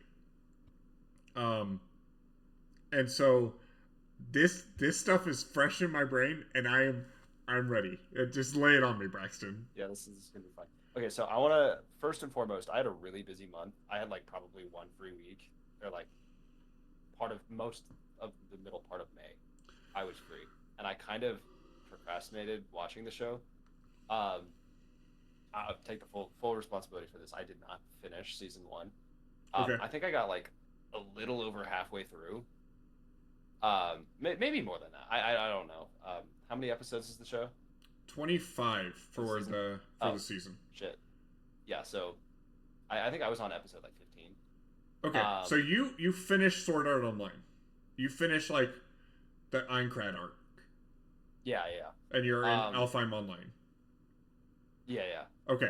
And so this stuff is fresh in my brain, and I'm ready. Just lay it on me, Braxton. Yeah, this is gonna be fun. Okay, so I want to first and foremost, I had a really busy month. I had like probably one free week, or like most of the middle part of May. I was free, and I kind of procrastinated watching the show. I'll take the full responsibility for this. I did not finish season 1. Okay. I think I got like a little over halfway through. Maybe more than that. I don't know. How many episodes is the show? 25 for the season. Shit. Yeah. So, I think I was on episode like 15. Okay. So you finished Sword Art Online. You finished like the Aincrad arc. Yeah. And you're in Alfheim Online. Yeah. Okay.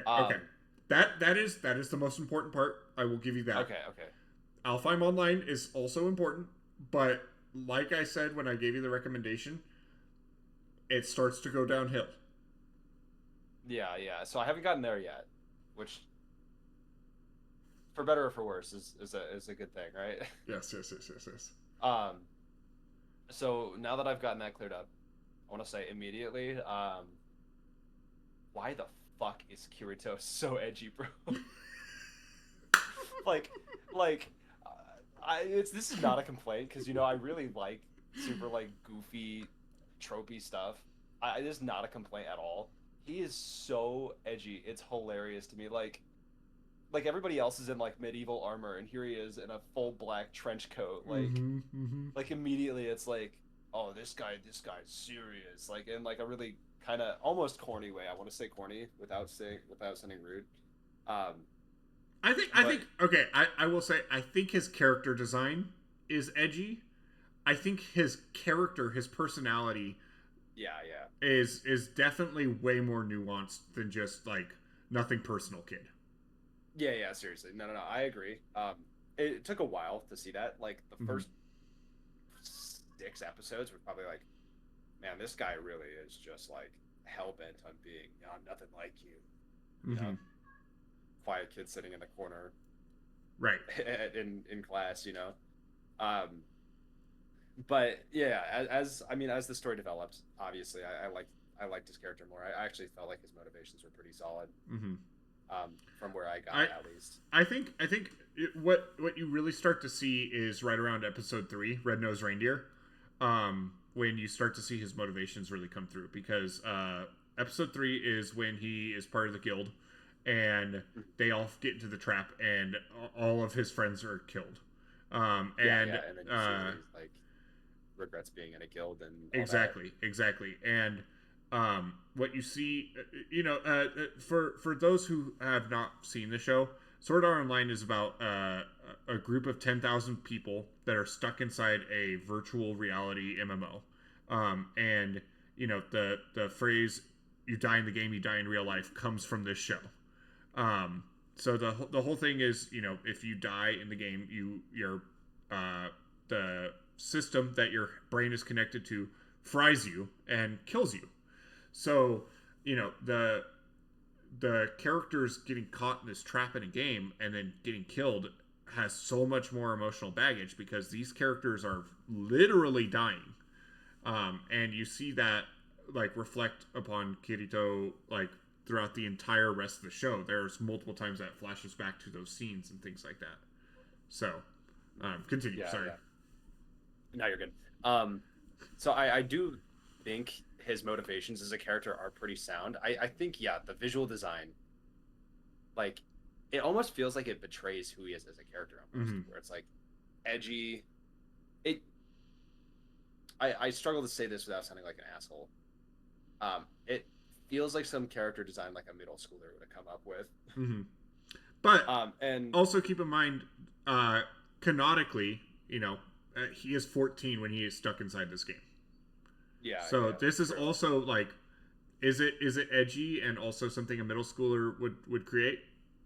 That is the most important part. I will give you that. Okay. Alfheim Online is also important, but like I said when I gave you the recommendation, it starts to go downhill. Yeah. So I haven't gotten there yet, which, for better or for worse, is a good thing, right? Yes. So now that I've gotten that cleared up, I want to say immediately, why the fuck is Kirito so edgy, bro? This is not a complaint, because I really like super like goofy, tropey stuff. It is not a complaint at all. He is so edgy. It's hilarious to me. Like everybody else is in like medieval armor, and here he is in a full black trench coat. Like immediately it's like, oh, this guy's serious. Like in like a really kind of almost corny way. I want to say corny without sounding rude. I will say I think his character design is edgy. I think his character, his personality, is definitely way more nuanced than just like nothing personal kid. Yeah, seriously. No, I agree. It took a while to see that. Like the first 6 episodes were probably like, man, this guy really is just like hell-bent on being nothing like you. Quiet kid sitting in the corner, right? in class, But yeah, as the story developed, obviously, I liked his character more. I actually felt like his motivations were pretty solid. From where I got, at least. I think what you really start to see is right around episode 3, Red Nose Reindeer, when you start to see his motivations really come through, because episode 3 is when he is part of the guild, and they all get into the trap, and all of his friends are killed. And then you see like regrets being in a guild and exactly. And what you see, for those who have not seen the show, Sword Art Online is about a group of 10,000 people that are stuck inside a virtual reality MMO. And the phrase "you die in the game, you die in real life" comes from this show. So the whole thing is, if you die in the game, the system that your brain is connected to fries you and kills you. So, the characters getting caught in this trap in a game and then getting killed has so much more emotional baggage because these characters are literally dying, and you see that like reflect upon Kirito like throughout the entire rest of the show. There's multiple times that flashes back to those scenes and things like that. So, continue. Yeah, Sorry. yeah. No, you're good. So I do think his motivations as a character are pretty sound. I think, yeah, the visual design, like, it almost feels like it betrays who he is as a character almost, Mm-hmm. where it's like edgy. It. I struggle to say this without sounding like an asshole. It feels like some character design like a middle schooler would have come up with. Mm-hmm. But And also keep in mind, canonically, he is 14 when he is stuck inside this game. yeah, So yeah, this is true. also like, is it edgy and also something a middle schooler would create?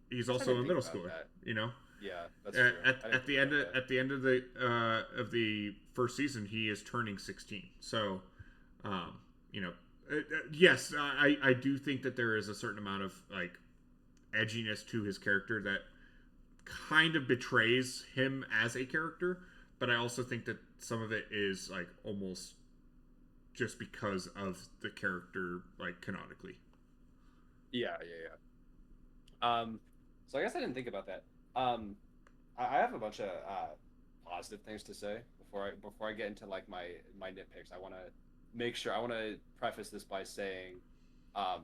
He's Guess I also didn't a think middle about schooler, that. you know. Yeah, that's true. I didn't At the think end about that. at the end of the first season, he is turning 16. So, um, you know, yes, I do think that there is a certain amount of like edginess to his character that kind of betrays him as a character, but I also think that some of it is like almost just because of the character, like canonically. Yeah, yeah, yeah. So I guess I didn't think about that. Um, I have a bunch of positive things to say before I get into like my nitpicks. I want to make sure. I want to preface this by saying, um,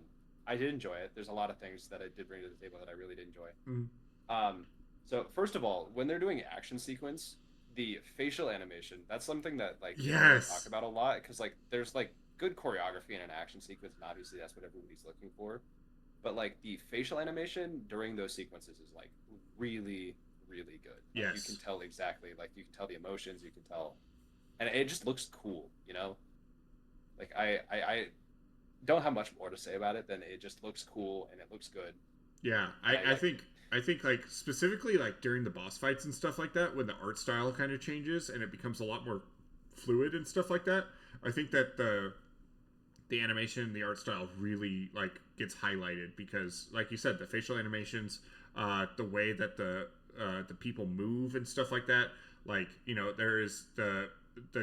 I did enjoy it. There's a lot of things that I did bring to the table that I really did enjoy. Mm. So first of all, when they're doing action sequence, the facial animation, that's something that like they don't really talk Yes. about a lot because like there's like good choreography in an action sequence, and obviously that's what everybody's looking for. But like the facial animation during those sequences is like really, really good. Like you can Yes. tell exactly, like you can tell the emotions, you can tell, and it just looks cool, you know. Like I don't have much more to say about it than it just looks cool and it looks good, Yeah. and I like. I think like specifically like during the boss fights and stuff like that, when the art style kind of changes and it becomes a lot more fluid and stuff like that. I think that the animation, the art style really like gets highlighted because, like you said, the facial animations, the way that the people move and stuff like that. Like there is the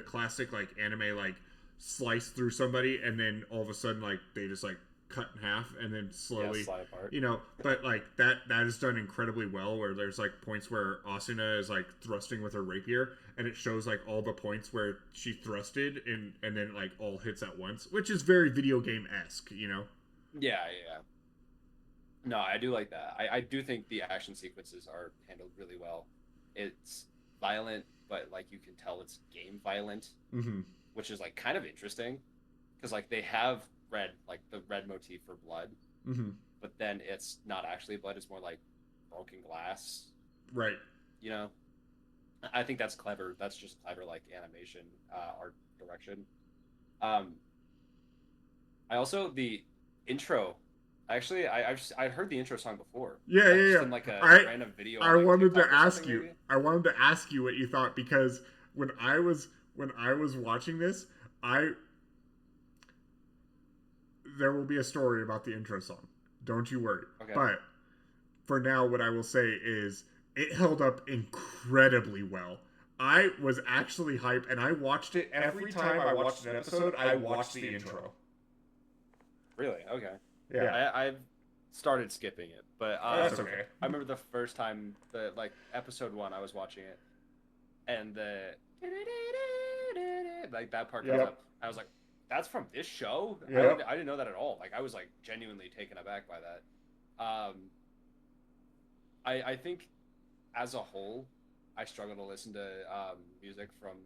classic like anime like slice through somebody and then all of a sudden like they just like cut in half and then Yeah, slowly slide apart. but like that is done incredibly well where there's like points where Asuna is like thrusting with her rapier and it shows like all the points where she thrusted and then like all hits at once, which is very video game-esque. Yeah, yeah. No, I do like that. I do think the action sequences are handled really well. It's violent, but like you can tell it's game violent, Mm-hmm. which is like kind of interesting because like they have red, like the red motif for blood, Mm-hmm. but then it's not actually blood, it's more like broken glass, Right. you know? I think that's clever. That's just clever like animation, art direction. Um I also the intro. Actually, I'd heard the intro song before, Yeah, like yeah, just yeah. in like a I random video I on like wanted to TikTok or ask something, you. maybe. I wanted to ask you what you thought because when I was watching this, I there will be a story about the intro song. Don't you worry. Okay. But for now, what I will say is it held up incredibly well. I was actually hyped, and I watched it every time I watched an episode. I watched the intro. Really? Okay. Yeah, I've started skipping it, but that's okay. I remember the first time the like episode one I was watching it, and the like that part comes Yep. up. I was like, that's from this show. Yep. I didn't know that at all. Like I was like genuinely taken aback by that. I think as a whole, I struggle to listen to music from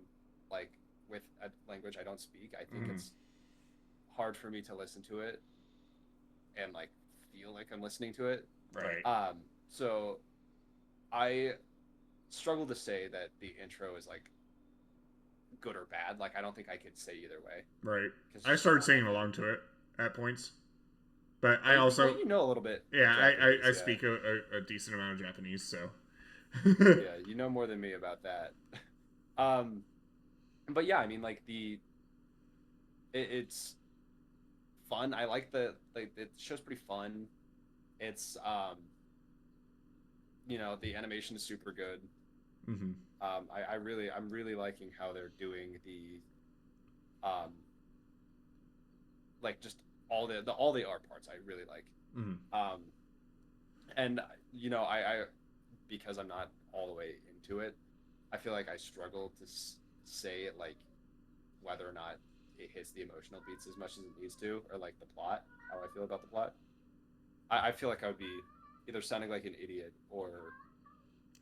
like with a language I don't speak. I think Mm-hmm. it's hard for me to listen to it and like feel like I'm listening to it. Right. So I struggle to say that the intro is like good or bad. Like I don't think I could say either way. Right. 'Cause it's I just started not my singing thing. along to it at points, but I Well, also you know a little bit yeah Japanese, I yeah. speak a decent amount of Japanese, so Yeah, you know more than me about that. um, but yeah, I mean, like it's fun. I like the show's pretty fun. It's the animation is super good. Mm-hmm. I'm really liking how they're doing the um like just all the art parts. I really like. Mm-hmm. Um, and I because I'm not all the way into it, I feel like I struggle to say it like whether or not it hits the emotional beats as much as it needs to, or like the plot, how I feel about the plot. I feel like I would be either sounding like an idiot or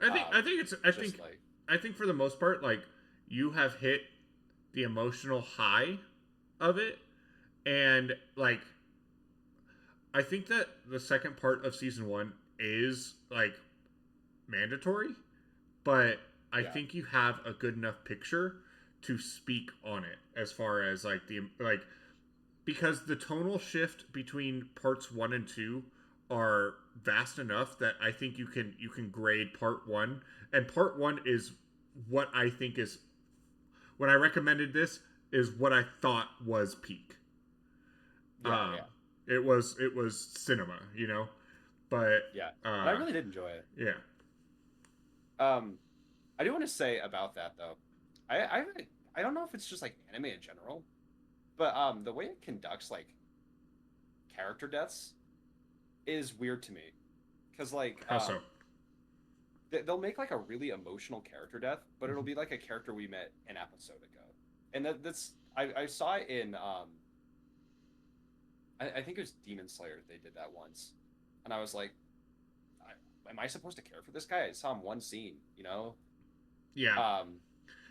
just like I think for the most part, like you have hit the emotional high of it, and like I think that the second part of season one is like mandatory, but I yeah, think you have a good enough picture to speak on it as far as like the like because the tonal shift between parts 1 and 2 are vast enough that I think you can grade part 1, and part 1 is what I think is when I recommended this is what I thought was peak. yeah, um yeah, it was cinema, you know, but yeah. And I uh really did enjoy it. yeah. Um, I do want to say about that though. I I don't know if it's just like anime in general, but the way it conducts like character deaths is weird to me because like How so? they'll make like a really emotional character death, but it'll be like a character we met an episode ago, and that's I saw it in I think it was Demon Slayer. They did that once, and I was like, am I supposed to care for this guy? I saw him one scene, Yeah. um,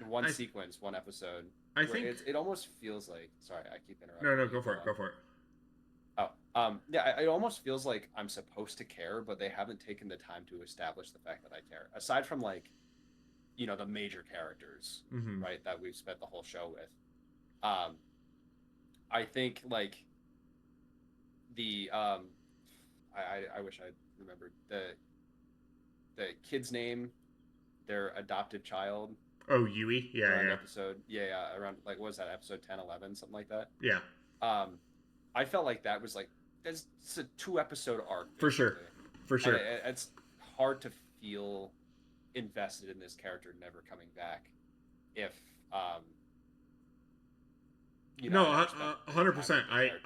in one I sequence, one episode, I where think it almost feels like. Sorry, I keep no, interrupting no, you. go for Go it. on. Go for it. Oh, yeah, it almost feels like I'm supposed to care, but they haven't taken the time to establish the fact that I care. Aside from like, the major characters, Mhm. right, that we've spent the whole show with. Um, I think like the I wish I remembered the kid's name, their adopted child, Oh, Yui? Yeah, around yeah. episode, yeah, around like what was that, episode 10, 11, something like that. Yeah. Um, I felt like that was like it's a 2 episode arc For sure. basically, For and sure. it's hard to feel invested in this character never coming back if um No, I never spent any time 100%. with the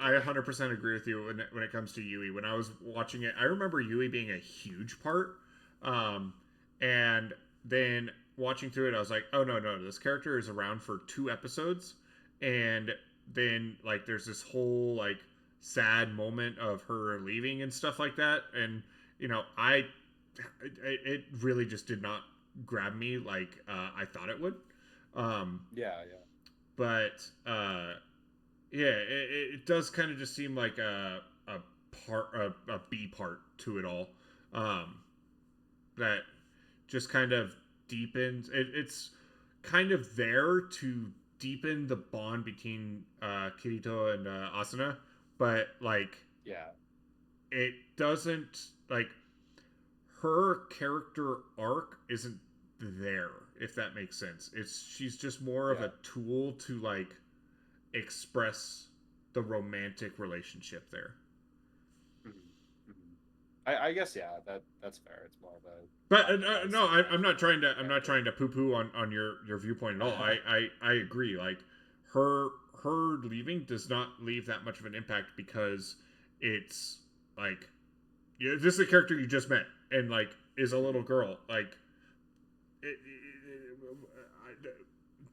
I character. 100% agree with you when it comes to Yui. When I was watching it, I remember Yui being a huge part. Um, and then watching through it, I was like, oh, no, no, this character is around for 2 episodes. And then, like, there's this whole, like, sad moment of her leaving and stuff like that. And, it really just did not grab me like I thought it would. Um, Yeah, yeah, but yeah, it does kind of just seem like a a B part to it all. Um, that just kind of deepens. It's kind of there to deepen the bond between Kirito and Asuna, but like yeah, it doesn't like her character arc isn't there, if that makes sense. She's just more of yeah. a tool to like express the romantic relationship there. Mhm, mhm. I guess yeah, that's fair. It's more of a But sacrifice no, than an I'm not actual trying to character. poo poo on your viewpoint at all. I agree. Like her her leaving does not leave that much of an impact because it's like this is a character you just met and like is a little Mhm. girl. Like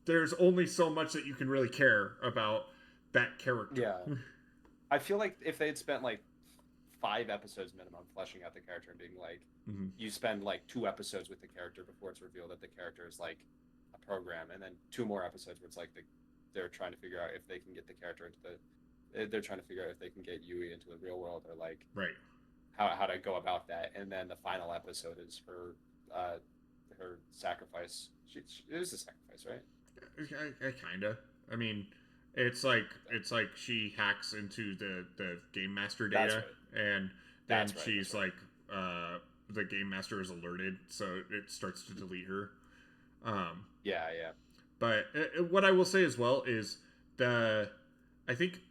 there's only so much that you can really care about that character. Yeah, I feel like if they had spent like 5 episodes minimum fleshing out the character and being like, Mm-hmm. you spend like 2 episodes with the character before it's revealed that the character is like a program, and then 2 more episodes where it's like they're trying to figure out if they can get the character into they're trying to figure out if they can get Yui into the real world, or like Right. how to go about that. And then the final episode is uh her sacrifice. It is a sacrifice, right? I kinda. I mean, it's like she hacks into the game master That's data, right. and then That's right. That's she's right. like, the game master is alerted, so it starts to delete her. Um, Yeah, yeah. but what I will say as well is the I think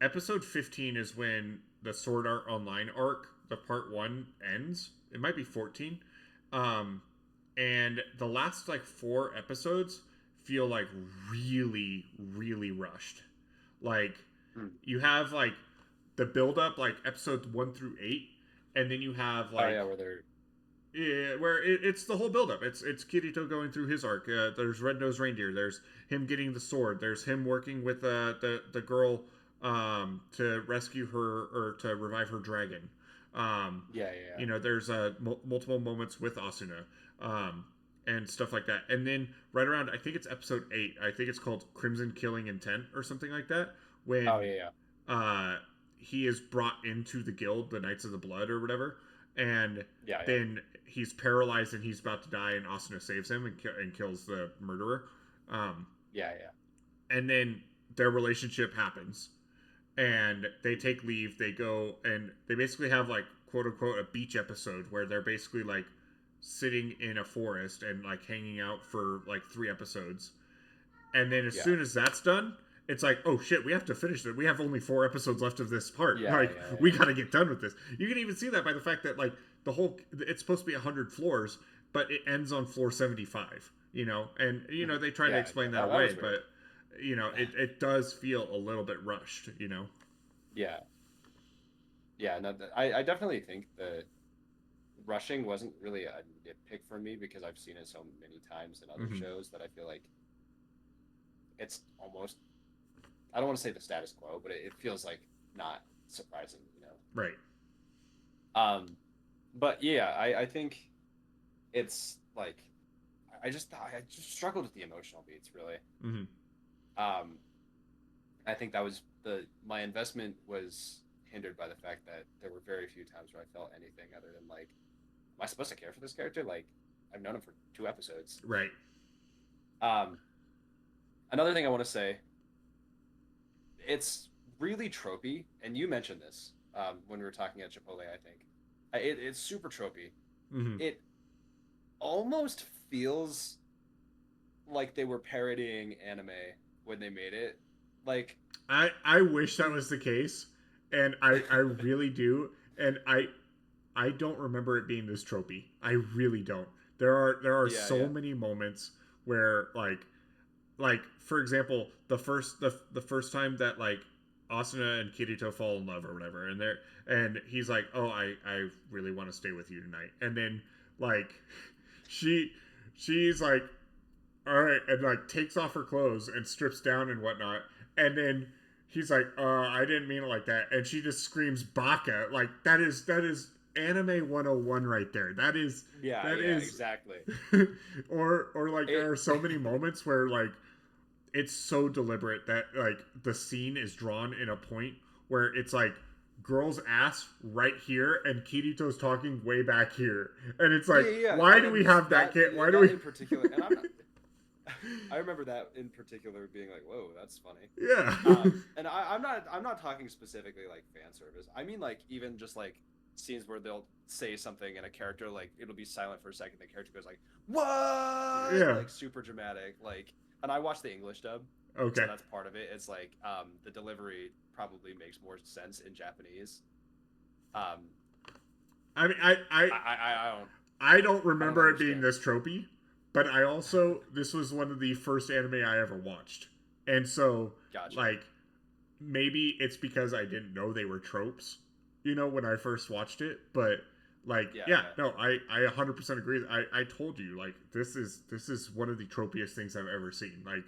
episode 15 is when the Sword Art Online arc part 1 ends. It might be 14. And the last like 4 episodes feel like really, really rushed. Like you have like the build up, like episodes 1 through 8, and then you have like where they're where it's the whole build up. It's Kirito going through his arc. There's Red Nose Reindeer. There's him getting the sword. There's him working with the girl to rescue her or to revive her dragon. You know, there's multiple moments with Asuna. And stuff like that. And then right around, I think it's episode 8. I think it's called Crimson Killing Intent or something like that. When he is brought into the guild, the Knights of the Blood or whatever, and then he's paralyzed and he's about to die, and Asuna saves him and kills the murderer. And then their relationship happens, and they take leave. They go and they basically have like quote unquote a beach episode where they're basically like sitting in a forest and like hanging out for like 3 episodes, and then as soon as that's done, it's like, oh shit, we have to finish it. We have only 4 episodes left of this part. We gotta get done with this. You can even see that by the fact that like it's supposed to be 100 floors, but it ends on floor 75. You know, and you know they try to explain that away, but you know it does feel a little bit rushed. You know. No, I definitely think that rushing wasn't really a nitpick for me because I've seen it so many times in other shows that I feel like it's almost, I don't want to say the status quo, but it feels like not surprising, you know? Right. But yeah, I think it's like, I just struggled with the emotional beats, really. I think that was my investment was hindered by the fact that there were very few times where I felt anything other than like, am I supposed to care for this character? Like, I've known him for 2 episodes. Right. Another thing I want to say, it's really tropey, and you mentioned this when we were talking at Chipotle, I think. It's super tropey. It almost feels like they were parodying anime when they made it. Like, I wish that was the case, and I really do, and I don't remember it being this tropey. I really don't. There are so many moments where like for example, the first time that like Asuna and Kirito fall in love or whatever, and he's like, oh, I really want to stay with you tonight, and then like she's like, all right, and like takes off her clothes and strips down and whatnot, and then he's like, I didn't mean it like that, and she just screams baka. Like that is anime 101 right there. That is exactly. or like there are so many moments where like it's so deliberate that like the scene is drawn in a point where it's like girl's ass right here and Kirito's talking way back here, and it's like why do we have that kid? Why do we in particular? And I'm not, I remember that in particular being like, whoa, that's funny. Yeah. And I'm not talking specifically like fan service. I mean like even just like scenes where they'll say something and a character like it'll be silent for a second, the character goes like, what? Like super dramatic. Like, and I watched the English dub. Okay. So that's part of it. It's like the delivery probably makes more sense in Japanese. I mean I don't remember it being this tropey, but I also this was one of the first anime I ever watched. And so like maybe it's because I didn't know they were tropes, you know, when I first watched it, but like no, I 100% agree. I told you like this is one of the tropiest things I've ever seen. Like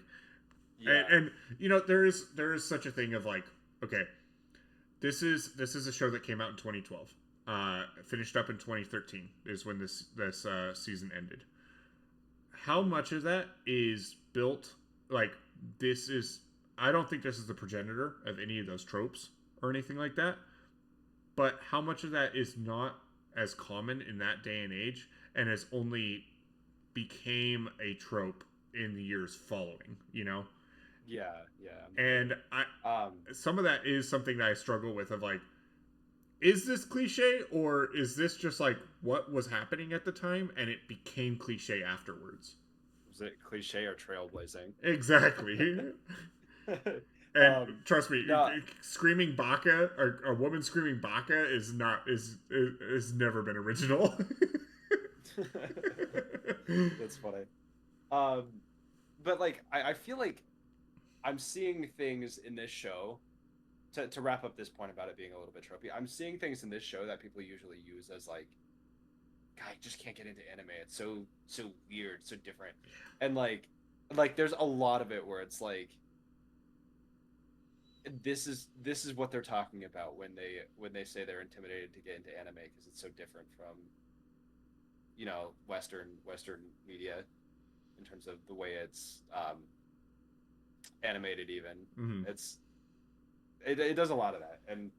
and you know there is such a thing of like, okay, this is a show that came out in 2012. Finished up in 2013 is when this season ended. How much of that is built like this is, I don't think this is the progenitor of any of those tropes or anything like that, but how much of that is not as common in that day and age and has only became a trope in the years following, you know? And I some of that is something that I struggle with of like, is this cliche or is this just like what was happening at the time and it became cliche afterwards? Was it cliche or trailblazing? Exactly. And trust me, no, screaming baka or a woman screaming baka is never been original. that's funny. But like I feel like I'm seeing things in this show to wrap up this point about it being a little bit tropey. I'm seeing things in this show that people usually use as like, God, I just can't get into anime. It's so weird, so different, and like there's a lot of it where it's like this is what they're talking about when they say they're intimidated to get into anime because it's so different from Western media in terms of the way it's animated. Even Mm-hmm. it does a lot of that, and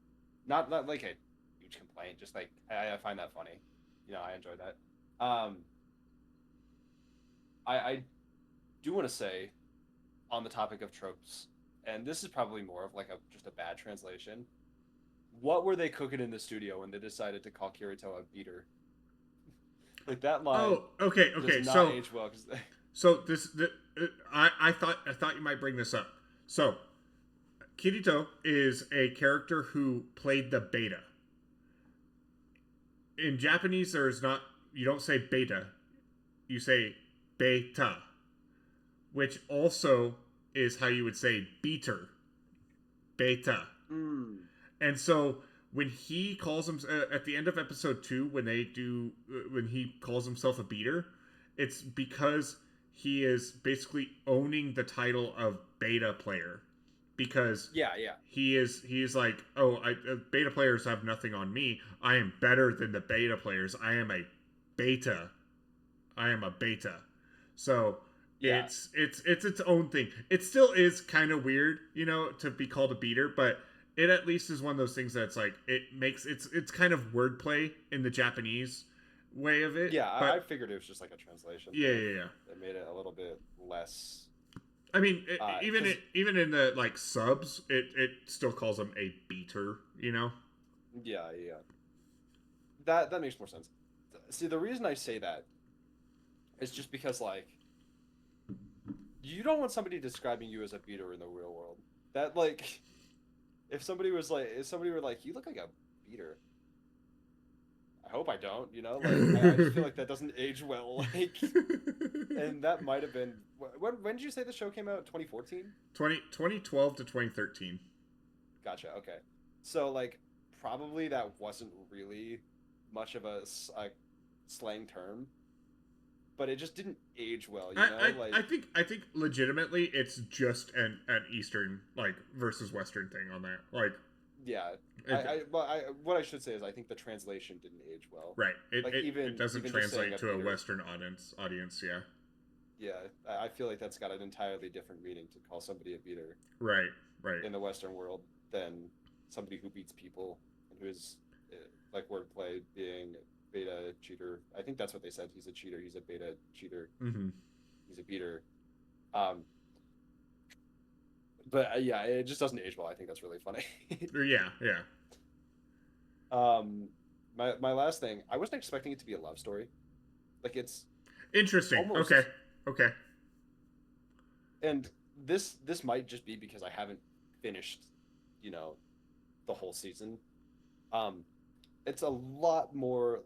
not like a huge complaint. Just like I find that funny. I enjoy that. I do want to say on the topic of tropes, and this is probably more of like just a bad translation. What were they cooking in the studio when they decided to call Kirito a beater? Like that line. Oh, okay. Does not So age well. 'Cause I thought you might bring this up. So Kirito is a character who played the beta. In Japanese, you don't say beta, you say beta, which also is how you would say beater, beta. And so when he calls him at the end of episode 2, when he calls himself a beater, it's because he is basically owning the title of beta player, because yeah. he is like, oh, beta players have nothing on me. I am better than the beta players. I am a beta. So Yeah. it's its own thing. It still is kind of weird, to be called a beater, but it at least is one of those things that's like it's kind of wordplay in the Japanese way of it. Yeah, but I figured it was just like a translation yeah, thing. yeah, yeah. That made it a little bit less. I mean, Cause, even in the like subs, it still calls him a beater. yeah. That makes more sense. See, the reason I say that is just because like you don't want somebody describing you as a beater in the real world. That like if somebody were like, you look like a beater. I hope I don't, like I just feel like that doesn't age well. Like, and that might have been when did you say the show came out? 2014? 2012 to 2013. Gotcha. Okay, so like probably that wasn't really much of a slang term, but it just didn't age well. I think legitimately it's just an Eastern like versus Western thing on that. Like, yeah, what I should say is I think the translation didn't age well. Right. It doesn't even translate to a beater, Western audience. Yeah. Yeah, I feel like that's got an entirely different meaning to call somebody a beater. Right. In the Western world than somebody who beats people and who is like wordplay being beta cheater. I think that's what they said. He's a cheater. He's a beta cheater. Mm-hmm. He's a beater. But yeah, it just doesn't age well. I think that's really funny. Yeah. My last thing. I wasn't expecting it to be a love story. Like it's interesting. Almost, Okay. And this might just be because I haven't finished, the whole season. It's a lot more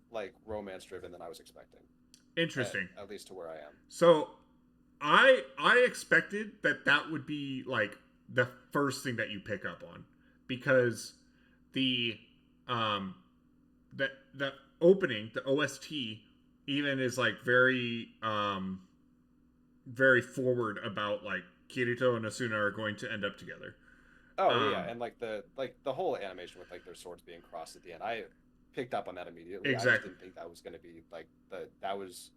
like romance driven than I was expecting. Interesting. At least to where I am. So I expected that would be like the first thing that you pick up on, because the opening, the OST even is like very very forward about like Kirito and Asuna are going to end up together. Oh yeah, and like the whole animation with like their swords being crossed at the end, I picked up on that immediately. Exactly. I just didn't think that was going to be like that was.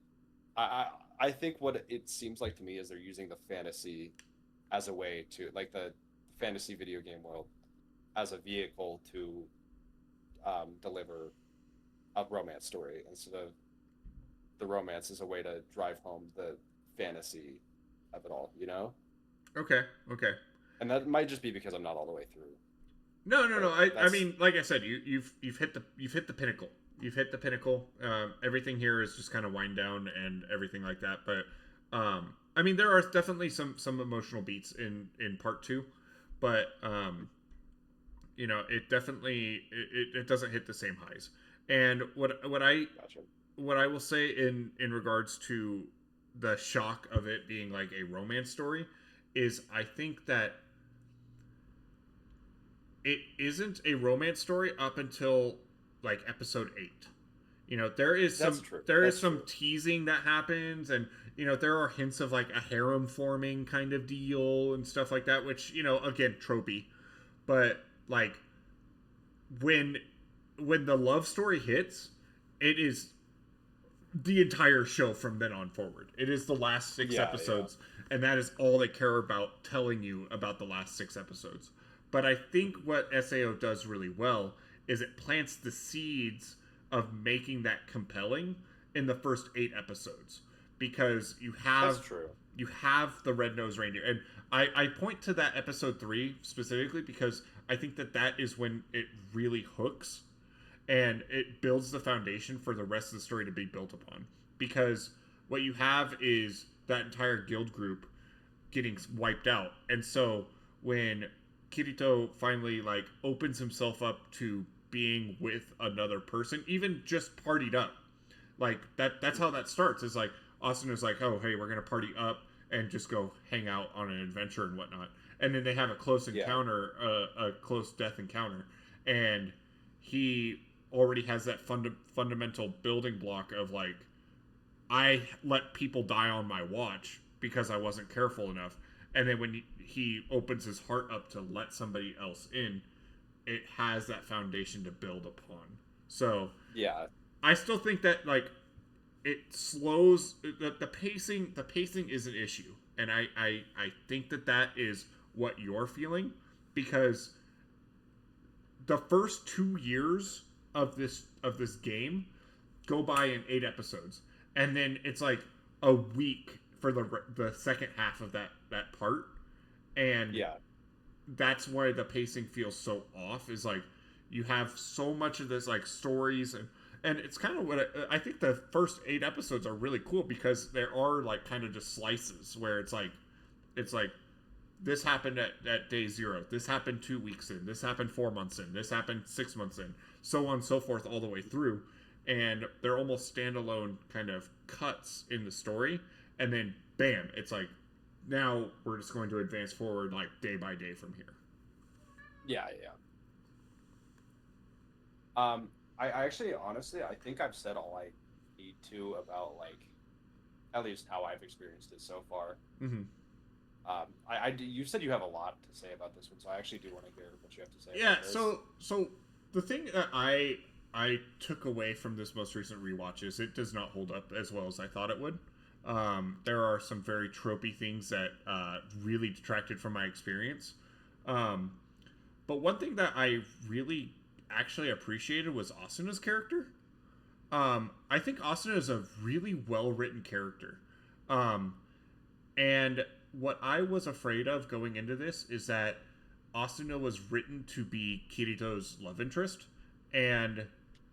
I think what it seems like to me is they're using the fantasy as a way to like the fantasy video game world as a vehicle to deliver a romance story instead of the romance as a way to drive home the fantasy of it all. Okay. And that might just be because I'm not all the way through. No. I mean, like I said, you've hit the pinnacle. You've hit the pinnacle. Everything here is just kind of wind down and everything like that. But I mean, there are definitely some emotional beats in part 2. but it definitely it doesn't hit the same highs. And Gotcha. what I will say in regards to the shock of it being like a romance story is I think that it isn't a romance story up until like episode 8. There is That's some true. there is That's some true. teasing that happens, and there are hints of like a harem forming kind of deal and stuff like that, which again, tropey. But like when the love story hits, it is the entire show from then on forward. It is the last six Yeah, yeah. episodes, and that is all they care about telling you about the last 6 episodes. But I think what SAO does really well is it plants the seeds of making that compelling in the first 8 episodes, because That's true. you have the red nosed reindeer, and I point to that episode 3 specifically because I think that is when it really hooks, and it builds the foundation for the rest of the story to be built upon. Because what you have is that entire guild group getting wiped out, and so when Kirito finally like opens himself up to being with another person, even just partied up, like that's how that starts. Is like Austin is like, oh hey, we're gonna party up and just go hang out on an adventure and whatnot, and then they have a close Yeah. encounter, a close death encounter, and he already has that fundamental building block of like, I let people die on my watch because I wasn't careful enough. And then when he opens his heart up to let somebody else in, it has that foundation to build upon. So Yeah. I still think that like it slows the pacing. The pacing is an issue, and I think that is what you're feeling, because the first 2 years of this game go by in 8 episodes, and then it's like a week for the second half of that part, and Yeah. that's why the pacing feels so off. Is like you have so much of this like stories, and it's kind of what I think the first 8 episodes are really cool, because there are like kind of just slices where it's like this happened at day 0, this happened 2 weeks in, this happened 4 months in, this happened 6 months in, so on and so forth all the way through, and they're almost standalone kind of cuts in the story, and then bam, it's like now we're just going to advance forward like day by day from here. Yeah, yeah. I actually, honestly, I think I've said all I need to about like at least how I've experienced it so far. Mm-hmm. You said you have a lot to say about this one, so I actually do want to hear what you have to say Yeah, about this. so the thing that I took away from this most recent rewatch is it does not hold up as well as I thought it would. There are some very tropey things that really detracted from my experience. Um, but one thing that I really actually appreciated was Asuna's character. I think Asuna is a really well written character. Um, and what I was afraid of going into this is that Asuna was written to be Kirito's love interest, and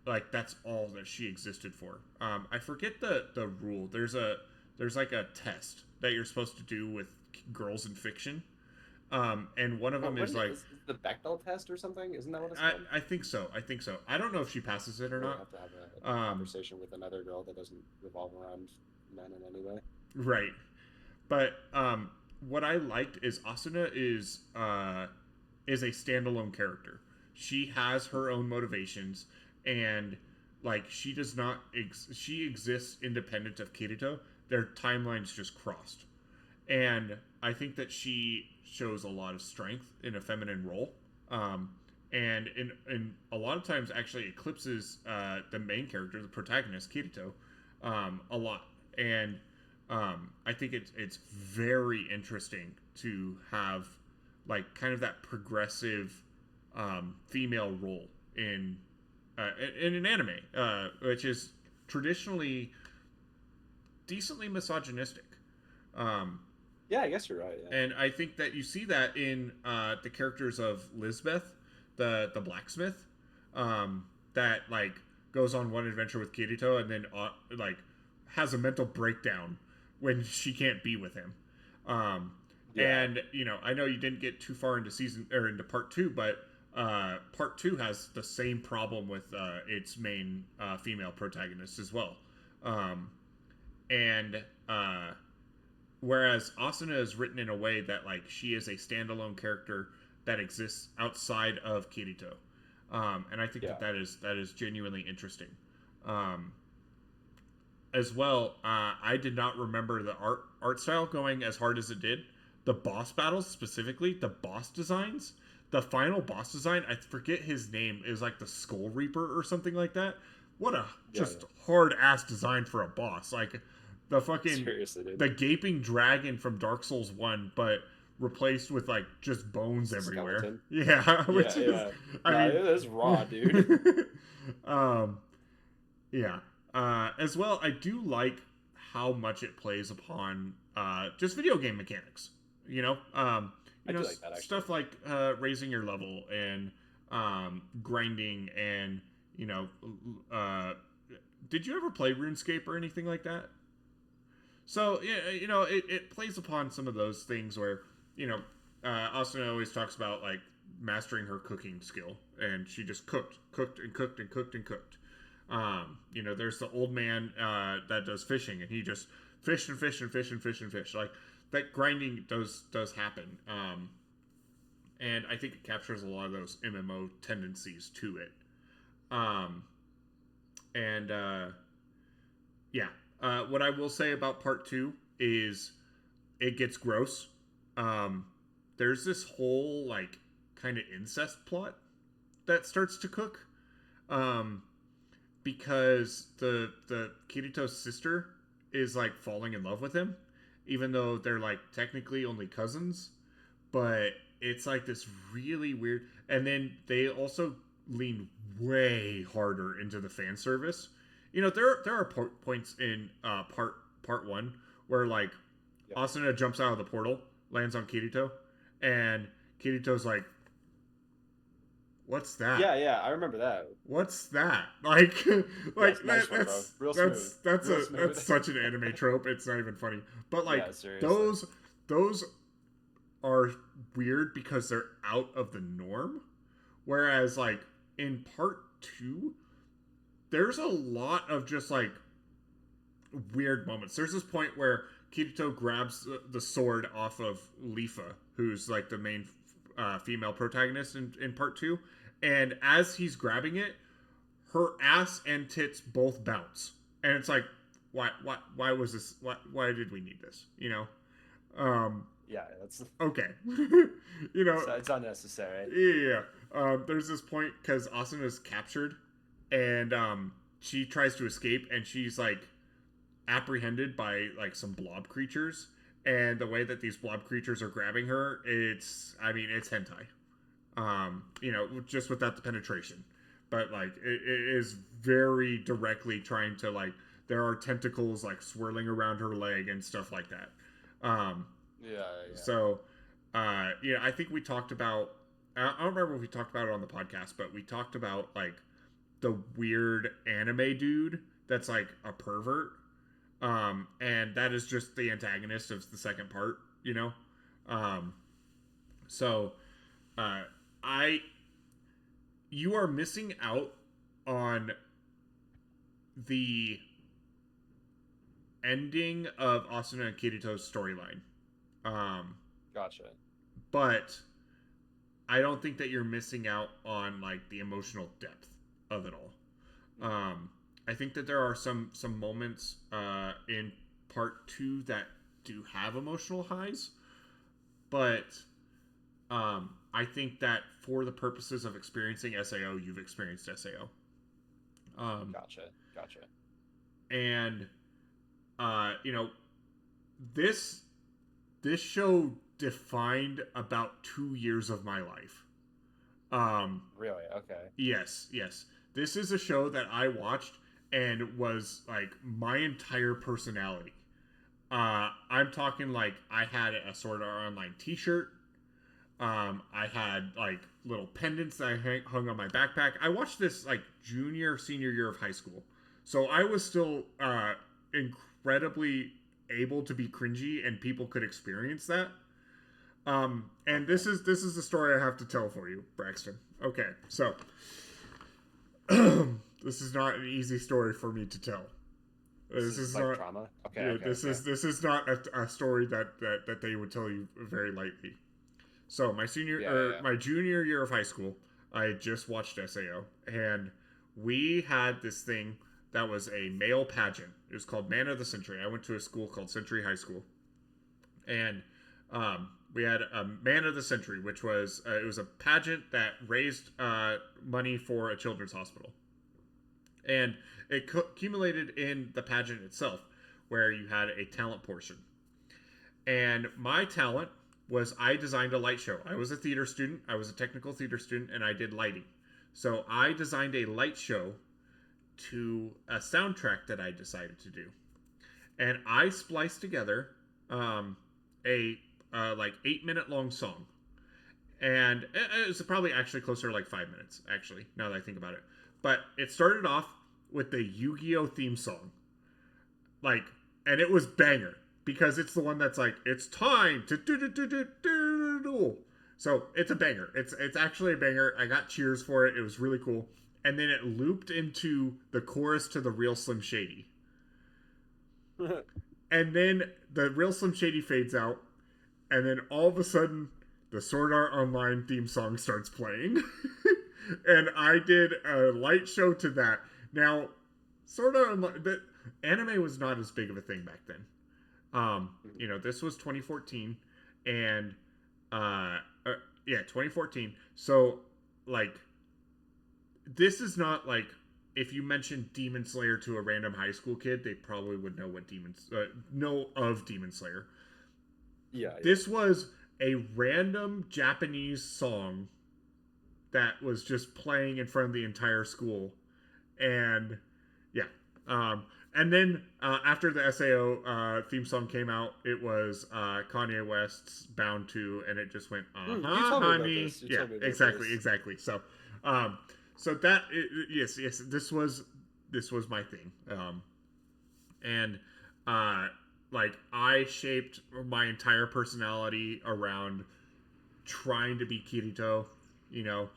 like that's all that she existed for. I forget the rule. There's like a test that you're supposed to do with girls in fiction, and one of them is like, Is the Bechdel test or something? Isn't that what it's I called? I think so. I think so. I don't know if she passes it or We'll not. have to have a Um, conversation with another girl that doesn't revolve around men in any way. right. But what I liked is Asuna is a standalone character. She has her own motivations, and like she does not she exists independent of Kirito. Their timelines just crossed, and I think that she shows a lot of strength in a feminine role, um, and in a lot of times actually eclipses the main character, the protagonist Kirito, a lot. And I think it's very interesting to have like kind of that progressive female role in in an anime, which is traditionally decently misogynistic. Um, Yeah, I guess you're right. Yeah. and I think that you see that in the characters of Lisbeth, the blacksmith, that like goes on one adventure with Kirito and then like has a mental breakdown when she can't be with him. Um, Yeah. And I know you didn't get too far into season or into part two, but part two has the same problem with its main female protagonist as well. Um, and whereas Asuna is written in a way that like she is a standalone character that exists outside of Kirito, and I think Yeah. that is genuinely interesting. Um, as well, I did not remember the art style going as hard as it did. The boss battles specifically, the boss designs, the final boss design. I forget his name. Is like the Skull Reaper or something like that. What a Yeah. just hard ass design for a boss. Like the fucking Seriously, dude. the gaping dragon from Dark Souls 1, but replaced with like just bones everywhere. Skeleton. Yeah, which Yeah, is yeah. I No, mean it is raw, dude. um yeah. As well, I do like how much it plays upon just video game mechanics. I do like that actually. Stuff like raising your level and grinding and you know, uh, did you ever play RuneScape or anything like that? So yeah, it plays upon some of those things where Asuna always talks about like mastering her cooking skill, and she just cooked and cooked and cooked and cooked. There's the old man that does fishing, and he just fish and fish and fish and fish and fish. Like that grinding does happen, and I think it captures a lot of those MMO tendencies to it. Um, and yeah, what I will say about part two is it gets gross. Um, there's this whole like kind of incest plot that starts to cook. Um, because the Kirito's sister is like falling in love with him, even though they're like technically only cousins. But it's like this really weird. And then they also lean way harder into the fan service. There are points in part one where like Yeah. Asuna jumps out of the portal, lands on Kirito, and Kirito's like, "What's that? Yeah, yeah, I remember that. What's that?" Like, Yes, nice one, bro. Real smooth. Real smooth. that's such an anime trope. It's not even funny. But like Yeah, seriously. those are weird because they're out of the norm. Whereas like in part two, there's a lot of just like weird moments. There's this point where Kirito grabs the sword off of Lifa, who's like the main female protagonist in part two, and as he's grabbing it, her ass and tits both bounce, and it's like, why was this? Why did we need this? Yeah, that's Okay, it's unnecessary. yeah. There's this point because Asuna is captured, and she tries to escape, and she's like apprehended by like some blob creatures, and the way that these blob creatures are grabbing her, it's hentai. Just without the penetration, but like it is very directly trying to like there are tentacles like swirling around her leg and stuff like that. Yeah. So, I think we talked about. I don't remember if we talked about it on the podcast, but we talked about like the weird anime dude that's like a pervert, and that is just the antagonist of the second part. So, you are missing out on the ending of Asuna and Kirito's storyline. Gotcha. But I don't think that you're missing out on like the emotional depth of it all. I think that there are some moments in part two that do have emotional highs, but I think that for the purposes of experiencing SAO, you've experienced SAO. Gotcha. And this show defined about 2 years of my life. Really? Okay. Yes. This is a show that I watched and was like my entire personality. I'm talking like I had a Sword Art Online t-shirt. I had like little pendants that I hung on my backpack. I watched this like senior year of high school. So I was still incredibly able to be cringy and people could experience that. And this is the story I have to tell for you, Braxton. Okay, so this is not an easy story for me to tell. This is like not trauma. Okay, yeah, okay, this okay. is not a story that they would tell you very lightly. So Yeah, yeah, yeah. my junior year of high school, I just watched SAO, and we had this thing that was a male pageant. It was called Man of the Century. I went to a school called Century High School, and we had a Man of the Century, which was it was a pageant that raised money for a children's hospital, and it accumulated in the pageant itself, where you had a talent portion. And my talent was I designed a light show. I was a theater student. I was a technical theater student, and I did lighting. So I designed a light show to a soundtrack that I decided to do, and I spliced together a like 8 minute long song, and it was probably actually closer to like 5 minutes. Actually, now that I think about it, but it started off with the Yu-Gi-Oh theme song, like, and it was banger because it's the one that's like it's time to do do do do do do. So it's a banger. It's actually a banger. I got cheers for it. It was really cool. And then it looped into the chorus to the Real Slim Shady. And then the Real Slim Shady fades out, and then all of a sudden the Sword Art Online theme song starts playing. And I did a light show to that. Now, Sword Art Online, the anime was not as big of a thing back then. This was 2014, and yeah, 2014. So, like, this is not like if you mentioned Demon Slayer to a random high school kid, they probably would know know of Demon Slayer. Yeah, This was a random Japanese song that was just playing in front of the entire school, and yeah. And then after the SAO theme song came out, it was Kanye West's "Bound to," and it just went, You told me about honey. this. You Yeah, told me about exactly, this. exactly. So, so that yes, this was my thing, and like I shaped my entire personality around trying to be Kirito, you know,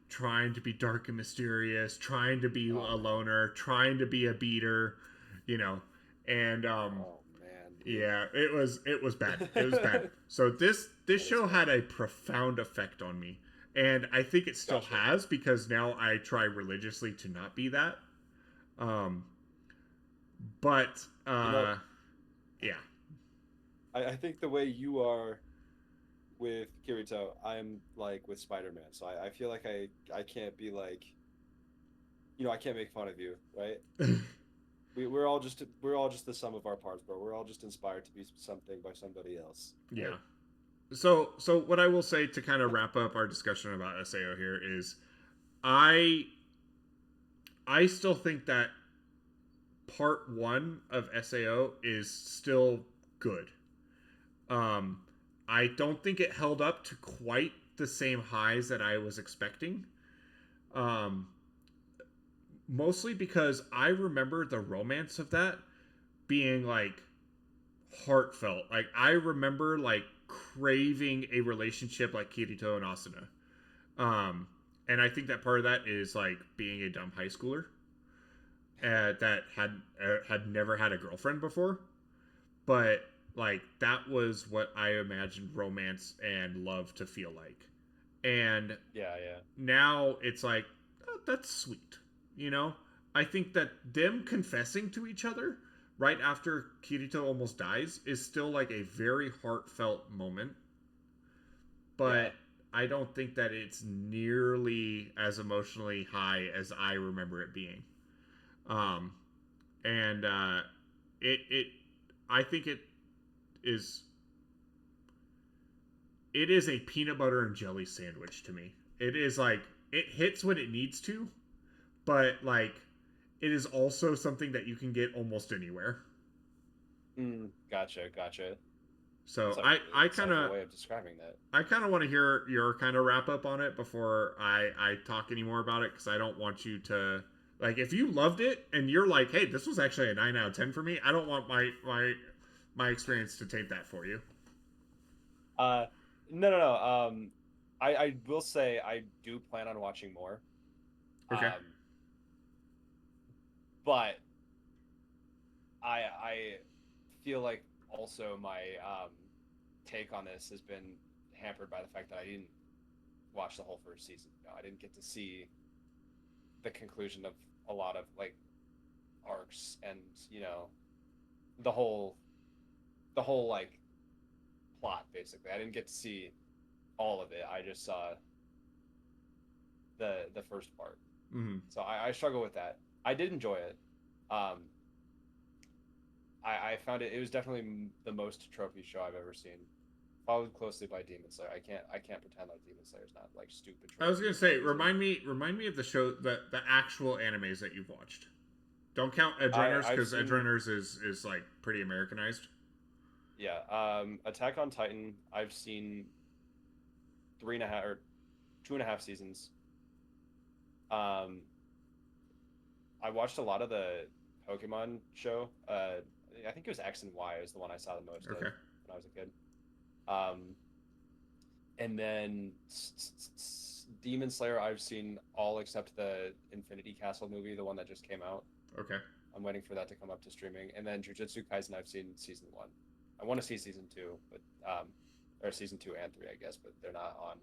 trying to be dark and mysterious, trying to be a Oh man. loner, trying to be a beater, you know, and Oh man, dude. yeah, it was bad. It was bad. So this That is show bad. had a profound effect on me, and I think it still Gotcha. has because now I try religiously to not be that. Um, but You know, yeah, I think the way you are with Kirito, I'm like with Spider-Man. So I feel like I can't be like, I can't make fun of you, right? We're all just the sum of our parts, bro. We're all just inspired to be something by somebody else, right? yeah. So what I will say to kind of wrap up our discussion about SAO here is I I still think that part one of SAO is still good. Um, I don't think it held up to quite the same highs that I was expecting. Um, Mostly because I remember the romance of that being like heartfelt. Like I remember like craving a relationship like Kirito and Asuna. Um, and I think that part of that is like being a dumb high schooler that had never had a girlfriend before, but like that was what I imagined romance and love to feel like. And Yeah, yeah. now it's like, oh, that's sweet. You know, I think that them confessing to each other right after Kirito almost dies is still like a very heartfelt moment, Yeah. but I don't think that it's nearly as emotionally high as I remember it being. Um, and it I think is it is a peanut butter and jelly sandwich to me. It is like it hits when it needs to, but like it is also something that you can get almost anywhere. Gotcha, gotcha. So That's a really I kind insightful of way of describing that. want to hear your kind of wrap up on it before I talk any more about it because I don't want you to like if you loved it and you're like, hey, this was actually a 9 out of 10 for me. I don't want my experience to taint that for you. No. I will say I do plan on watching more. Okay. Um, but I feel like also my take on this has been hampered by the fact that I didn't watch the whole first season. I didn't get to see the conclusion of a lot of like arcs and the whole the whole like plot basically. I didn't get to see all of it. I just saw the first part. Mm-hmm. So I struggle with that. I did enjoy it. Um, I found it. It was definitely the most trophy show I've ever seen, followed closely by Demon Slayer. I can't pretend like Demon Slayer's not like stupid. I was gonna say, Amazing. remind me of the show, the actual animes that you've watched. Don't count Edge I Runners I've because Edge seen Runners is like pretty Americanized. yeah. Attack on Titan. I've seen 3.5 or 2.5 seasons. Um, I watched a lot of the Pokemon show. I think it was X and Y is the one I saw the most of Okay. when I was a kid. Um, and then Demon Slayer, I've seen all except the Infinity Castle movie, the one that just came out. Okay. I'm waiting for that to come up to streaming. And then Jujutsu Kaisen, I've seen season one. I want to see season two, but or season two and three, I guess, but they're not on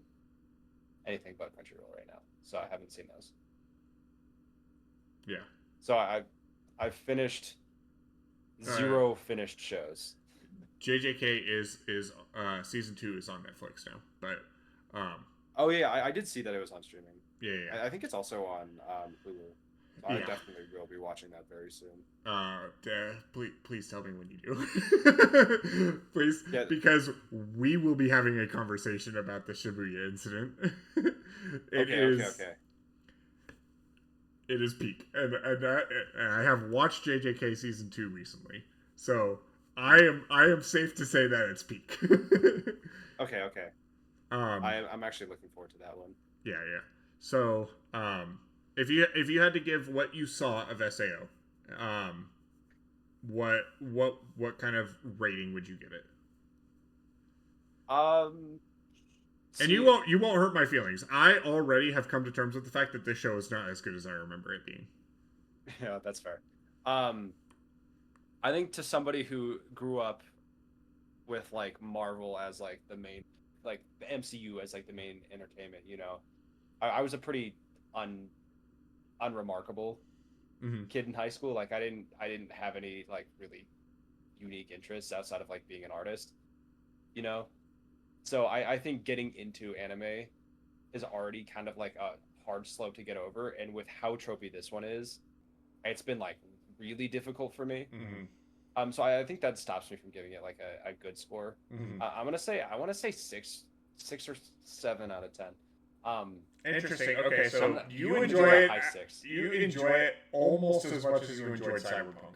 anything but Crunchyroll right now, so I haven't seen those. Yeah. So I've finished zero finished shows. JJK is season 2 is on Netflix now, but Oh yeah, I did see that it was on streaming. yeah. I think it's also on Hulu. So I Yeah. definitely will be watching that very soon. Please tell me when you do. Please, Yeah. because we will be having a conversation about the Shibuya incident. Okay. It is peak, and I have watched JJK season 2 recently, so I am safe to say that it's peak. Okay. I'm actually looking forward to that one. Yeah. So, if you had to give what you saw of SAO, what kind of rating would you give it? And you won't hurt my feelings. I already have come to terms with the fact that this show is not as good as I remember it being. Yeah, that's fair. I think to somebody who grew up with like Marvel as like the main, like the MCU as like the main entertainment, I was a pretty unremarkable kid in high school. Like I didn't have any like really unique interests outside of like being an artist, you know. So I think getting into anime is already kind of like a hard slope to get over, and with how tropey this one is, it's been like really difficult for me. So I think that stops me from giving it like a good score. I want to say six or 7 out of 10. Interesting. Okay, so you enjoy enjoy it. high six. You enjoy it almost as much as you enjoyed Cyberpunk.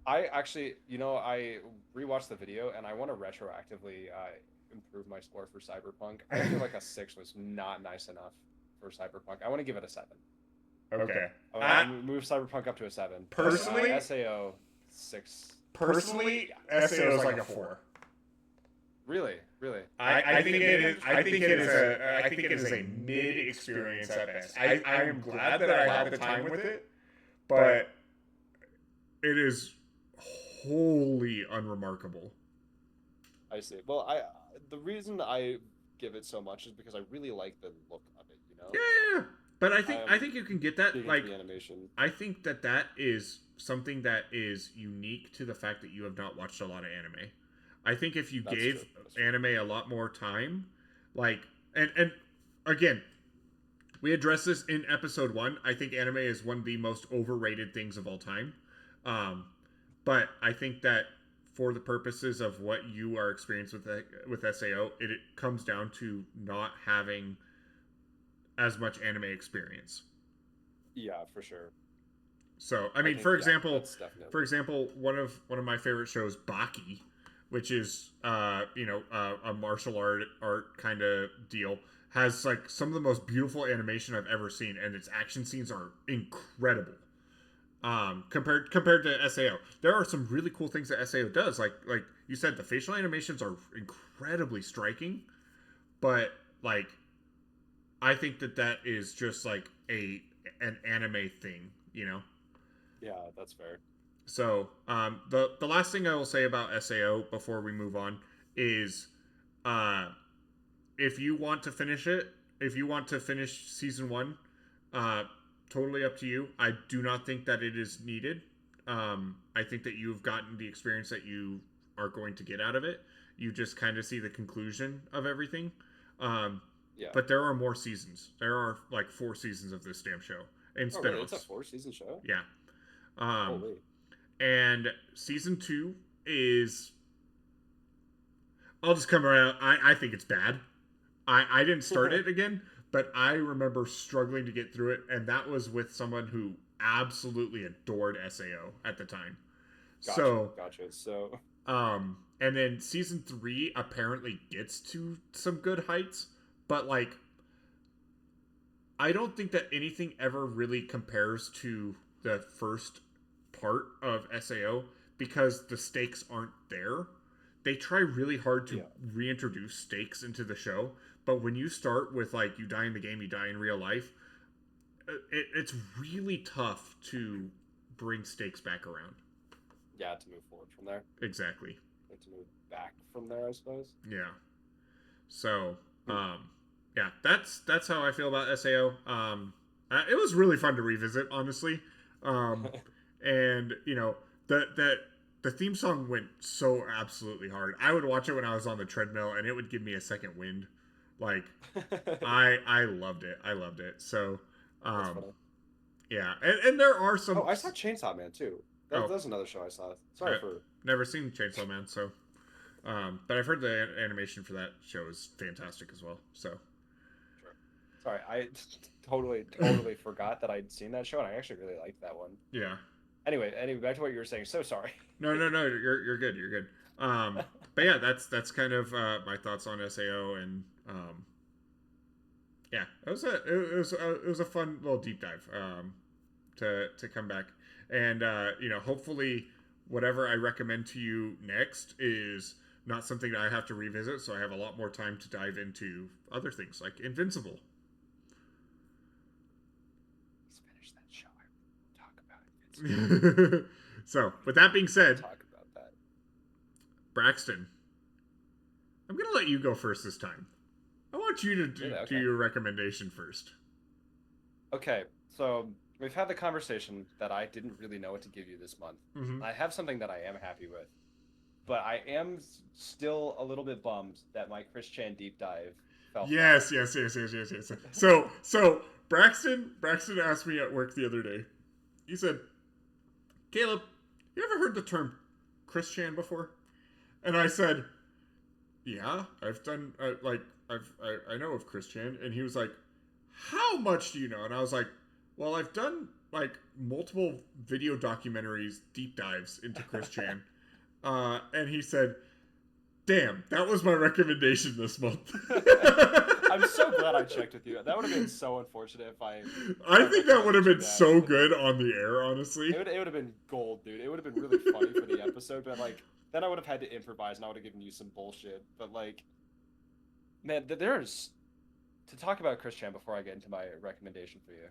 I actually, I rewatched the video and I want to retroactively improve my score for Cyberpunk. I feel like a 6 was not nice enough for Cyberpunk. I want to give it a 7. Okay. I want to move Cyberpunk up to a 7. Personally, SAO 6. Personally, SAO is like a 4. Really? I think it is. I think it is a mid experience at best. I am glad that I had the time with it, but it is wholly unremarkable. I see. Well, the reason I give it so much is because I really like the look of it. Yeah. But I think you can get that. Like, the animation. I think that is something that is unique to the fact that you have not watched a lot of anime. I think if you gave anime a lot more time, like, and again, we addressed this in episode 1. I think anime is one of the most overrated things of all time. But I think that for the purposes of what you are experiencing with SAO, it comes down to not having as much anime experience. Yeah, for sure. So, I mean, for example, one of my favorite shows, Baki, which is a martial art kind of deal, has like some of the most beautiful animation I've ever seen, and its action scenes are incredible. Compared to SAO, there are some really cool things that SAO does. Like you said, the facial animations are incredibly striking. but like I think that is just like an anime thing, you know. Yeah, that's fair. So the last thing I will say about SAO before we move on is uh, if you want to finish it, if you want to finish season one, uh, totally up to you. I do not think that it is needed. I think that you've gotten the experience that you are going to get out of it. You just kind of see the conclusion of everything. Um, Yeah. but there are more seasons. There are like 4 seasons of this damn show and Oh, really? It's a spinoffs. 4-season show? Yeah. Um, Holy. and season 2 is. I'll just come around. I think it's bad. I didn't start it again, but I remember struggling to get through it, and that was with someone who absolutely adored SAO at the time. Gotcha. So, And then season 3 apparently gets to some good heights, but like, I don't think that anything ever really compares to the first part of SAO because the stakes aren't there. They try really hard to reintroduce stakes into the show, but when you start with like you die in the game, you die in real life, it's really tough to bring stakes back around. yeah, to move forward from there. Exactly. Or to move back from there, I suppose. Yeah. So, yeah, that's how I feel about SAO. It was really fun to revisit, honestly. And you know, the theme song went so absolutely hard. I would watch it when I was on the treadmill, and it would give me a second wind. Like, I loved it. I loved it. So, yeah, and there are some. Oh, I saw Chainsaw Man too. That's another show I saw. Sorry for never seen Chainsaw Man, so. But I've heard the animation for that show is fantastic as well. So, sure. Sorry, I totally forgot that I'd seen that show, and I actually really liked that one. Yeah. Anyway, back to what you were saying. So sorry. No, you're good. You're good. But yeah, that's kind of my thoughts on SAO, and yeah, it was a fun little deep dive to come back, and you know, hopefully, whatever I recommend to you next is not something that I have to revisit, so I have a lot more time to dive into other things like Invincible. Let's finish that show. I talk about Invincible. So, with that being said, talk about that. Braxton, I'm gonna let you go first this time. I want you to do your recommendation first. Okay, so we've had the conversation that I didn't really know what to give you this month. Mm-hmm. I have something that I am happy with. But I am still a little bit bummed that my Chris Chan deep dive fell flat. Yes. So Braxton asked me at work the other day. He said, "Caleb, you ever heard the term Chris Chan before?" And I said, "Yeah, I've done I know of Chris Chan." And he was like, "How much do you know?" And I was like, "Well, I've done like multiple video documentaries, deep dives into Chris Chan." And he said, "Damn, that was my recommendation this month." I'm so glad I checked with you. That would have been so unfortunate if I think that would have been so good on the air, honestly. It would have been gold, dude. It would have been really funny for the episode, but like then I would have had to improvise and I would have given you some bullshit. But like, man, there's to talk about Chris Chan before I get into my recommendation for you.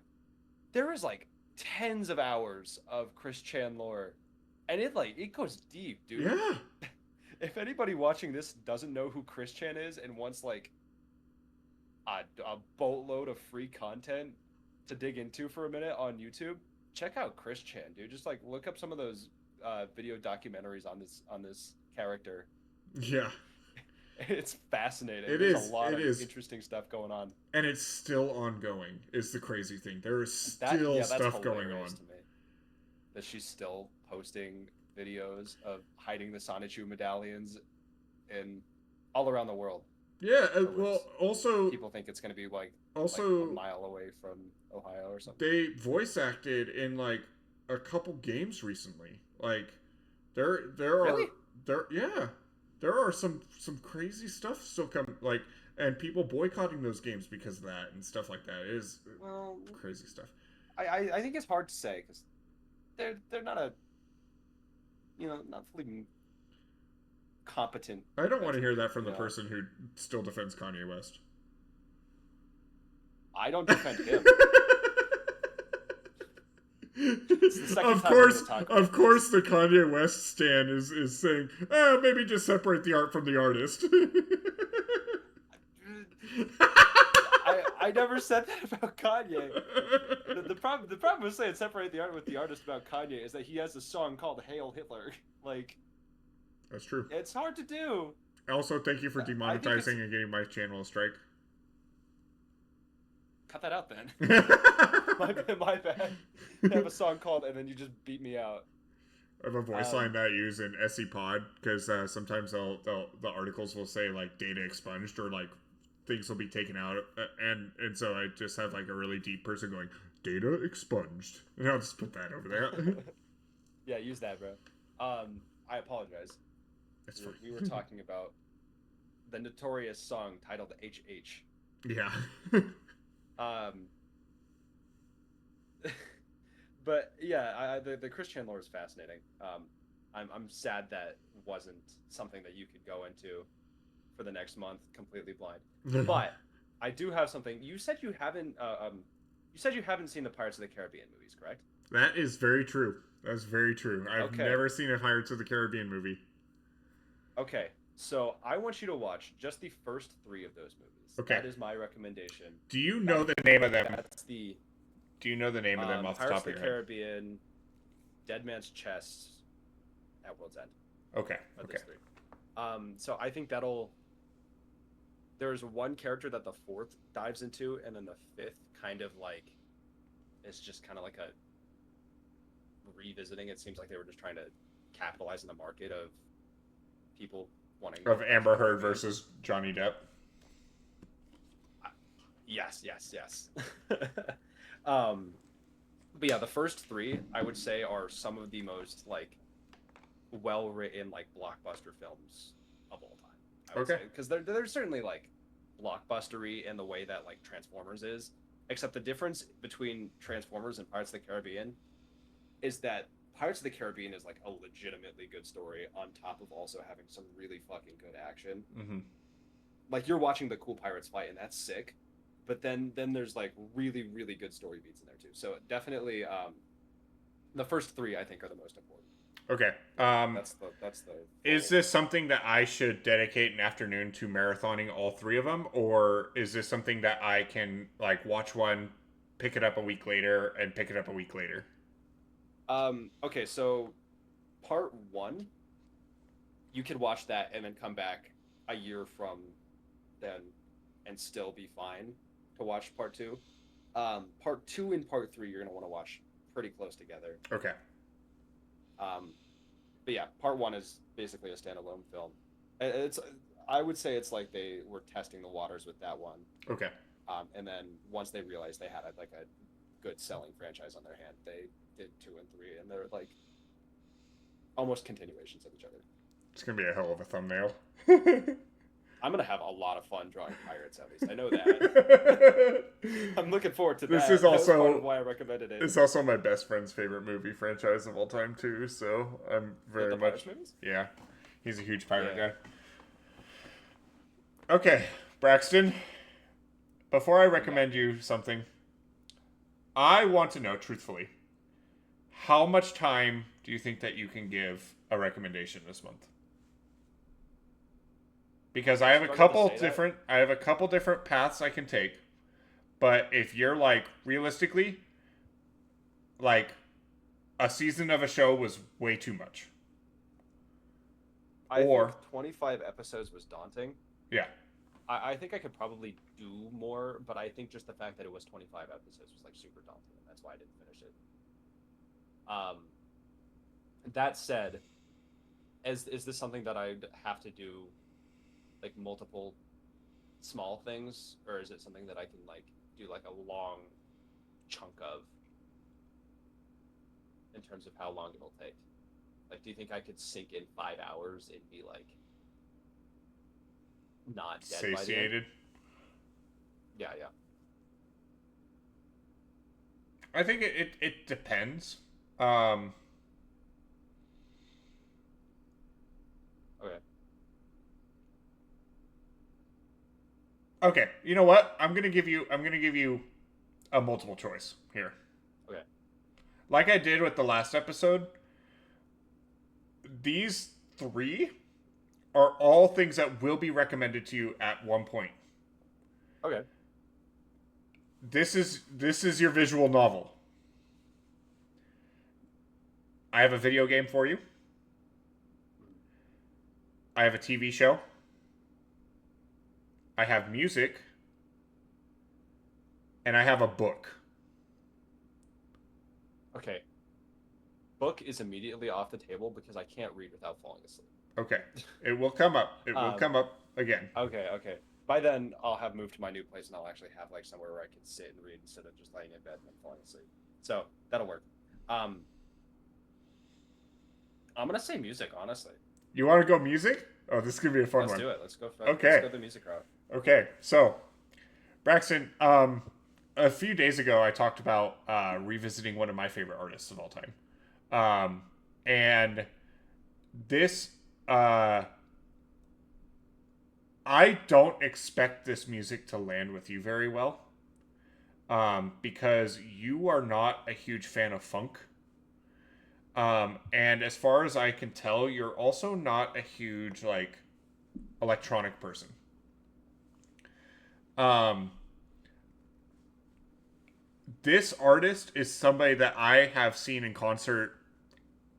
There is like tens of hours of Chris Chan lore. And it goes deep, dude. Yeah. If anybody watching this doesn't know who Chris Chan is and wants like a boatload of free content to dig into for a minute on YouTube, check out Chris Chan, dude. Just like look up some of those video documentaries on this character. Yeah. It's fascinating. There's a lot of interesting stuff going on. And it's still ongoing, is the crazy thing. There is still stuff going on. To me. That she's still posting videos of hiding the Sonichu medallions in all around the world. Yeah, well, also people think it's going to be like a mile away from Ohio or something. They voice acted in like a couple games recently. Like there really? There are some crazy stuff still coming, like, and people boycotting those games because of that and stuff like that. It is crazy stuff. I think it's hard to say because they're not not fully competent. I don't want to hear that from you the know. person who still defends Kanye West. I don't defend him. It's the second time we're going to talk about Of course, the Kanye West stan is saying, maybe just separate the art from the artist. I never said that about Kanye. The problem with saying separate the art with the artist about Kanye is that he has a song called "Hail Hitler." Like, that's true. it's hard to do. Also, thank you for demonetizing and getting my channel a strike. Cut that out then. my bad. I have a song called "And Then You Just Beat Me Out." I have a voice line that I use in SCPod because sometimes the articles will say like data expunged or like things will be taken out, and so I just have like a really deep person going data expunged, and I'll just put that over there. Yeah, use that, bro. I apologize. That's fine. We were talking about the notorious song titled "HH." Yeah. But yeah, the Christian lore is fascinating. I'm sad that wasn't something that you could go into for the next month completely blind. But I do have something. You said you haven't seen the Pirates of the Caribbean movies, correct? That is very true. That's very true. I've never seen a Pirates of the Caribbean movie. Okay, so I want you to watch just the first 3 of those movies. Okay. That is my recommendation. Do you know the name of them? Do you know the name of them off the top of your head? Pirates of the Caribbean, Dead Man's Chest, at World's End. Okay. Okay. So I think there's one character that the 4th dives into, and then the 5th kind of like is just kind of like a revisiting. It seems like they were just trying to capitalize on the market of people wanting of Amber Heard versus Johnny Depp. Yes. But yeah, the first 3 I would say are some of the most like well-written like blockbuster films of all time. I would say because they're certainly like blockbustery in the way that like Transformers is, except the difference between Transformers and Pirates of the Caribbean is that Pirates of the Caribbean is like a legitimately good story on top of also having some really fucking good action. Mm-hmm. Like you're watching the cool pirates fight and that's sick, but then there's like really really good story beats in there too. So definitely the first 3 I think are the most important. Okay. That's the Is this something that I should dedicate an afternoon to marathoning all 3 of them, or is this something that I can like watch one, pick it up a week later, and pick it up a week later? Okay, so part 1, you could watch that and then come back a year from then and still be fine to watch part 2. Part 2 and part 3 you're gonna want to watch pretty close together. Okay. But yeah, part 1 is basically a standalone film. I would say it's like they were testing the waters with that one. Okay. And then once they realized they had like a good selling franchise on their hand, they did 2 and 3, and they're like almost continuations of each other. It's gonna be a hell of a thumbnail. I'm gonna have a lot of fun drawing pirates. At least I know that. I'm looking forward to that. This is also part of why I recommended it. It's also my best friend's favorite movie franchise of all time too. So I'm very much. Yeah, he's a huge pirate guy. Okay, Braxton. Before I recommend you something, I want to know truthfully, how much time do you think that you can give a recommendation this month? Because I have a couple different paths I can take. But if you're like realistically, like a season of a show was way too much. I think 25 episodes was daunting. Yeah. I think I could probably do more, but I think just the fact that it was 25 episodes was like super daunting, and that's why I didn't finish it. That said, is this something that I'd have to do like multiple small things, or is it something that I can like do like a long chunk of in terms of how long it'll take? Like, do you think I could sink in 5 hours and be like not dead satiated? Yeah. I think it depends. Okay. Okay, you know what? I'm gonna give you a multiple choice here. Okay. Like I did with the last episode, these three are all things that will be recommended to you at one point. Okay. This is your visual novel. I have a video game for you. I have a TV show. I have music. And I have a book. Okay. Book is immediately off the table because I can't read without falling asleep. Okay. It will come up. It will Um, come up again. Okay, okay. By then, I'll have moved to my new place and I'll actually have like somewhere where I can sit and read instead of just laying in bed and then falling asleep. So that'll work. I'm gonna say music, honestly. You want to go music? Oh, this is going to be a fun Let's one. do it. Let's go. Okay. Let's go the music route. Okay. So, Braxton, a few days ago, I talked about revisiting one of my favorite artists of all time. And this, I don't expect this music to land with you very well. Because you are not a huge fan of funk. And as far as I can tell, you're also not a huge, like, electronic person. This artist is somebody that I have seen in concert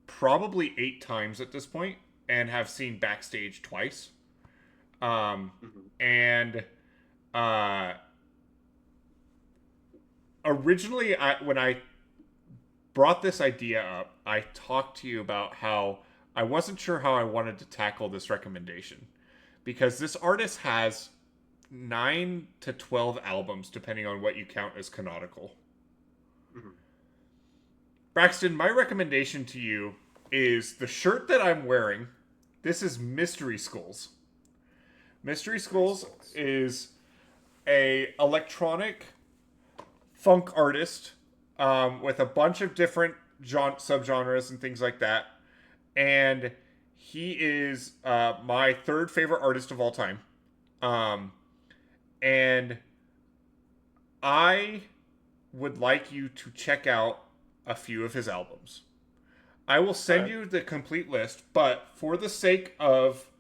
probably 8 times at this point and have seen backstage twice. And originally, when I brought this idea up, I talked to you about how I wasn't sure how I wanted to tackle this recommendation because this artist has 9 to 12 albums, depending on what you count as canonical. Braxton, my recommendation to you is the shirt that I'm wearing. This is Mystery Skulls. Mystery Skulls is a electronic funk artist with a bunch of different subgenres and things like that. And he is my third favorite artist of all time. And I would like you to check out a few of his albums. I will send you the complete list, but for the sake of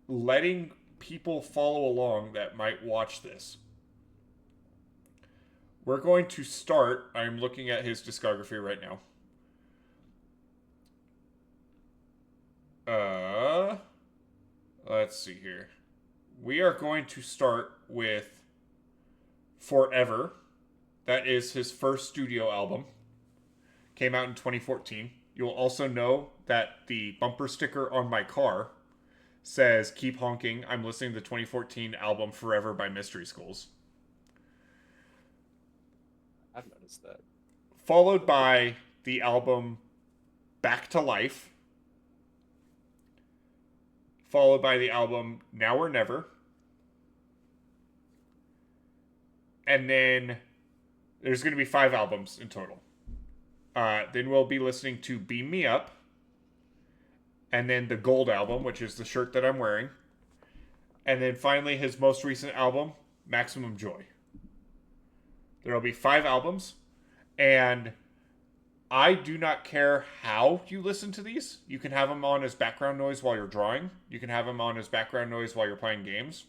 letting people follow along that might watch this, we're going to start. I'm looking at his discography right now. Let's see here. We are going to start with Forever. That is his first studio album. Came out in 2014. You'll also know that the bumper sticker on my car says, "Keep honking, I'm listening to the 2014 album Forever by Mystery Skulls." I've noticed that. Followed by the album Back to Life. Followed by the album Now or Never. And then there's going to be 5 albums in total. Then we'll be listening to Beam Me Up. And then the Gold album, which is the shirt that I'm wearing. And then finally his most recent album, Maximum Joy. There will be 5 albums. And I do not care how you listen to these. You can have them on as background noise while you're drawing. You can have them on as background noise while you're playing games.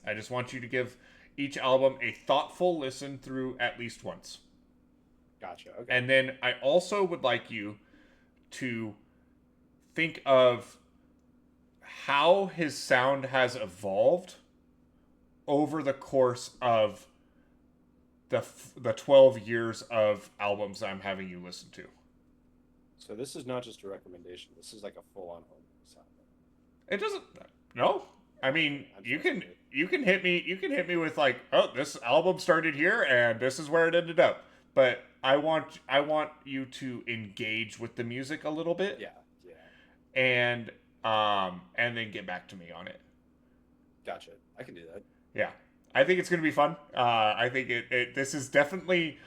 I just want you to give each album a thoughtful listen through at least once. Gotcha. Okay. And then I also would like you to think of how his sound has evolved over the course of the 12 years of albums I'm having you listen to. So this is not just a recommendation. This is like a full-on home sound. It doesn't. No, I mean you can hit me with like, oh, this album started here and this is where it ended up. But I want you to engage with the music a little bit. Yeah. And then get back to me on it. Gotcha. I can do that. Yeah. I think it's going to be fun. I think this is definitely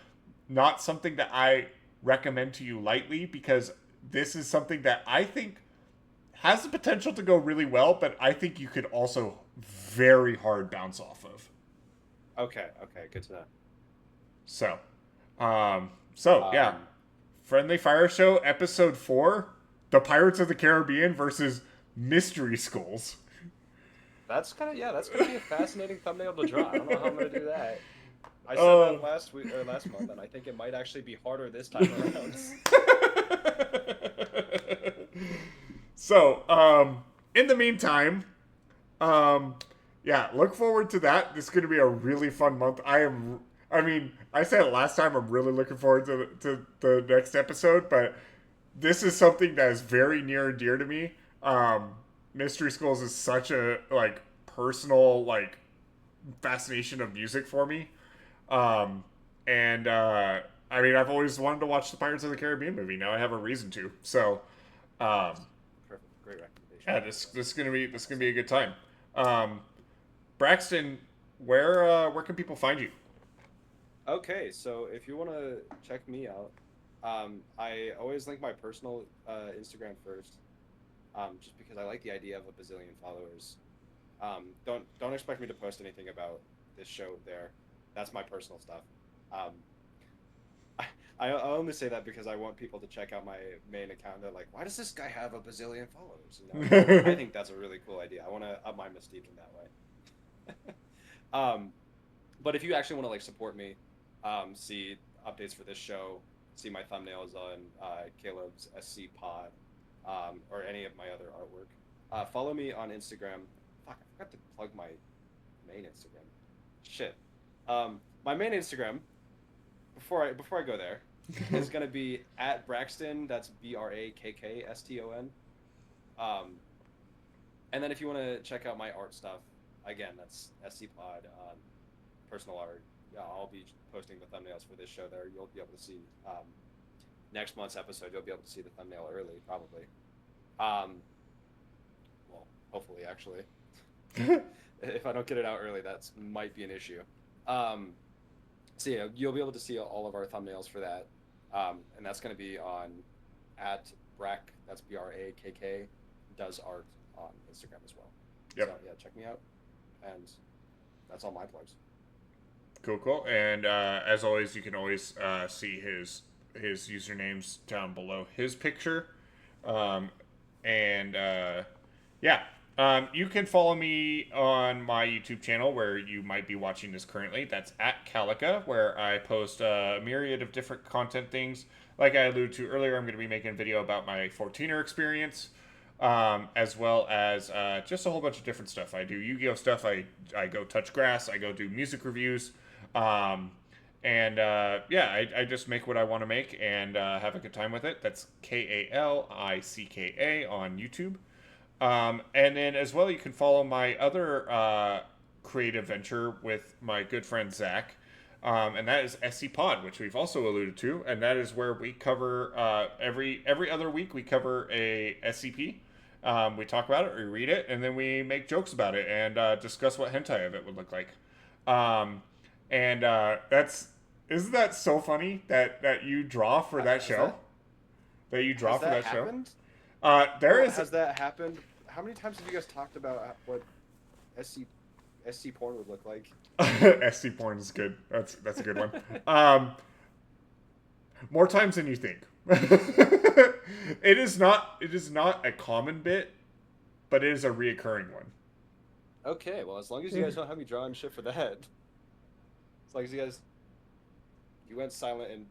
not something that I recommend to you lightly because this is something that I think has the potential to go really well, but I think you could also very hard bounce off of. Okay, good to know. So, yeah, Friendly Fire Show episode 4, The Pirates of the Caribbean versus Mystery Skulls. That's gonna be a fascinating thumbnail to draw. I don't know how I'm gonna do that. I said that last week or last month, and I think it might actually be harder this time around. So, in the meantime, yeah, look forward to that. This is going to be a really fun month. I said it last time, I'm really looking forward to the next episode, but this is something that is very near and dear to me. Mystery Skulls is such a, like, personal, like, fascination of music for me. I've always wanted to watch the Pirates of the Caribbean movie. Now I have a reason to. So, perfect, great recommendation. Yeah, this is gonna be a good time. Braxton, where can people find you? Okay, so if you want to check me out, I always link my personal Instagram first, just because I like the idea of a bazillion followers. Don't expect me to post anything about this show there. That's my personal stuff. I only say that because I want people to check out my main account. They're like, why does this guy have a bazillion followers? You know? I think that's a really cool idea. I want to up my mystique in that way. But if you actually want to like support me, see updates for this show, see my thumbnails on Caleb's SCPod, or any of my other artwork, follow me on Instagram. Fuck, I forgot to plug my main Instagram. Shit. My main Instagram, before I go there, is gonna be at Braxton. That's BRAKKSTON. And then if you want to check out my art stuff, again, that's SCPod, personal art. Yeah, I'll be posting the thumbnails for this show there. You'll be able to see next month's episode. You'll be able to see the thumbnail early, probably. Well, hopefully, actually. If I don't get it out early, that might be an issue. So yeah, you'll be able to see all of our thumbnails for that, and that's going to be on at Brack. That's BRAKK does art on Instagram as well. Yep. So yeah, check me out, and that's all my plugs. Cool. And as always, you can always see his usernames down below his picture, yeah. You can follow me on my YouTube channel where you might be watching this currently. That's at Calica, where I post a myriad of different content things. Like I alluded to earlier, I'm going to be making a video about my 14er experience, as well as just a whole bunch of different stuff. I do Yu-Gi-Oh stuff. I go touch grass. I go do music reviews. I just make what I want to make and have a good time with it. That's KALICKA on YouTube. And then as well, you can follow my other creative venture with my good friend Zach, and that is SCPod, which we've also alluded to, and that is where we cover every other week we cover a SCP. We talk about it, we read it, and then we make jokes about it and discuss what hentai of it would look like. Isn't that so funny that you draw for that show? That you draw for that show? Has that happened? How many times have you guys talked about what SC porn would look like? SC porn is good. That's a good one. More times than you think. It is not a common bit, but it is a reoccurring one. Okay, well, as long as you guys don't have me drawing shit for that. As long as you went silent and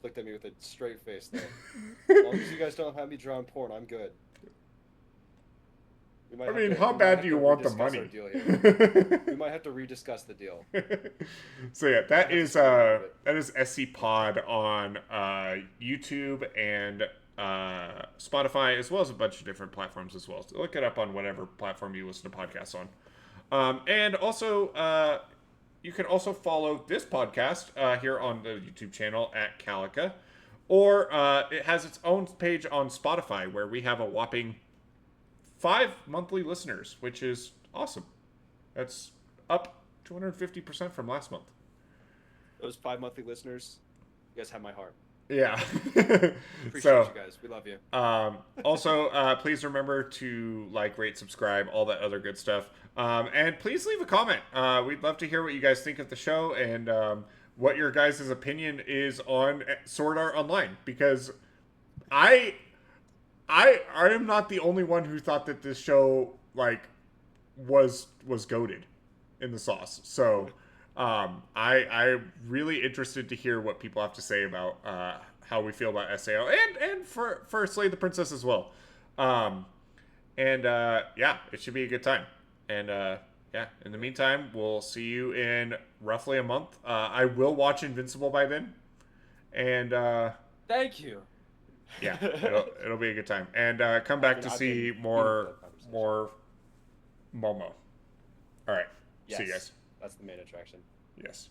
looked at me with a straight face there. As long as you guys don't have me drawing porn, I'm good. How bad do you want the money? We might have to rediscuss the deal. So yeah, that is SCPod on YouTube and Spotify, as well as a bunch of different platforms as well. So look it up on whatever platform you listen to podcasts on. And also, you can also follow this podcast here on the YouTube channel at Calica, or it has its own page on Spotify where we have a whopping 5 monthly listeners, which is awesome. That's up 250% from last month. Those 5 monthly listeners, you guys have my heart. Yeah. Appreciate So, you guys. We love you. also, please remember to like, rate, subscribe, all that other good stuff. And please leave a comment. We'd love to hear what you guys think of the show and what your guys' opinion is on Sword Art Online, because I I am not the only one who thought that this show like was goated in the sauce. So I'm really interested to hear what people have to say about how we feel about SAO and for Slay the Princess as well. Um, and yeah, it should be a good time. And yeah, in the meantime, we'll see you in roughly a month. I will watch Invincible by then, and Thank you. yeah, it'll be a good time. And come back to I've see been fiending for more that conversation. more Momo. All right, see you Yes, guys. that's the main attraction. Yes.